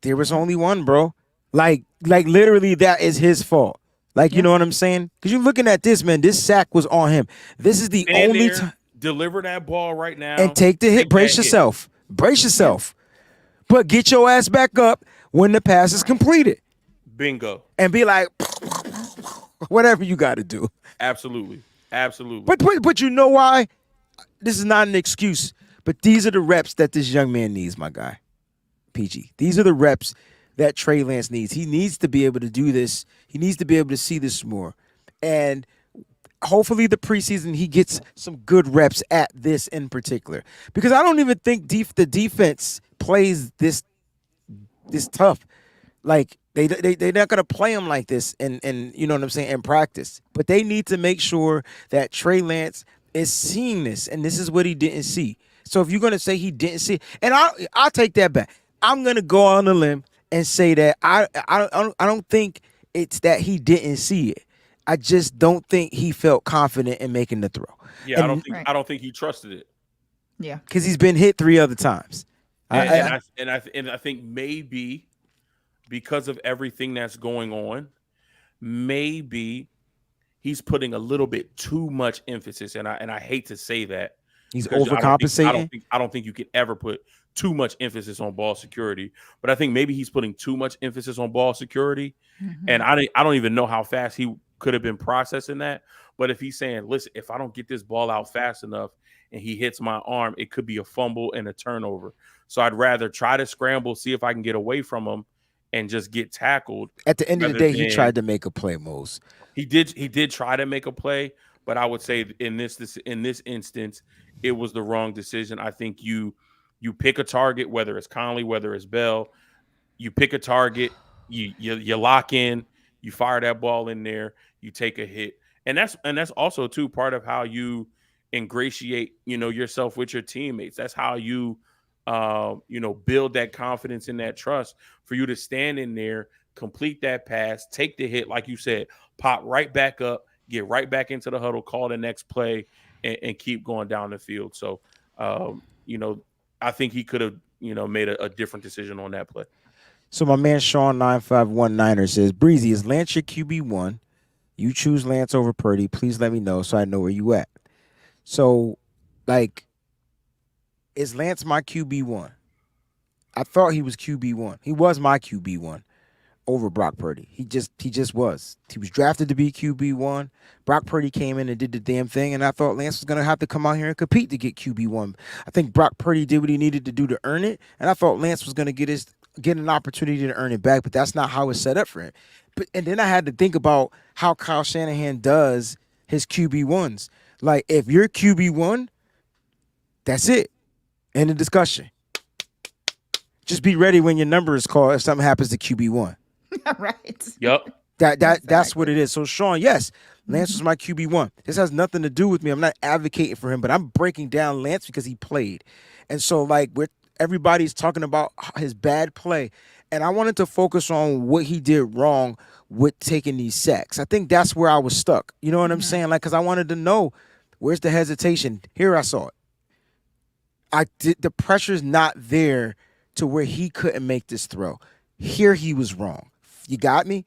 There was only one, bro. Like literally that is his fault. Like, you know what I'm saying? Because you're looking at this, man. This sack was on him. This is the Stand only there, time. deliver that ball right now. And take the hit. Brace yourself. Brace yourself. But get your ass back up when the pass is completed. Bingo. And be like, whatever you got to do. Absolutely. Absolutely. But you know why? This is not an excuse. But these are the reps that this young man needs, my guy. PG. These are the reps that Trey Lance needs. He needs to be able to do this. He needs to be able to see this more. And hopefully the preseason he gets some good reps at this in particular. Because I don't even think the defense plays this tough. Like they're not gonna play him like this and you know what I'm saying in practice. But they need to make sure that Trey Lance is seeing this, and this is what he didn't see. So if you're gonna say he didn't see, and I'll take that back. I'm gonna go on a limb and say that I don't think it's that he didn't see it. I just don't think he felt confident in making the throw. Yeah, and I don't think he trusted it. Yeah. Because he's been hit 3 other times. And I think maybe because of everything that's going on, maybe he's putting a little bit too much emphasis, and I hate to say that. He's Because overcompensating. I don't think you can ever put too much emphasis on ball security. But I think maybe he's putting too much emphasis on ball security, and I don't even know how fast he could have been processing that. But if he's saying, "Listen, if I don't get this ball out fast enough and he hits my arm, it could be a fumble and a turnover." So I'd rather try to scramble, see if I can get away from him, and just get tackled. At the end of the day, he tried to make a play, Mose. He did try to make a play, but I would say in this instance, it was the wrong decision. I think you pick a target, whether it's Conley, whether it's Bell, you pick a target, you lock in, you fire that ball in there, you take a hit, and that's also too part of how you ingratiate yourself with your teammates. That's how you build that confidence and that trust for you to stand in there, complete that pass, take the hit, like you said, pop right back up, get right back into the huddle, call the next play, and keep going down the field. So, I think he could have, made a different decision on that play. So my man Sean 9519er says, Breezie, is Lance your QB1? You choose Lance over Purdy. Please let me know so I know where you at. So, is Lance my QB1? I thought he was QB1. He was my QB1 over Brock Purdy. He just was. He was drafted to be QB1. Brock Purdy came in and did the damn thing, and I thought Lance was going to have to come out here and compete to get QB1. I think Brock Purdy did what he needed to do to earn it, and I thought Lance was going to get an opportunity to earn it back, but that's not how it's set up for him. And then I had to think about how Kyle Shanahan does his QB1s. Like, if you're QB1, that's it. End of discussion. Just be ready when your number is called if something happens to QB1. Right. Yep. That's what it is. So, Sean, yes, Lance was my QB1. This has nothing to do with me. I'm not advocating for him, but I'm breaking down Lance because he played. And so, everybody's talking about his bad play, and I wanted to focus on what he did wrong with taking these sacks. I think that's where I was stuck. You know what I'm saying? Because I wanted to know, where's the hesitation? Here I saw it. The pressure's not there to where he couldn't make this throw. Here he was wrong. You got me?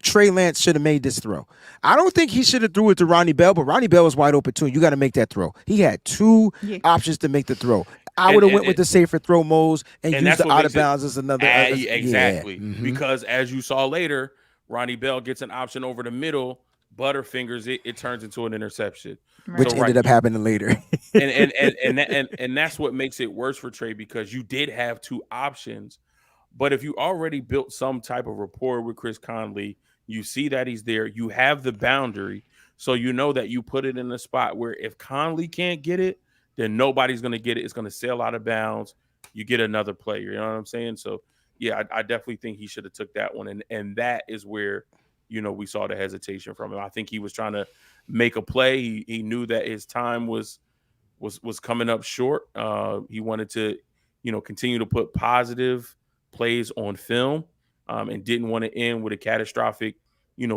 Trey Lance should have made this throw. I don't think he should have threw it to Ronnie Bell, but Ronnie Bell was wide open too. You got to make that throw. He had 2 options to make the throw. I would have went with the safer throw, Mose, and used the out of bounds as another. Exactly. Yeah. Because as you saw later, Ronnie Bell gets an option over the middle, butterfingers it turns into an interception. Right. Which ended up happening later. and that's what makes it worse for Trey, because you did have 2 options. But if you already built some type of rapport with Chris Conley, you see that he's there, you have the boundary, so you know that you put it in a spot where if Conley can't get it, then nobody's going to get it. It's going to sail out of bounds. You get another player. You know what I'm saying? So, yeah, I definitely think he should have took that one. And that is where, we saw the hesitation from him. I think he was trying to make a play. He knew that his time was coming up short. He wanted to, continue to put positive plays on film, and didn't want to end with a catastrophic,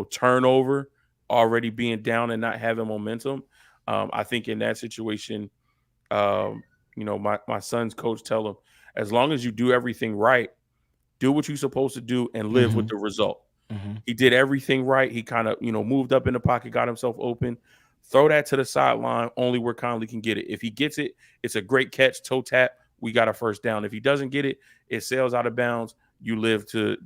turnover, already being down and not having momentum. I think in that situation, my son's coach tell him, as long as you do everything right, do what you're supposed to do and live with the result. He did everything right. He kind of, moved up in the pocket, got himself open, throw that to the sideline, only where Conley can get it. If he gets it, it's a great catch, toe tap, we got a first down. If he doesn't get it, it sails out of bounds. You live to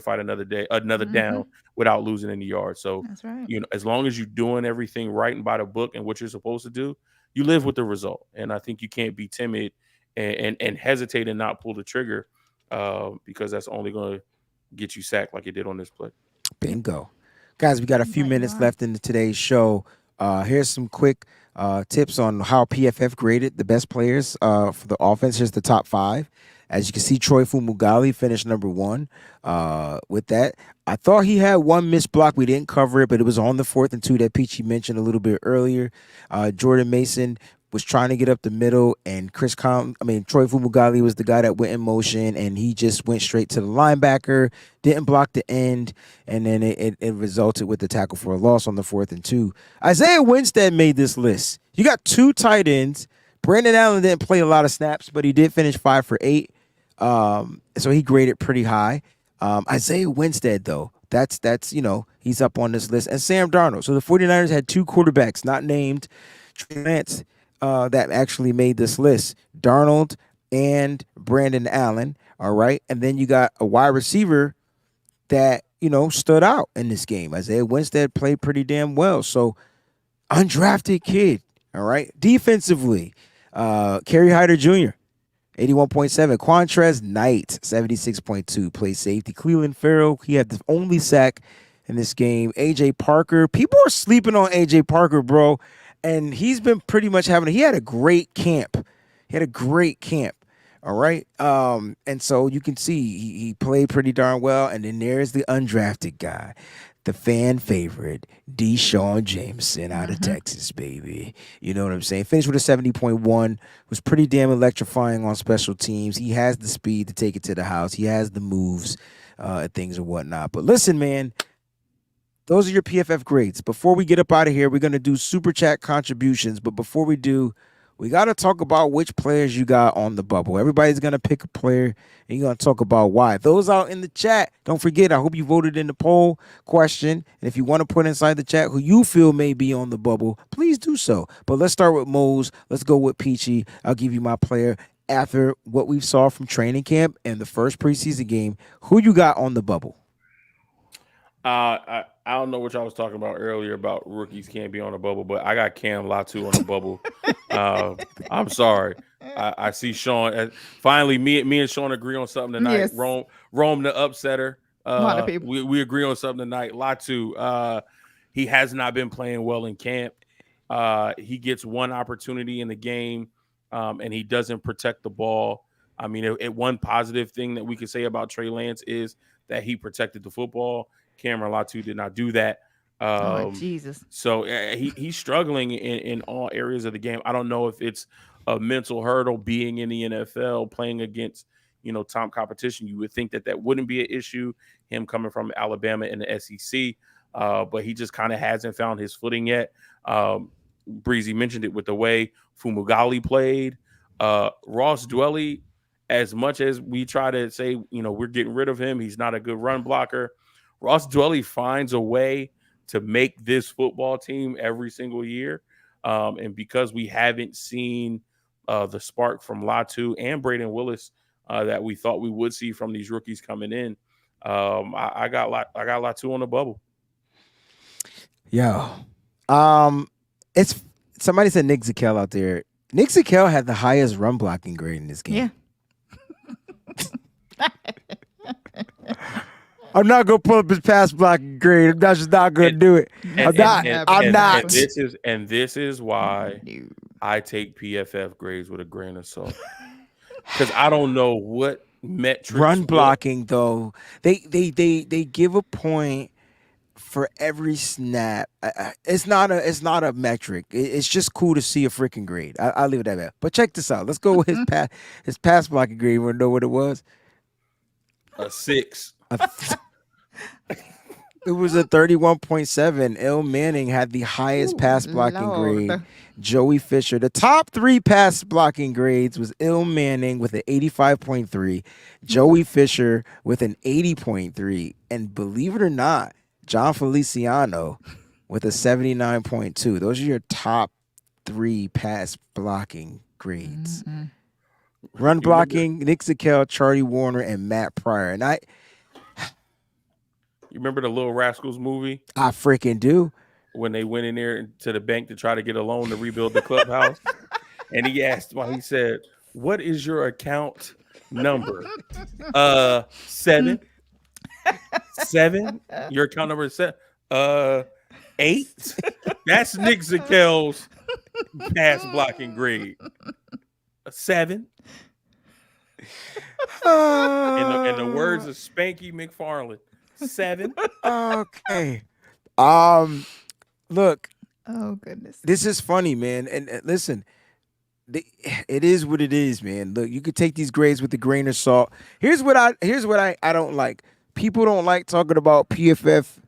fight another down without losing any yards. So, that's right. As long as you're doing everything right and by the book and what you're supposed to do, you live with the result. And I think you can't be timid and hesitate and not pull the trigger, because that's only going to get you sacked like it did on this play. Bingo. Guys, we got a few minutes left in today's show. Here's some quick tips on how PFF graded the best players for the offense. Here's the top 5. As you can see, Troy Fumagalli finished number 1 with that. I thought he had 1 missed block. We didn't cover it, but it was on the 4th and 2 that Peachy mentioned a little bit earlier. Jordan Mason was trying to get up the middle, and Troy Fumagalli was the guy that went in motion, and he just went straight to the linebacker, didn't block the end, and then it resulted with the tackle for a loss on the 4th and 2. Isaiah Winstead made this list. You got 2 tight ends Brandon Allen didn't play a lot of snaps, but he did finish 5 for 8. So he graded pretty high. Isaiah Winstead, though, that's he's up on this list. And Sam Darnold. So the 49ers had 2 quarterbacks not named Trey Lance that actually made this list. Darnold and Brandon Allen, all right? And then you got a wide receiver that, stood out in this game. Isaiah Winstead played pretty damn well. So undrafted kid, all right? Defensively, Kerry Hyder Jr., 81.7. Quantrez Knight, 76.2. Play safety. Cleveland Farrell, he had the only sack in this game. A.J. Parker. People are sleeping on A.J. Parker, bro. And he's been pretty much he had a great camp. All right. And so you can see he played pretty darn well. And then there's the undrafted guy, the fan favorite, Deshaun Jameson out of Texas, baby. You know what I'm saying? Finished with a 70.1. Was pretty damn electrifying on special teams. He has the speed to take it to the house. He has the moves and things and whatnot. But listen, man, those are your PFF grades. Before we get up out of here, we're going to do super chat contributions. But before we do, we got to talk about which players you got on the bubble. Everybody's going to pick a player, and you're going to talk about why. Those out in the chat, don't forget, I hope you voted in the poll question. And if you want to put inside the chat who you feel may be on the bubble, please do so. But let's start with Mose. Let's go with Peachy. I'll give you my player after what we saw from training camp and the first preseason game. Who you got on the bubble? I don't know what y'all was talking about earlier about rookies can't be on the bubble, but I got Cam Latu on the bubble. I'm sorry. I see Sean. Finally, me and Sean agree on something tonight. Yes. Rome the upsetter. A lot of people. We agree on something tonight. Latu, he has not been playing well in camp. He gets one opportunity in the game, and he doesn't protect the ball. I mean, one positive thing that we could say about Trey Lance is that he protected the football. Cameron Latu did not do that. Jesus. So he's struggling in all areas of the game. I don't know if it's a mental hurdle being in the NFL, playing against, top competition. You would think that wouldn't be an issue, him coming from Alabama in the SEC, but he just kind of hasn't found his footing yet. Breezy mentioned it with the way Fumagalli played. Ross Dwelly, as much as we try to say, we're getting rid of him, he's not a good run blocker. Ross Dwelly finds a way to make this football team every single year. And because we haven't seen the spark from Latu and Braden Willis that we thought we would see from these rookies coming in, I got Latu on the bubble. Yo. It's somebody said Nick Zakel out there. Nick Zakel had the highest run blocking grade in this game. Yeah. I'm not gonna pull up his pass blocking grade. I'm just not gonna do it. I'm not. And this is why I take PFF grades with a grain of salt. Because I don't know what metrics. Run blocking though, they give a point for every snap. It's not a metric. It's just cool to see a freaking grade. I'll leave it at that. But check this out. Let's go with his pass blocking grade. You wanna know what it was? A 6. It was a 31.7. Il Manning had the highest pass blocking grade. Joey Fisher. The top 3 pass blocking grades was Il Manning with an 85.3, Joey Fisher with an 80.3, and believe it or not, John Feliciano with a 79.2. Those are your top 3 pass blocking grades. Mm-hmm. Run blocking, Nick Zakel, Charlie Warner, and Matt Pryor. And you remember the Little Rascals movie? I freaking do. When they went in there to the bank to try to get a loan to rebuild the clubhouse. And he said, "What is your account number?" 7. 7? Your account number is 7. 8? That's Nick Zakel's pass blocking grade. 7. In the words of Spanky McFarland. 7. Okay. Look. Oh goodness. This is funny, man. And listen, it is what it is, man. Look, you could take these grades with a grain of salt. Here's what I don't like. People don't like talking about PFF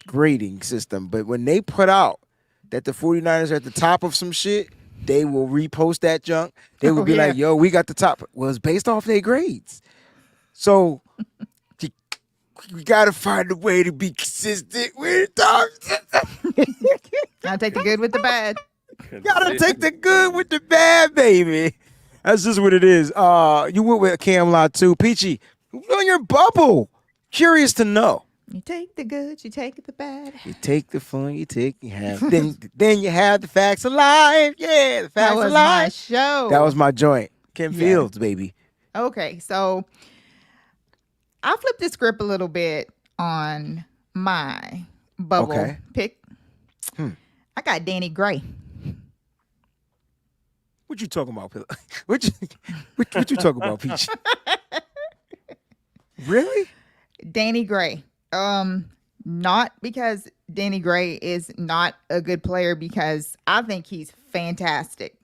grading system, but when they put out that the 49ers are at the top of some shit, they will repost that junk. They will be like, yo, we got the top. Well, it's based off their grades. So we got to find a way to be consistent with it. I'll take the good with the bad. Gotta take the good with the bad, baby. That's just what it is. You went with Cam Lot too. Peachy, who's on your bubble? Curious to know. You take the good, you take the bad. You take the fun, you have. then you have the facts of life. Yeah, the facts That was of life. my show. That was my joint. Kim Fields, baby. Okay, so I flipped the script a little bit on my bubble pick. I got Danny Gray. What you talking about, Pillow? What you talking about, Peach? Really? Danny Gray. Not because Danny Gray is not a good player, because I think he's fantastic.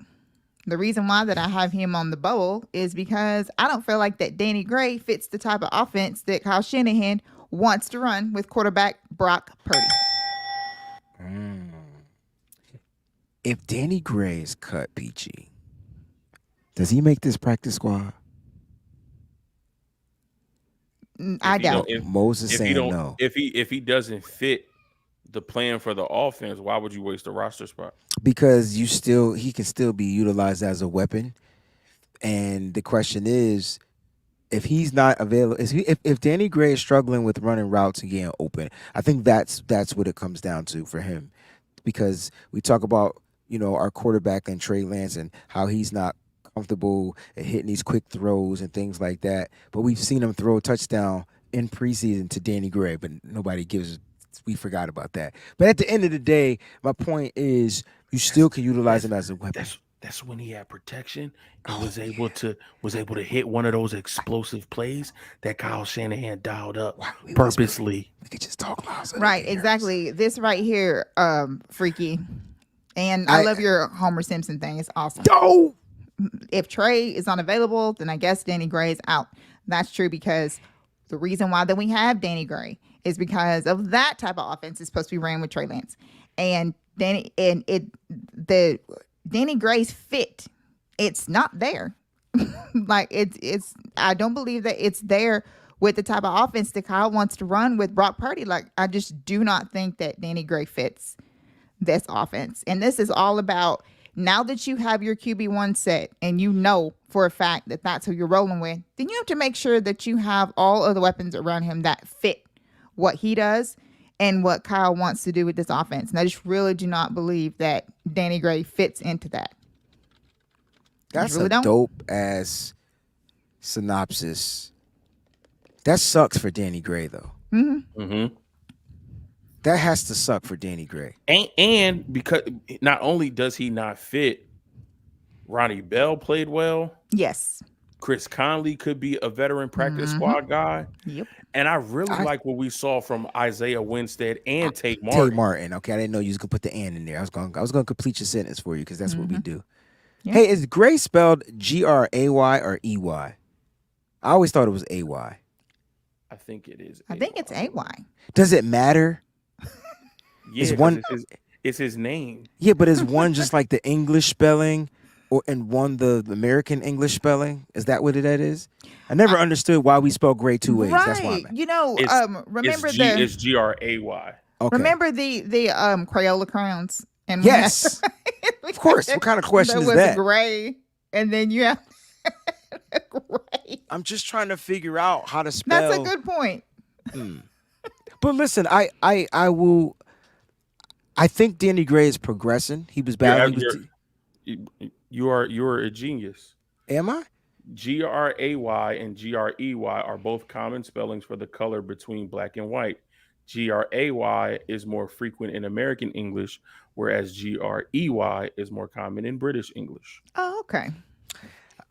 The reason why that I have him on the bubble is because I don't feel like that Danny Gray fits the type of offense that Kyle Shanahan wants to run with quarterback Brock Purdy. If Danny Gray is cut, Peachy, does he make this practice squad? I doubt. Moses saying no. If he doesn't fit the plan for the offense, why would you waste a roster spot? Because he can still be utilized as a weapon. And the question is, if he's not available, if Danny Gray is struggling with running routes and getting open, I think that's what it comes down to for him. Because we talk about, our quarterback and Trey Lance and how he's not comfortable at hitting these quick throws and things like that. But we've seen him throw a touchdown in preseason to Danny Gray, but we forgot about that. But at the end of the day, my point is you still can utilize him as a weapon. That's when he had protection and was able to hit one of those explosive plays that Kyle Shanahan dialed up purposely. We could just talk loud. Right, exactly. This right here, Freaky. And I love your Homer Simpson thing. It's awesome. No. If Trey is unavailable, then I guess Danny Gray is out. That's true, because the reason why that we have Danny Gray is because of that type of offense is supposed to be ran with Trey Lance. And Danny Gray's fit, it's not there. Like it's I don't believe that it's there with the type of offense that Kyle wants to run with Brock Purdy. Like, I just do not think that Danny Gray fits this offense. And this is all about, now that you have your QB1 set and you know for a fact that that's who you're rolling with, then you have to make sure that you have all of the weapons around him that fit what he does and what Kyle wants to do with this offense. And I just really do not believe that Danny Gray fits into that. That's really a dope-ass synopsis. That sucks for Danny Gray, though. Mm-hmm. Mm-hmm. That has to suck for Danny Gray. And because not only does he not fit, Ronnie Bell played well. Yes. Chris Conley could be a veteran practice squad guy. Yep. And I really like what we saw from Isaiah Winstead and Tate Martin. Tate Martin. Okay, I didn't know you was gonna put the "and" in there. I was gonna complete your sentence for you because that's what we do. Yeah. Hey, is Gray spelled Gray or EY? I always thought it was AY. I think it is. I think it's AY. Does it matter? Yeah, it's his name. Yeah, but is one just like the English spelling, and one the American English spelling? Is that what that is? I never understood why we spell Gray two ways. Right. That's why Remember it's Gray. Okay. Remember the Crayola crowns? And yes, of course. What kind of question is that? Gray, and then you have Gray. I'm just trying to figure out how to spell. That's a good point. But listen, I will. I think Danny Gray is progressing. He was bad. You are a genius. Am I? Gray and Grey are both common spellings for the color between black and white. Gray is more frequent in American English, whereas Grey is more common in British English. Oh, okay.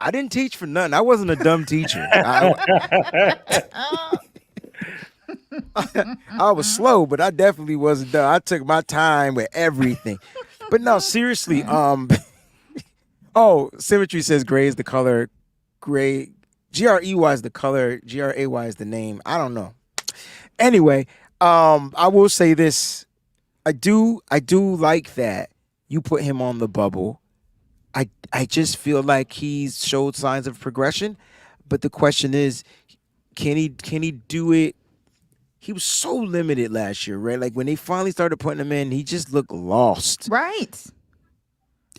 I didn't teach for nothing. I wasn't a dumb teacher. I was slow, but I definitely wasn't dumb. I took my time with everything. But no, seriously. Symmetry says gray is the color. Gray. Grey is the color. Gray is the name. I don't know. Anyway, I will say this. I do like that you put him on the bubble. I just feel like he's showed signs of progression, but the question is, can he do it? He was so limited last year, right? Like when they finally started putting him in, he just looked lost. Right.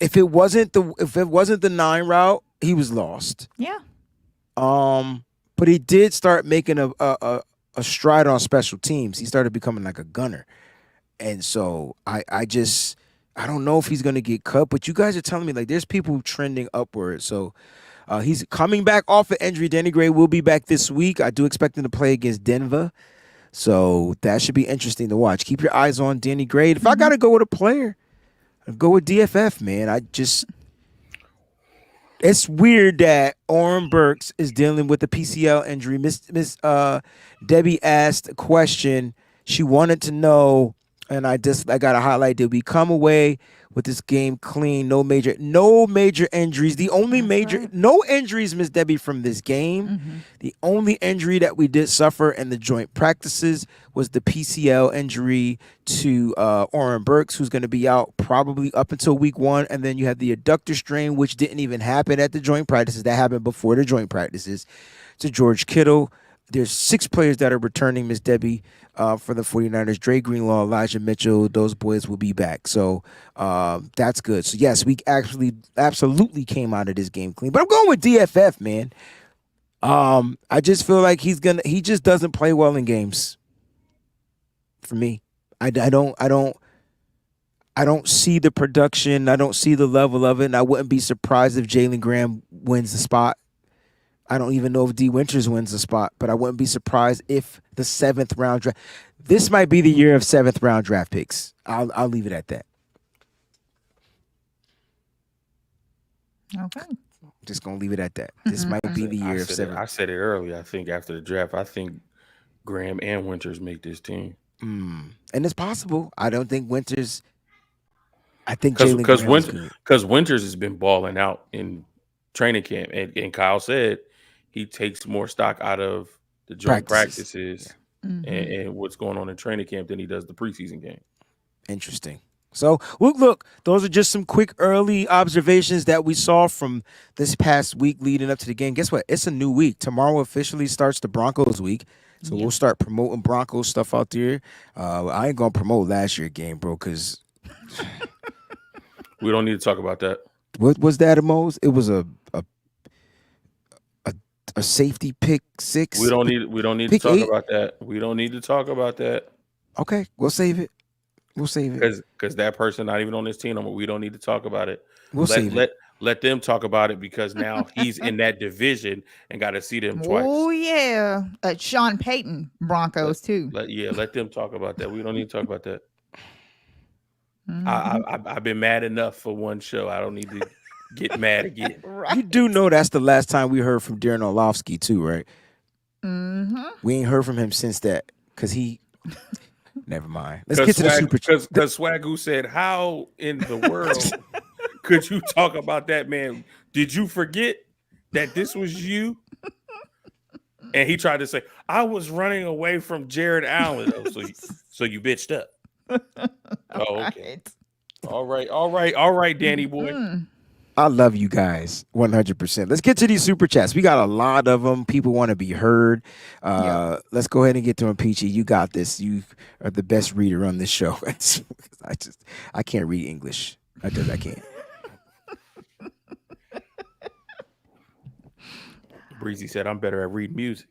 If it wasn't the 9 route, he was lost. Yeah. But he did start making a stride on special teams. He started becoming like a gunner. And so I don't know if he's going to get cut, but you guys are telling me like there's people trending upward. So he's coming back off of injury. Danny Gray will be back this week. I do expect him to play against Denver. So that should be interesting to watch. Keep your eyes on Danny Gray. If I got to go with a player, I'd go with DFF, man. It's weird that Oren Burks is dealing with a PCL injury. Miss Debbie asked a question. She wanted to know, and I got a highlight. Did we come away with this game clean? No major injuries. The only no injuries, Miss Debbie, from this game. Mm-hmm. The only injury that we did suffer in the joint practices was the PCL injury to Oren Burks, who's going to be out probably up until week 1. And then you have the adductor strain, which didn't even happen at the joint practices. That happened before the joint practices. To George Kittle. There's 6 players that are returning, Miss Debbie, for the 49ers. Dre Greenlaw, Elijah Mitchell, those boys will be back. So that's good. So, yes, we actually absolutely came out of this game clean. But I'm going with DFF, man. I just feel like he just doesn't play well in games for me. I don't see the production. I don't see the level of it. And I wouldn't be surprised if Jalen Graham wins the spot. I don't even know if D. Winters wins the spot, but I wouldn't be surprised if the 7th round draft. This might be the year of 7th round draft picks. I'll leave it at that. Okay. Just gonna leave it at that. This might be the year of 7th. I said it earlier. I think after the draft, I think Graham and Winters make this team. And it's possible. I don't think Winters. I think because Winters has been balling out in training camp, and Kyle said he takes more stock out of the joint practices and what's going on in training camp than he does the preseason game. Interesting. So, look, those are just some quick early observations that we saw from this past week leading up to the game. Guess what? It's a new week. Tomorrow officially starts the Broncos week. So we'll start promoting Broncos stuff out there. I ain't going to promote last year's game, bro, because we don't need to talk about that. What was that, Amos? It was a safety pick 6. We don't need to talk about that. We don't need to talk about that. Okay, we'll save it. Because that person not even on this team. We don't need to talk about it. Let them talk about it because now he's in that division and got to see them twice. Oh yeah, Sean Payton Broncos too. Let them talk about that. We don't need to talk about that. I've been mad enough for one show. I don't need to get mad again. Right. You do know that's the last time we heard from Darren Orlovsky too, right? Mm-hmm. We ain't heard from him since that because he. Never mind. Let's get to the super chat. Because Swagoo said, "How in the world could you talk about that man? Did you forget that this was you?" And he tried to say, "I was running away from Jared Allen." So you bitched up. Oh, okay. All right, Danny boy. I love you guys 100%. Let's get to these super chats. We got a lot of them. People want to be heard. Let's go ahead and get to them, Peachy. You got this. You are the best reader on this show. I can't read English. I can't. Breezie said, "I'm better at reading music."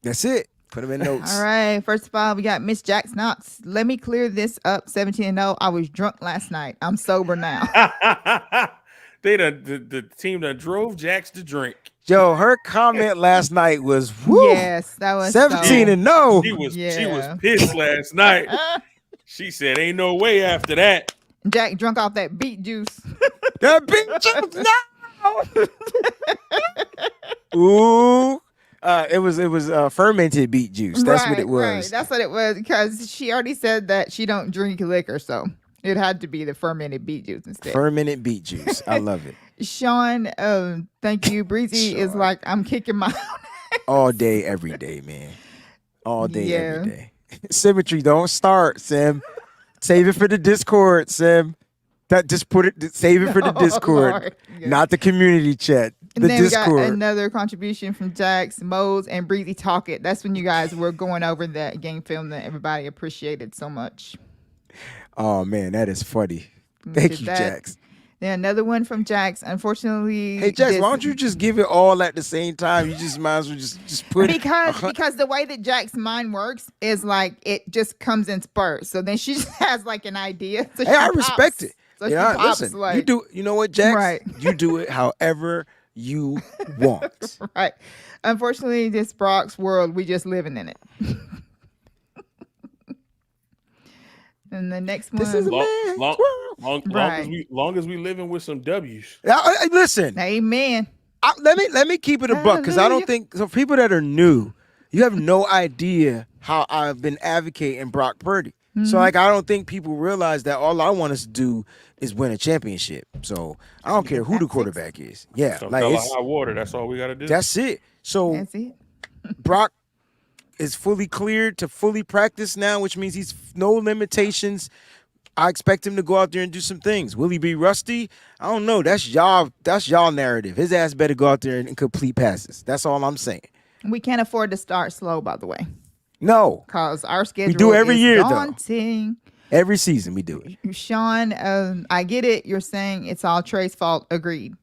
That's it. Put them in notes. All right. First of all, we got Miss Jack Snots. Let me clear this up. 17-0. I was drunk last night. I'm sober now. The team that drove Jax to drink. Yo, her comment last night was, woo, yes, that was 17-0. She was pissed last night. She said, "Ain't no way after that." Jack drunk off that beet juice. That beet juice, no. Ooh. It was fermented beet juice. That's what it was. Right. That's what it was because she already said that she don't drink liquor, so it had to be the fermented beet juice instead. Fermented beet juice. I love it. Sean, thank you. Breezy is like, I'm kicking my all day, every day, man. All day, every day. Symmetry, don't start, Sim. Save it for the Discord, Sim. That just save it for the Discord, Lord. Yeah. not the community chat. And The then we Discord. got another contribution from Jax, Mose, and Breezy Talk It. That's when you guys were going over that game film that everybody appreciated so much. Oh man, that is funny. Thank Did you, that. Jax. Then another one from Jax. Unfortunately, Hey Jax, why don't you just give it all at the same time? You just might as well just put because the way that Jack's mind works is like it just comes in spurts. So then she just has like an idea. So Hey, I respect it. So Yeah, she pops listen, like, you do. You know what, Jax? Right. You do it however you want. right. Unfortunately, this Brock's world, we just living in it. And the next one, This is a man's world. long as we living with some W's. Listen, amen. let me keep it a buck because I don't Hallelujah. think so. For people that are new, you have no idea how I've been advocating Brock Purdy. So like I don't think people realize that all I want us to do is win a championship. So I don't care who the quarterback is. Yeah, Some like fella it's, high water. That's all we got to do. that's it. So That's it. Brock is fully cleared to fully practice now, which means he's no limitations. I expect him to go out there and do some things. Will he be rusty? I don't know. That's y'all narrative. His ass better go out there and complete passes. That's all I'm saying. We can't afford to start slow, by the way, No. because our schedule do every is year, though. daunting. Every season we do it. Sean, I get it. You're saying it's all Trey's fault. Agreed.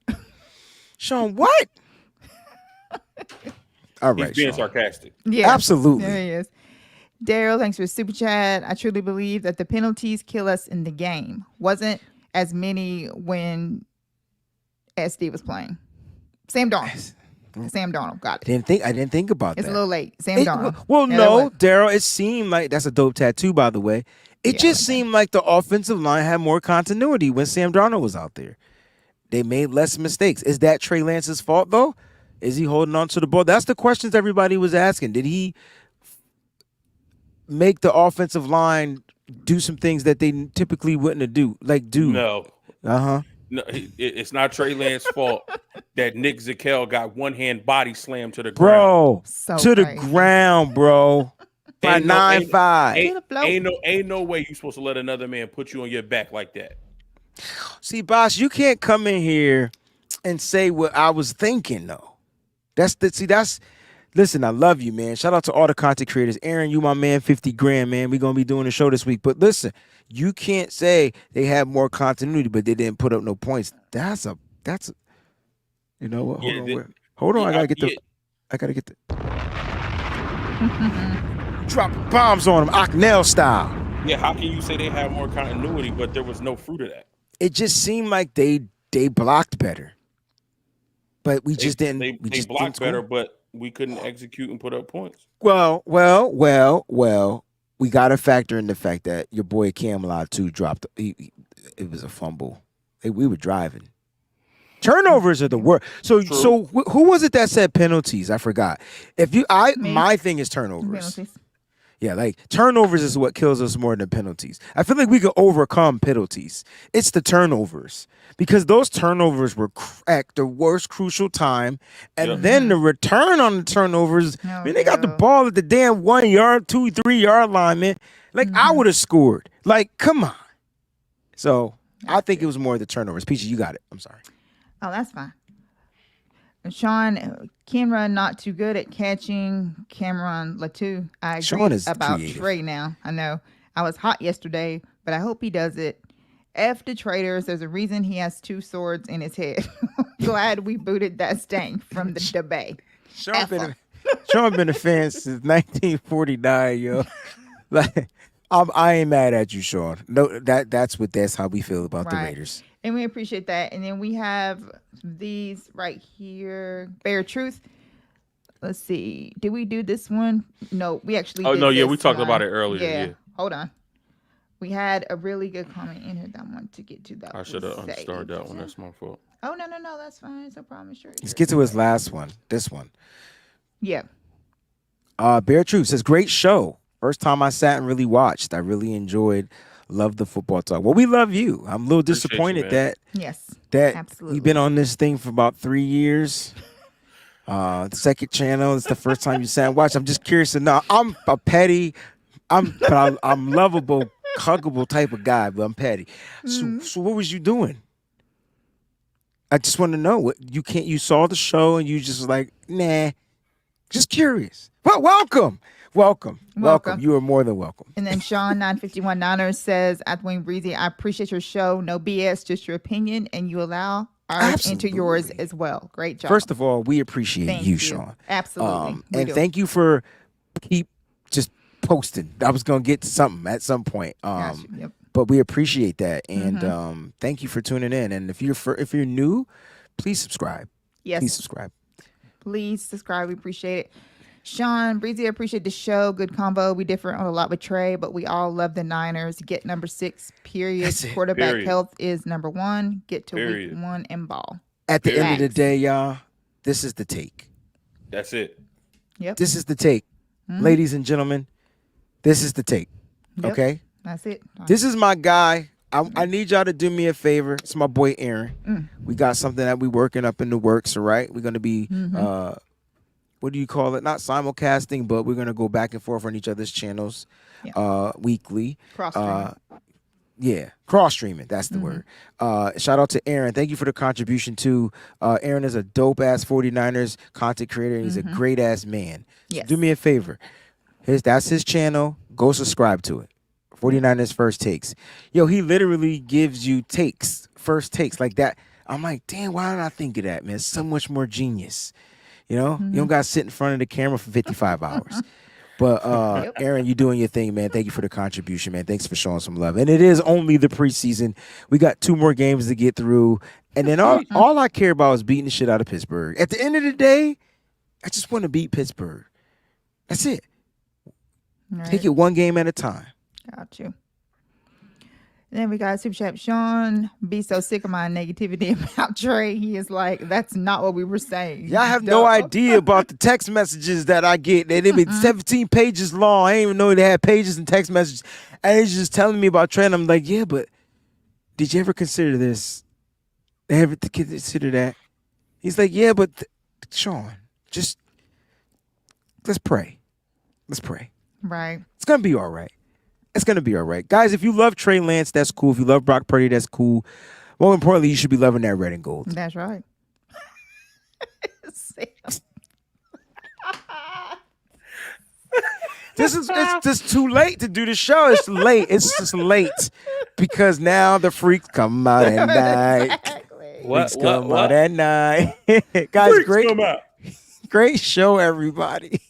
Sean, what? All He's right, being Sean. sarcastic. Yeah, Absolutely. There he is. Daryl, thanks for the super chat. I truly believe that the penalties kill us in the game. Wasn't as many when SD was playing. Sam Darnold. Sam Darnold got it. I didn't think about It's that. a little late. Sam Darnold. Well, Yeah, no, that was- Daryl. It seemed like that's a dope tattoo, by the way. It just seemed like the offensive line had more continuity when Sam Darnold was out there. They made less mistakes. Is that Trey Lance's fault though? Is he holding on to the ball? That's the questions everybody was asking. Did he make the offensive line do some things that they typically wouldn't do? No. Uh-huh. No, it's not Trey Lance's fault that Nick Zakel got one hand body slammed to the ground. Bro, So to the crazy. ground, bro. By Ain't no- 9-5. Ain't no way you're supposed to let another man put you on your back like that. See, boss, you can't come in here and say what I was thinking, though. Listen, I love you, man. Shout out to all the content creators. Aaron, you my man, 50 grand, man. We're going to be doing the show this week. But listen, you can't say they had more continuity, but they didn't put up no points. That's you know what? Hold on. I got to get the drop bombs on them, Ocknell style. Yeah, how can you say they have more continuity, but there was no fruit of that? It just seemed like they blocked better. But we just didn't. They just blocked didn't better, score. but we couldn't execute and put up points. Well. We got to factor in the fact that your boy Camelot too dropped. It was a fumble. We were driving. Turnovers are the worst. So who was it that said penalties? I forgot. My thing is turnovers. Penalties. Yeah, like turnovers is what kills us more than penalties. I feel like we could overcome penalties. It's the turnovers because those turnovers were at the worst crucial time, and then the return on the turnovers. They got the ball at the damn 1 yard, 2-3 yard line, man. Like I would have scored. Like, come on. So I think it was more the turnovers. Peachy, you got it. I'm sorry. Oh, that's fine. And Sean, Cameron not too good at catching. Cameron Latu. I agree Sean is about creative. Trey now. I know. I was hot yesterday, but I hope he does it. F the traitors. There's a reason he has two swords in his head. Glad we booted that stank from the debate. Sean been a fan since 1949, yo. Like, I ain't mad at you, Sean. No, that's how we feel about the Raiders. And we appreciate that. And then we have these right here. Bare Truth. Let's see. Did we do this one? No, we actually did we this talked one. about it earlier. Yeah. Hold on. We had a really good comment in here that I want to get to. That I should have started that one. That's my fault. Oh, no. That's fine. It's no problem. Sure. Let's get to his last one. This one. Yeah. Bare Truth says, great show. First time I sat and really watched. I really enjoyed. Love the football talk. Well, we love you. I'm a little disappointed that absolutely. you've been on this thing for about 3 years. Second channel. It's the first time you sat and watched. I'm just curious to know. I'm lovable huggable type of guy, but I'm petty. So what was you doing? I just want to know what you saw the show and you just like, nah, just curious. Well, welcome. You are more than welcome. And then Sean 951 Niners says, at Wayne Breezy, I appreciate your show. No BS, just your opinion, and you allow ours into yours as well. Great job. First of all, we appreciate you, Sean. Absolutely. And thank you for keep just posting. I was gonna get to something at some point. Yep. But we appreciate that, and thank you for tuning in. And if you're new, please subscribe. Yes. Please subscribe. Please subscribe. We appreciate it. Sean, Breezy, I appreciate the show. Good combo. We differ on a lot with Trey, but we all love the Niners. Get number 6, period. That's it. Quarterback Period. health is number 1. Get to Period. week 1 and ball. At the end of the Facts. day, y'all, this is the take. That's it. Yep. This is the take. Ladies and gentlemen, this is the take. Yep. Okay? That's it. This is my guy. I need y'all to do me a favor. It's my boy Aaron. We got something that we working up in the works, all right? We're going to be, what do you call it? Not simulcasting, but we're going to go back and forth on each other's channels weekly. Cross-streaming. Yeah, cross-streaming. That's the word. Shout out to Aaron. Thank you for the contribution, too. Aaron is a dope-ass 49ers content creator, and he's a great-ass man. So Yes. do me a favor. That's his channel. Go subscribe to it. 49ers First Takes. Yo, he literally gives you first takes like that. I'm like, damn, why didn't I think of that, man? It's so much more genius. You know? You don't got to sit in front of the camera for 55 hours. But Aaron, you doing your thing, man. Thank you for the contribution, man. Thanks for showing some love. And it is only the preseason. We got 2 more games to get through. And then all I care about is beating the shit out of Pittsburgh. At the end of the day, I just want to beat Pittsburgh. That's it. Right. Take it one game at a time. Got you. And then we got Super Chat. Sean, be so sick of my negativity about Trey. He is like, that's not what we were saying. Y'all have no idea about the text messages that I get. They be 17 pages long. I didn't even know they had pages and text messages. And he's just telling me about Trey. And I'm like, yeah, but did you ever consider this? Ever consider that? He's like, yeah, but Sean, just let's pray. Let's pray. Right. It's going to be all right. It's going to be all right. Guys, if you love Trey Lance, that's cool. If you love Brock Purdy, that's cool. More importantly, you should be loving that red and gold. That's right. It's just too late to do the show. It's late. It's just late because now the freaks come out at night. Freaks come out at night. Guys, Freaks come out. great show, everybody.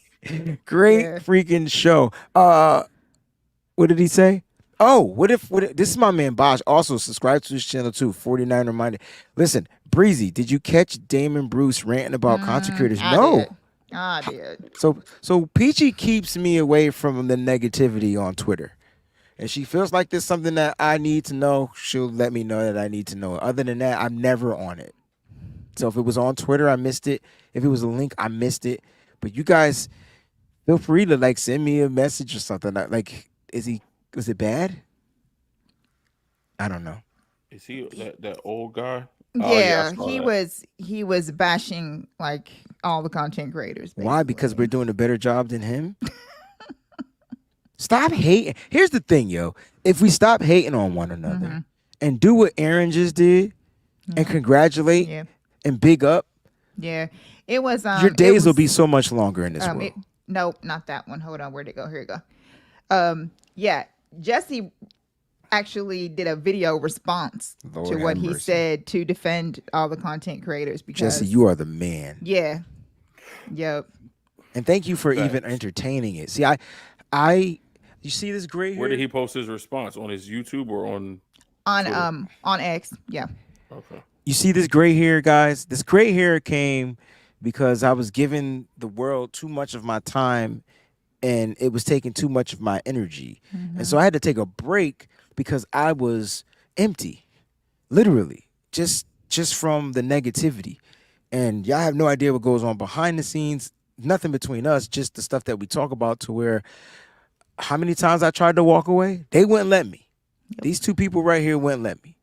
Great freaking show. What did he say? Oh, what if this is my man Bosch. Also subscribe to his channel too. 49 reminder. Listen, Breezy, did you catch Damon Bruce ranting about content creators? No. I did. So Peachy keeps me away from the negativity on Twitter. And she feels like there's something that I need to know. She'll let me know that I need to know it. Other than that, I'm never on it. So if it was on Twitter, I missed it. If it was a link, I missed it. But you guys feel free to like send me a message or something. Like, was it bad? I don't know. Is he that old guy? Yeah, Oh, he was bashing like all the content creators. Basically. Why? Because we're doing a better job than him? Stop hating. Here's the thing, yo. If we stop hating on one another and do what Aaron just did and congratulate and big up, it was. Your days will be so much longer in this world. Nope, not that one. Hold on, where'd it go? Here it go. Jesse actually did a video response to what he said to defend all the content creators. Because Jesse, you are the man. Yeah. Yep. And thank you for even entertaining it. See, you see this gray hair? Where did he post his response? On his YouTube or on X? Yeah. Okay. You see this gray hair, guys? This gray hair came because I was giving the world too much of my time and it was taking too much of my energy. And so I had to take a break because I was empty, literally, just from the negativity. And y'all have no idea what goes on behind the scenes, nothing between us, just the stuff that we talk about, to where how many times I tried to walk away, they wouldn't let me. These two people right here wouldn't let me.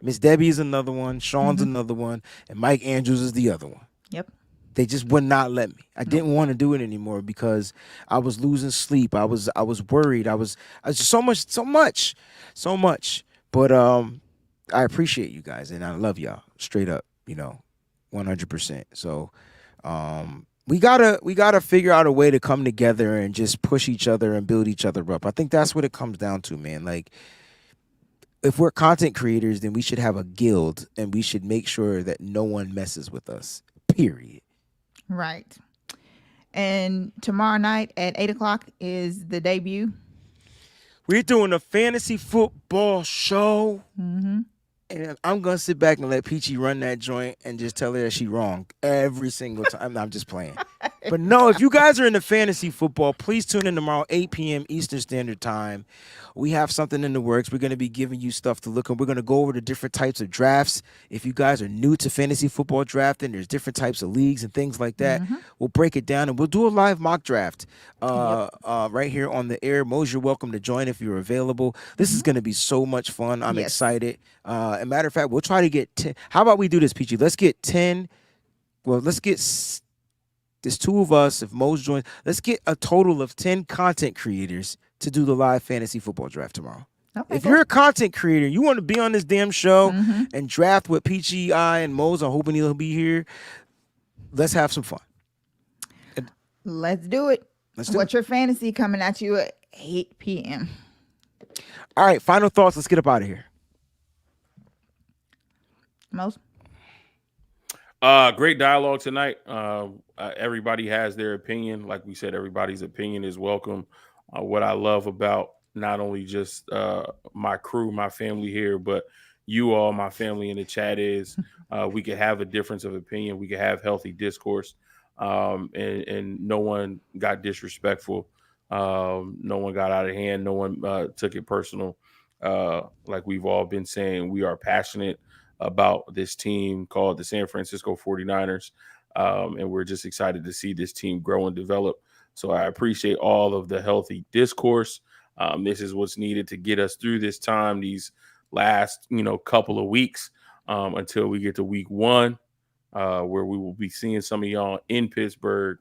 Miss Debbie is another one, Sean's another one, and Mike Andrews is the other one. Yep. They just would not let me. I didn't want to do it anymore because I was losing sleep. I was worried. I was just so much. But I appreciate you guys and I love y'all straight up, 100%. So we gotta figure out a way to come together and just push each other and build each other up. I think that's what it comes down to, man. Like, if we're content creators, then we should have a guild and we should make sure that no one messes with us. Period. Right. And tomorrow night at 8:00 is the debut. We're doing a fantasy football show. Mm-hmm. And I'm going to sit back and let Peachy run that joint and just tell her that she's wrong every single time. I'm just playing. But no, if you guys are into fantasy football, please tune in tomorrow, 8 p.m. Eastern Standard Time. We have something in the works. We're going to be giving you stuff to look at. We're going to go over the different types of drafts. If you guys are new to fantasy football drafting, there's different types of leagues and things like that. Mm-hmm. We'll break it down and we'll do a live mock draft right here on the air. Mose, you're welcome to join if you're available. This is going to be so much fun. I'm excited. As a matter of fact, we'll try to get 10. How about we do this, Peachy? Let's get 10. Well, let's get... There's 2 of us. If Mose joins, let's get a total of 10 content creators to do the live fantasy football draft tomorrow. Okay, if cool. you're a content creator, you want to be on this damn show and draft with Peachy, I, and Mose. I'm hoping he'll be here. Let's have some fun. Let's do it. What's your fantasy coming at you at 8 p.m.? All right, final thoughts. Let's get up out of here. Mose? Great dialogue tonight. Everybody has their opinion. Like we said, everybody's opinion is welcome. What I love about not only just my crew, my family here, but you all, my family in the chat is we could have a difference of opinion. We could have healthy discourse, and no one got disrespectful. No one got out of hand. No one took it personal. Like we've all been saying, we are passionate about this team called the San Francisco 49ers. And we're just excited to see this team grow and develop. So I appreciate all of the healthy discourse. This is what's needed to get us through this time, these last, couple of weeks until we get to week 1, where we will be seeing some of y'all in Pittsburgh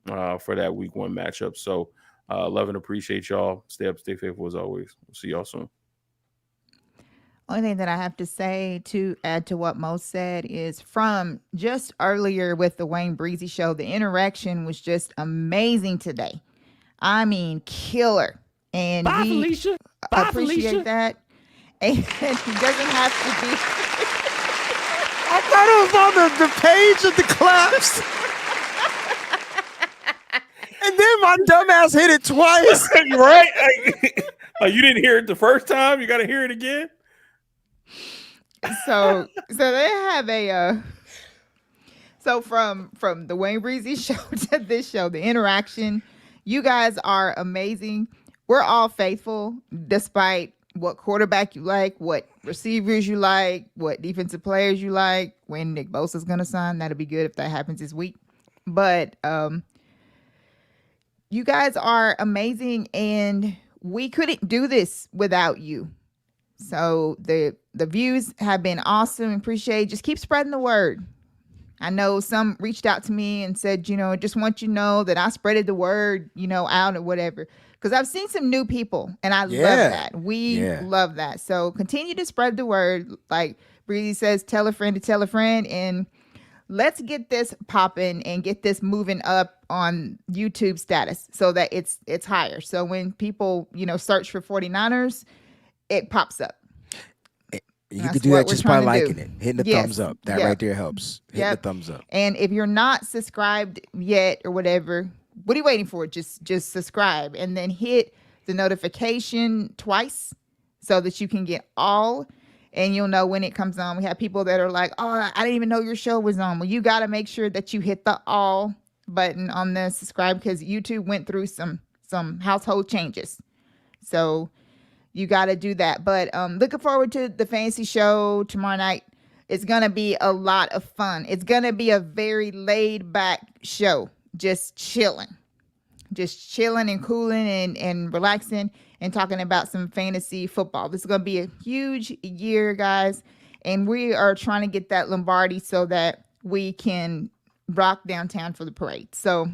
for that week 1 matchup. So love and appreciate y'all. Stay up, stay faithful as always. We'll see y'all soon. Only thing that I have to say to add to what Mo said is from just earlier with the Wayne Breezie show, the interaction was just amazing today. I mean, killer. And Bye, we Felicia. Bye, appreciate Felicia. that. And it doesn't have to be. I thought it was on the page of the claps. And then my dumbass hit it twice. Right? You didn't hear it the first time. You got to hear it again. So they have a so from the Wayne Breezie show to this show, the interaction, you guys are amazing. We're all faithful despite what quarterback you like, what receivers you like, what defensive players you like, when Nick Bosa's gonna sign. That'll be good if that happens this week. But you guys are amazing and we couldn't do this without you. So the views have been awesome. Appreciate it. Just keep spreading the word. I know some reached out to me and said, just want you to know that I spreaded the word, out or whatever. Because I've seen some new people and I love that. We love that. So continue to spread the word. Like Breezie says, tell a friend to tell a friend. And let's get this popping and get this moving up on YouTube status so that it's higher. So when people, search for 49ers, it pops up. You can do that just by liking it, hitting the thumbs up. That right there helps. Hit the thumbs up. And if you're not subscribed yet or whatever, what are you waiting for? Just subscribe and then hit the notification twice so that you can get all and you'll know when it comes on. We have people that are like, oh, I didn't even know your show was on. Well, you got to make sure that you hit the all button on the subscribe because YouTube went through some household changes. So you got to do that. But looking forward to the fantasy show tomorrow night. It's going to be a lot of fun. It's going to be a very laid back show. Just chilling and cooling and relaxing and talking about some fantasy football. This is going to be a huge year, guys. And we are trying to get that Lombardi so that we can rock downtown for the parade. So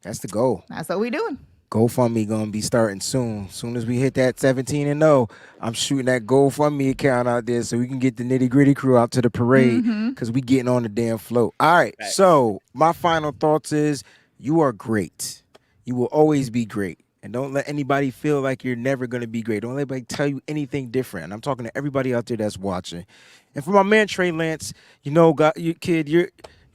That's the goal. that's what we doing. GoFundMe gonna be starting soon. Soon as we hit that 17-0, I'm shooting that GoFundMe account out there so we can get the Nitty Gritty crew out to the parade because we getting on the damn float. All right. So my final thoughts is you are great. You will always be great. And don't let anybody feel like you're never gonna be great. Don't let anybody tell you anything different. And I'm talking to everybody out there that's watching. And for my man Trey Lance, you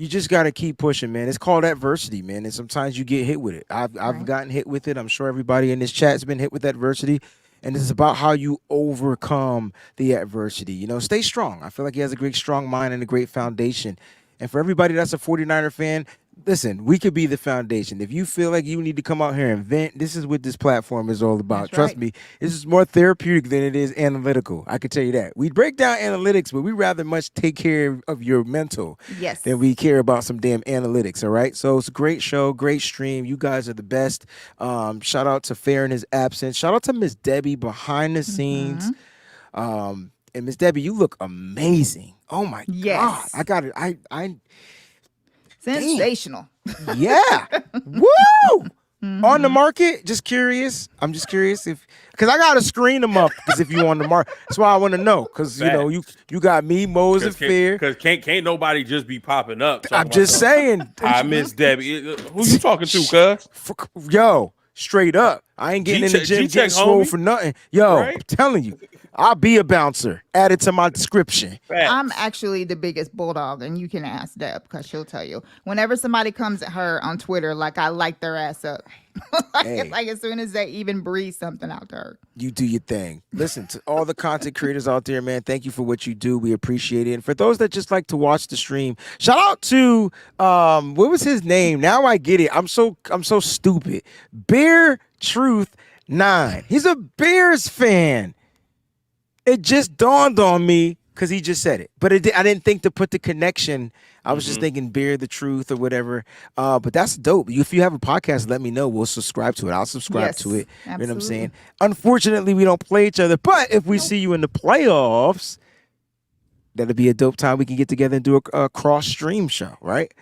just got to keep pushing, man. It's called adversity, man. And sometimes you get hit with it. I've gotten hit with it. I'm sure everybody in this chat has been hit with adversity. And it's about how you overcome the adversity. Stay strong. I feel like he has a great, strong mind and a great foundation. And for everybody that's a 49er fan, listen, we could be the foundation. If you feel like you need to come out here and vent, this is what this platform is all about. That's Trust right. me, this is more therapeutic than it is analytical. I can tell you that. We break down analytics, but we rather much take care of your mental Yes. than we care about some damn analytics, all right? So it's a great show, great stream. You guys are the best. Shout out to Fair in his absence. Shout out to Miss Debbie behind the scenes. And Miss Debbie, you look amazing. Oh my Yes. God. I got it. I Sensational. yeah. Woo! On the market, just curious. I'm just curious because I gotta screen them up. Because if you on the market, that's why I want to know. Because you got me, Mose, and Fair. Because can't nobody just be popping up. I'm just saying. I miss Debbie. Who you talking to, cuz? Yo, straight up, I ain't getting in the gym getting swole for nothing. Yo, Right? I'm telling you, I'll be a bouncer. Add it to my description. I'm actually the biggest bulldog, and you can ask Deb because she'll tell you. Whenever somebody comes at her on Twitter, like I light their ass up. Like as soon as they even breathe something out to her. You do your thing. Listen, to all the content creators out there, man, thank you for what you do. We appreciate it. And for those that just like to watch the stream, shout out to what was his name? Now I get it. I'm so stupid. Bear Truth 9. He's a Bears fan. It just dawned on me because he just said it. But I didn't think to put the connection. I was just thinking Bear the Truth or whatever. But that's dope. If you have a podcast, let me know. We'll subscribe to it. I'll subscribe to it. You know what I'm saying? Unfortunately, we don't play each other. But if we see you in the playoffs, that'll be a dope time. We can get together and do a cross-stream show, right?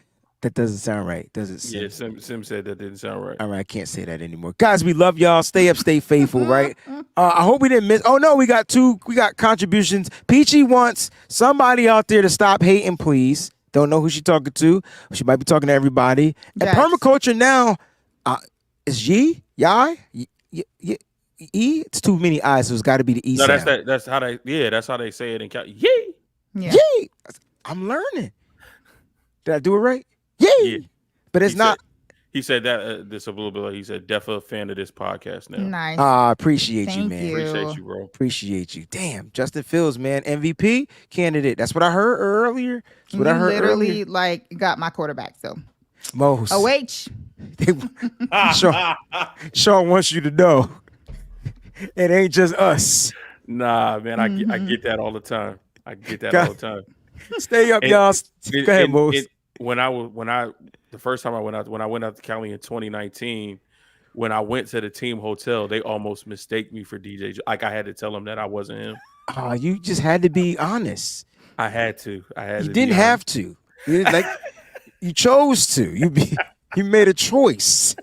That doesn't sound right, does it? Sim? Yeah, Sim said that didn't sound right. All right, I can't say that anymore. Guys, we love y'all. Stay up, stay faithful, right? I hope we didn't miss. Oh, no, we got contributions. Peachy wants somebody out there to stop hating, please. Don't know who she's talking to. She might be talking to everybody. Yes. And permaculture now is Yi? E? It's too many I's, so it's got to be the E No, sound. that's how they say it in Cal. Yee! Yeah. Yi! I'm learning. Did I do it right? Yay! Yeah. But it's not. He said that this a little bit. He said, "Definitely a fan of this podcast now." Nice. Appreciate you, Thank man. you. Appreciate you, bro. Appreciate you. Damn, Justin Fields, man, MVP candidate. That's what I heard earlier. That's what You I heard literally earlier. got my quarterback. So Most. OH. Sean wants you to know it ain't just us. Nah, man, I get that all the time. I get that all the time. Stay up, y'all. Go ahead, Most. The first time I went out to Cali in 2019, when I went to the team hotel, they almost mistaked me for DJ. Like I had to tell them that I wasn't him. Oh, you just had to be honest. I had to. You didn't have to. You chose to. You made a choice.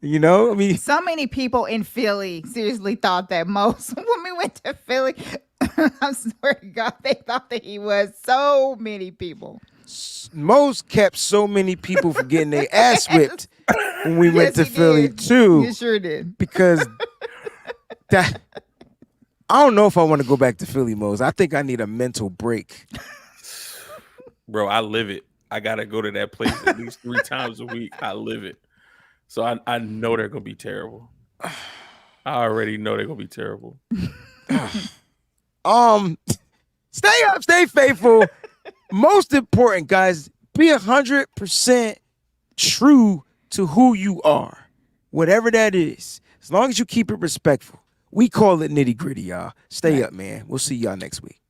You know, I mean, So many people in Philly seriously thought that most when we went to Philly, I swear to God, they thought that he was. So many people. Most kept so many people from getting their ass whipped when we went to he Philly did. too. You sure did. Because that I don't know if I want to go back to Philly, Mose. I think I need a mental break. Bro, I live it. I gotta go to that place at least 3 times a week. I live it. So I know they're gonna be terrible. I already know they're gonna be terrible. Stay up, stay faithful. Most important, guys, be 100% true to who you are, whatever that is. As long as you keep it respectful. We call it nitty gritty, y'all. Stay up, man. We'll see y'all next week.